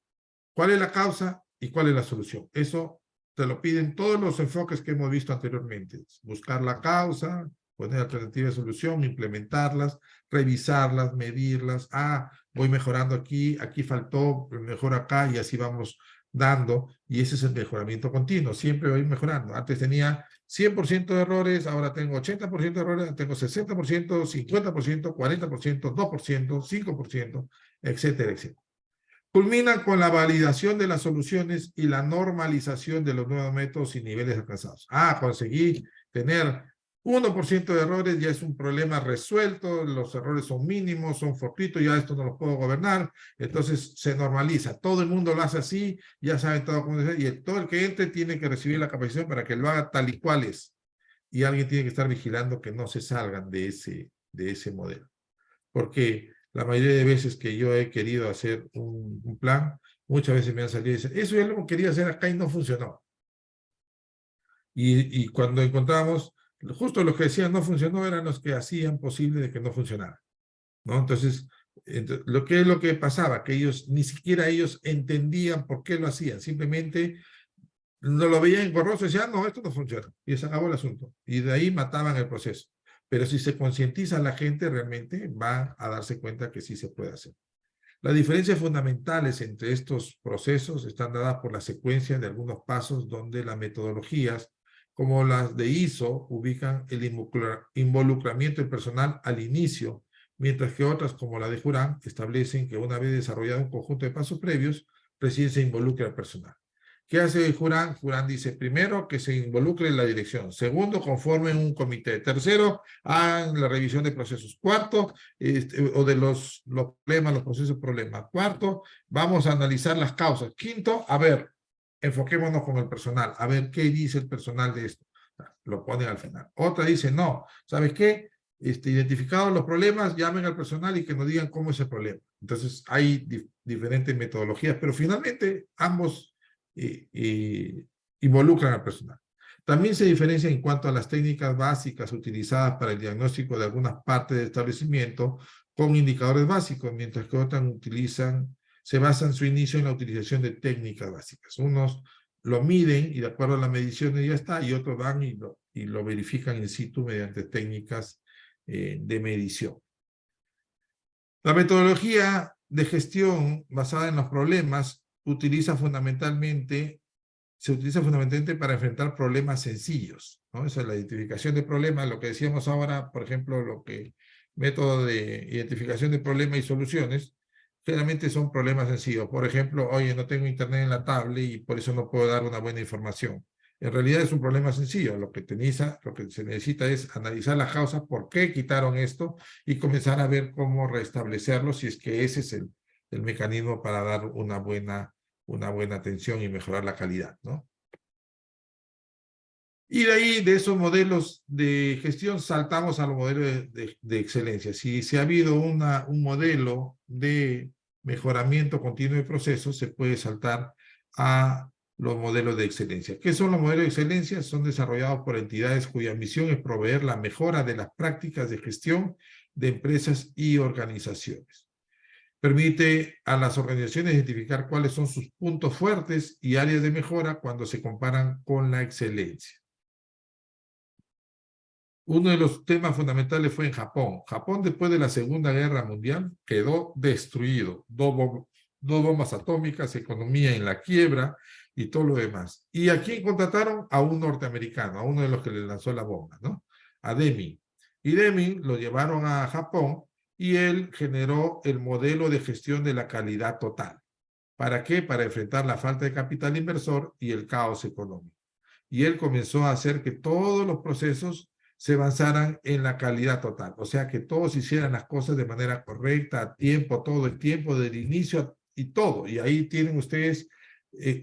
¿Cuál es la causa? ¿Y cuál es la solución? Eso te lo piden todos los enfoques que hemos visto anteriormente. Buscar la causa, poner alternativas de solución, implementarlas, revisarlas, medirlas. Voy mejorando aquí faltó, mejor acá, y así vamos dando. Y ese es el mejoramiento continuo. Siempre voy mejorando. Antes tenía 100% de errores, ahora tengo 80% de errores, tengo 60%, 50%, 40%, 2%, 5%, etcétera, etcétera. Culminan con la validación de las soluciones y la normalización de los nuevos métodos y niveles alcanzados. Conseguí tener 1% de errores, ya es un problema resuelto, los errores son mínimos, son fortuitos, ya esto no lo puedo gobernar, entonces se normaliza. Todo el mundo lo hace así, ya saben todo cómo hacer, y todo el que entre tiene que recibir la capacitación para que lo haga tal y cual es. y alguien tiene que estar vigilando que no se salgan de ese modelo. Porque la mayoría de veces que yo he querido hacer un plan, muchas veces me han salido y dicen, eso ya lo quería hacer acá y no funcionó. Y cuando encontramos, justo los que decían no funcionó eran los que hacían posible de que no funcionara, ¿no? Entonces, lo que pasaba, que ellos, ni siquiera ellos entendían por qué lo hacían, simplemente no lo veían borroso y decían, no, esto no funciona, y se acabó el asunto, y de ahí mataban el proceso. Pero si se concientiza a la gente, realmente va a darse cuenta que sí se puede hacer. Las diferencias fundamentales entre estos procesos están dadas por la secuencia de algunos pasos donde las metodologías, como las de ISO, ubican el involucramiento del personal al inicio, mientras que otras, como la de Juran, establecen que una vez desarrollado un conjunto de pasos previos, recién se involucra al personal. ¿Qué hace Juran? Juran dice, primero, que se involucre en la dirección. Segundo, conformen un comité. Tercero, hagan la revisión de procesos. Cuarto, o de los problemas, los procesos problemas. Cuarto, vamos a analizar las causas. Quinto, a ver, enfoquémonos con el personal. A ver qué dice el personal de esto. Lo ponen al final. Otra dice, no, ¿sabes qué? Identificados los problemas, llamen al personal y que nos digan cómo es el problema. Entonces, hay diferentes metodologías, pero finalmente ambos involucran al personal. También se diferencia en cuanto a las técnicas básicas utilizadas para el diagnóstico de algunas partes del establecimiento con indicadores básicos, mientras que otras se basan su inicio en la utilización de técnicas básicas. Unos lo miden y de acuerdo a las mediciones ya está, y otros van y lo verifican in situ mediante técnicas de medición. La metodología de gestión basada en los problemas se utiliza fundamentalmente para enfrentar problemas sencillos, ¿no? Esa es la identificación de problemas, lo que decíamos ahora, por ejemplo, método de identificación de problemas y soluciones, generalmente son problemas sencillos. Por ejemplo, oye, no tengo internet en la tablet y por eso no puedo dar una buena información. En realidad es un problema sencillo. Lo que se necesita es analizar las causas, por qué quitaron esto y comenzar a ver cómo restablecerlo, si es que ese es el mecanismo para dar una buena atención y mejorar la calidad, ¿no? Y de ahí, de esos modelos de gestión, saltamos a los modelos de excelencia. Si ha habido un modelo de mejoramiento continuo de procesos, se puede saltar a los modelos de excelencia. ¿Qué son los modelos de excelencia? Son desarrollados por entidades cuya misión es proveer la mejora de las prácticas de gestión de empresas y organizaciones. Permite a las organizaciones identificar cuáles son sus puntos fuertes y áreas de mejora cuando se comparan con la excelencia. Uno de los temas fundamentales fue en Japón. Japón, después de la Segunda Guerra Mundial, quedó destruido. Dos bombas atómicas, economía en la quiebra y todo lo demás. ¿Y a quién contrataron? A un norteamericano, a uno de los que le lanzó la bomba, ¿no? A Deming. Y Deming lo llevaron a Japón y él generó el modelo de gestión de la calidad total. ¿Para qué? Para enfrentar la falta de capital inversor y el caos económico. Y él comenzó a hacer que todos los procesos se basaran en la calidad total. O sea, que todos hicieran las cosas de manera correcta, a tiempo, todo el tiempo, del inicio y todo. Y ahí tienen ustedes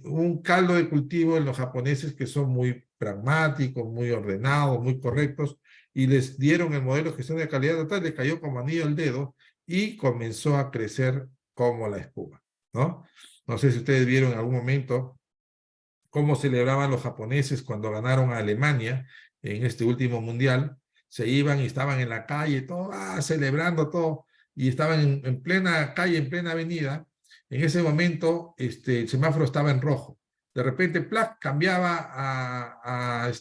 un caldo de cultivo en los japoneses que son muy pragmáticos, muy ordenados, muy correctos, y les dieron el modelo de gestión de calidad total, les cayó como anillo al dedo y comenzó a crecer como la espuma, ¿no? No sé si ustedes vieron en algún momento cómo celebraban los japoneses cuando ganaron a Alemania en este último mundial. Se iban y estaban en la calle, todo, celebrando todo, y estaban en plena calle, en plena avenida. En ese momento el semáforo estaba en rojo. De repente, ¡plac!, cambiaba a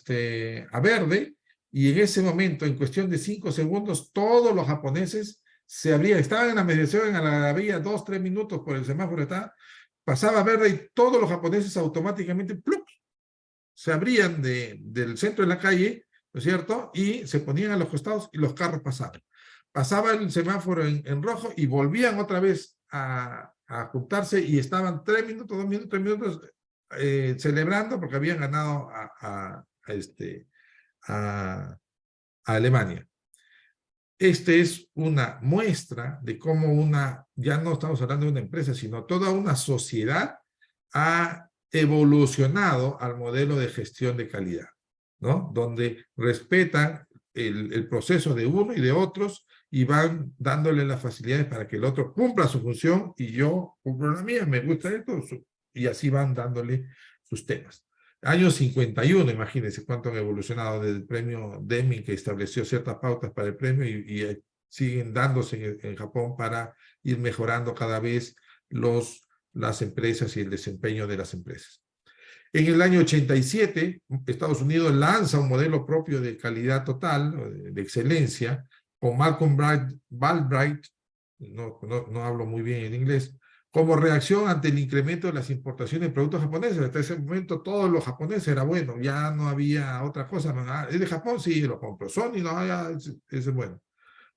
verde, y en ese momento, en cuestión de 5 segundos, todos los japoneses se abrían. Estaban en la mediación, en la vía 2, 3 minutos por el semáforo, pasaba verde y todos los japoneses automáticamente ¡plup!, se abrían del centro de la calle, ¿no es cierto? Y se ponían a los costados y los carros pasaban. Pasaba el semáforo en rojo y volvían otra vez a juntarse y estaban 3 minutos, 2 minutos, 3 minutos celebrando porque habían ganado a Alemania. Es una muestra de cómo ya no estamos hablando de una empresa, sino toda una sociedad ha evolucionado al modelo de gestión de calidad. ¿no? Donde respetan el proceso de uno y de otros y van dándole las facilidades para que el otro cumpla su función y yo cumplo la mía, me gusta esto, y así van dándole sus temas. Año 51, imagínense cuánto han evolucionado desde el premio Deming, que estableció ciertas pautas para el premio y siguen dándose en Japón para ir mejorando cada vez las empresas y el desempeño de las empresas. En el año 87, Estados Unidos lanza un modelo propio de calidad total, de excelencia, con Malcolm Albright, no hablo muy bien en inglés, como reacción ante el incremento de las importaciones de productos japoneses. Hasta ese momento todo lo japonés era bueno, ya no había otra cosa. ¿Es de Japón? Sí, lo compro. Sony, no, ya es bueno.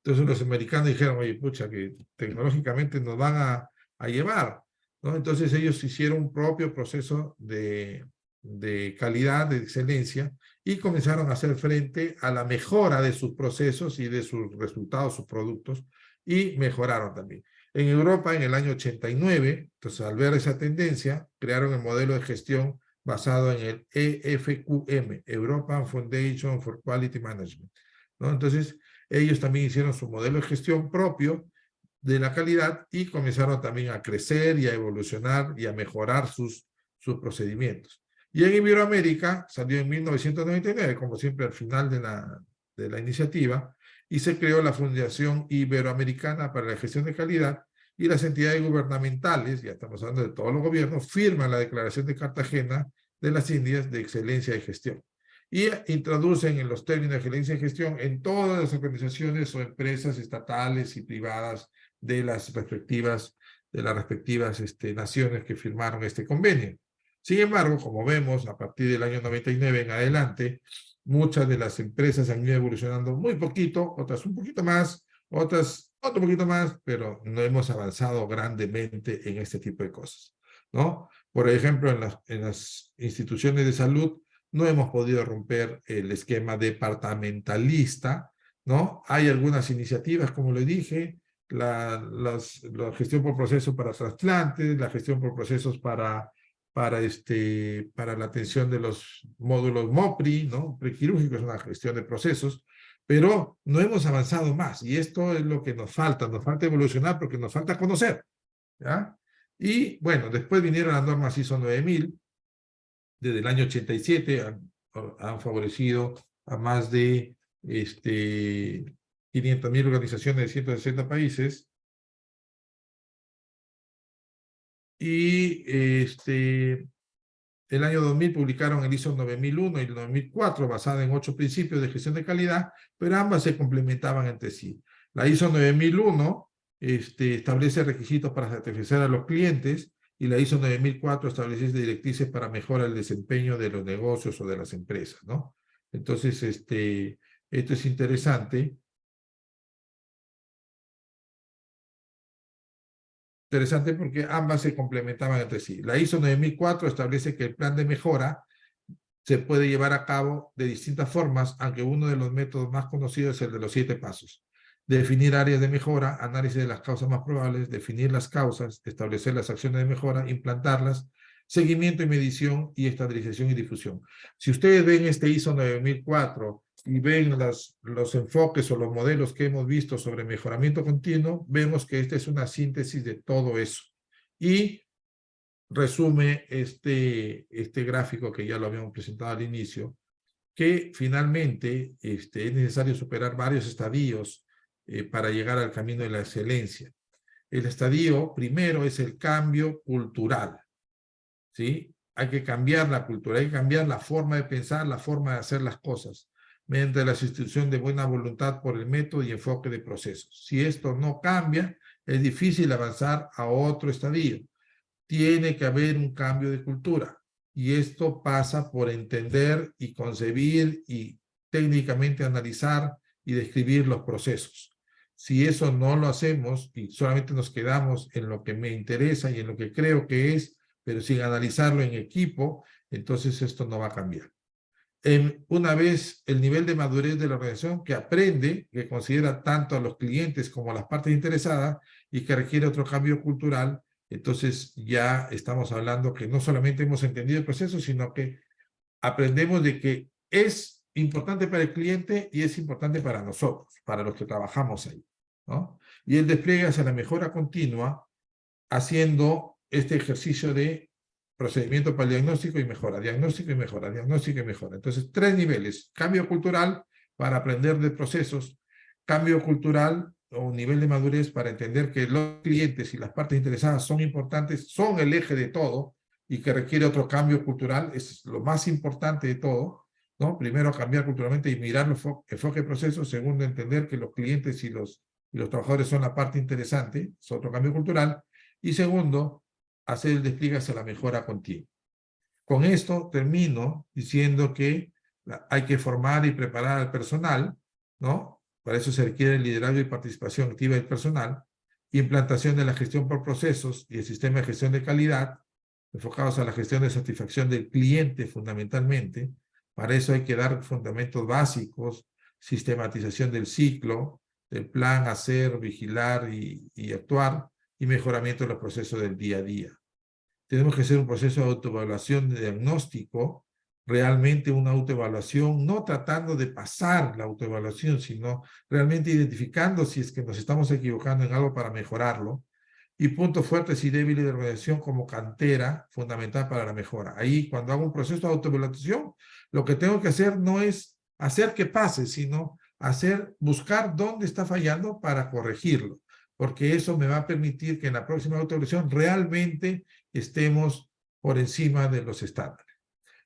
Entonces los americanos dijeron, oye, pucha, que tecnológicamente nos van a llevar, ¿no? Entonces ellos hicieron un propio proceso de calidad, de excelencia, y comenzaron a hacer frente a la mejora de sus procesos y de sus resultados, sus productos, y mejoraron también. En Europa, en el año 89, entonces al ver esa tendencia, crearon el modelo de gestión basado en el EFQM, European Foundation for Quality Management, ¿no? Entonces, ellos también hicieron su modelo de gestión propio de la calidad y comenzaron también a crecer y a evolucionar y a mejorar sus procedimientos. Y en Iberoamérica salió en 1999, como siempre al final de la iniciativa, y se creó la Fundación Iberoamericana para la Gestión de Calidad, y las entidades gubernamentales, ya estamos hablando de todos los gobiernos, firman la Declaración de Cartagena de las Indias de Excelencia de Gestión. Y introducen en los términos de excelencia de gestión en todas las organizaciones o empresas estatales y privadas de las respectivas naciones que firmaron este convenio. Sin embargo, como vemos, a partir del año 99 en adelante, muchas de las empresas han ido evolucionando muy poquito, otras un poquito más, otras otro poquito más, pero no hemos avanzado grandemente en este tipo de cosas, ¿no? Por ejemplo, en las instituciones de salud, no hemos podido romper el esquema departamentalista, ¿no? Hay algunas iniciativas, como le dije, la gestión por proceso para trasplantes, la gestión por procesos para la atención de los módulos MOPRI, ¿no? Prequirúrgico es una gestión de procesos, pero no hemos avanzado más, y esto es lo que nos falta evolucionar porque nos falta conocer, ¿ya? Y bueno, después vinieron las normas ISO 9000, desde el año 87 han favorecido a más de 500.000 organizaciones de 160 países. Y el año 2000 publicaron el ISO 9001 y el 9004, basada en 8 principios de gestión de calidad, pero ambas se complementaban entre sí. La ISO 9001 establece requisitos para satisfacer a los clientes, y la ISO 9004 establece directrices para mejorar el desempeño de los negocios o de las empresas, ¿no? Entonces, esto es interesante. Interesante porque ambas se complementaban entre sí. La ISO 9004 establece que el plan de mejora se puede llevar a cabo de distintas formas, aunque uno de los métodos más conocidos es el de los 7 pasos. Definir áreas de mejora, análisis de las causas más probables, definir las causas, establecer las acciones de mejora, implantarlas, seguimiento y medición, y estandarización y difusión. Si ustedes ven este ISO 9004 y ven los enfoques o los modelos que hemos visto sobre mejoramiento continuo, vemos que esta es una síntesis de todo eso. Y resume este gráfico que ya lo habíamos presentado al inicio, que finalmente es necesario superar varios estadios para llegar al camino de la excelencia. El estadio primero es el cambio cultural, ¿sí? Hay que cambiar la cultura, hay que cambiar la forma de pensar, la forma de hacer las cosas, mediante la sustitución de buena voluntad por el método y enfoque de procesos. Si esto no cambia, es difícil avanzar a otro estadio. Tiene que haber un cambio de cultura, y esto pasa por entender y concebir y técnicamente analizar y describir los procesos. Si eso no lo hacemos y solamente nos quedamos en lo que me interesa y en lo que creo que es, pero sin analizarlo en equipo, entonces esto no va a cambiar. Una vez el nivel de madurez de la organización, que aprende, que considera tanto a los clientes como a las partes interesadas y que requiere otro cambio cultural, entonces ya estamos hablando que no solamente hemos entendido el proceso, sino que aprendemos de que es importante para el cliente y es importante para nosotros, para los que trabajamos ahí, ¿no? Y el despliegue hacia la mejora continua, haciendo este ejercicio de procedimiento para el diagnóstico y mejora, diagnóstico y mejora, diagnóstico y mejora. Entonces, 3 niveles. Cambio cultural para aprender de procesos, cambio cultural o nivel de madurez para entender que los clientes y las partes interesadas son importantes, son el eje de todo y que requiere otro cambio cultural, es lo más importante de todo, ¿no? Primero, cambiar culturalmente y mirar los enfoque de procesos. Segundo, entender que los clientes y los trabajadores son la parte interesante, es otro cambio cultural. Y segundo, hacer el despliegue hacia la mejora continua. Con esto termino diciendo que hay que formar y preparar al personal, ¿no? Para eso se requiere el liderazgo y participación activa del personal, implantación de la gestión por procesos y el sistema de gestión de calidad, enfocados a la gestión de satisfacción del cliente fundamentalmente. Para eso hay que dar fundamentos básicos, sistematización del ciclo, del plan, hacer, vigilar y actuar, y mejoramiento de los procesos del día a día. Tenemos que hacer un proceso de autoevaluación de diagnóstico, realmente una autoevaluación, no tratando de pasar la autoevaluación, sino realmente identificando si es que nos estamos equivocando en algo para mejorarlo, y puntos fuertes y débiles de la organización como cantera fundamental para la mejora. Ahí, cuando hago un proceso de autoevaluación, lo que tengo que hacer no es hacer que pase, sino buscar dónde está fallando para corregirlo, porque eso me va a permitir que en la próxima autoevaluación realmente estemos por encima de los estándares.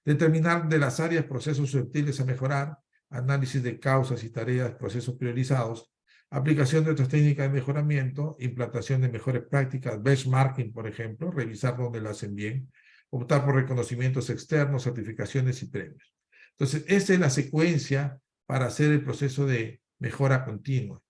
Determinar de las áreas procesos susceptibles a mejorar, análisis de causas y tareas, procesos priorizados, aplicación de otras técnicas de mejoramiento, implantación de mejores prácticas, benchmarking, por ejemplo, revisar dónde lo hacen bien, optar por reconocimientos externos, certificaciones y premios. Entonces, esa es la secuencia para hacer el proceso de mejora continua.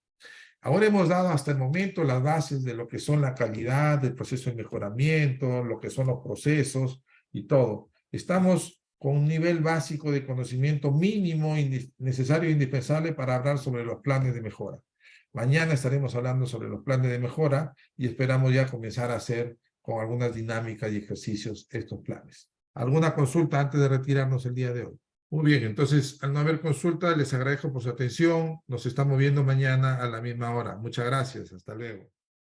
Ahora hemos dado hasta el momento las bases de lo que son la calidad del proceso de mejoramiento, lo que son los procesos y todo. Estamos con un nivel básico de conocimiento mínimo, necesario e indispensable para hablar sobre los planes de mejora. Mañana estaremos hablando sobre los planes de mejora y esperamos ya comenzar a hacer con algunas dinámicas y ejercicios estos planes. ¿Alguna consulta antes de retirarnos el día de hoy? Muy bien, entonces, al no haber consulta, les agradezco por su atención. Nos estamos viendo mañana a la misma hora. Muchas gracias. Hasta luego.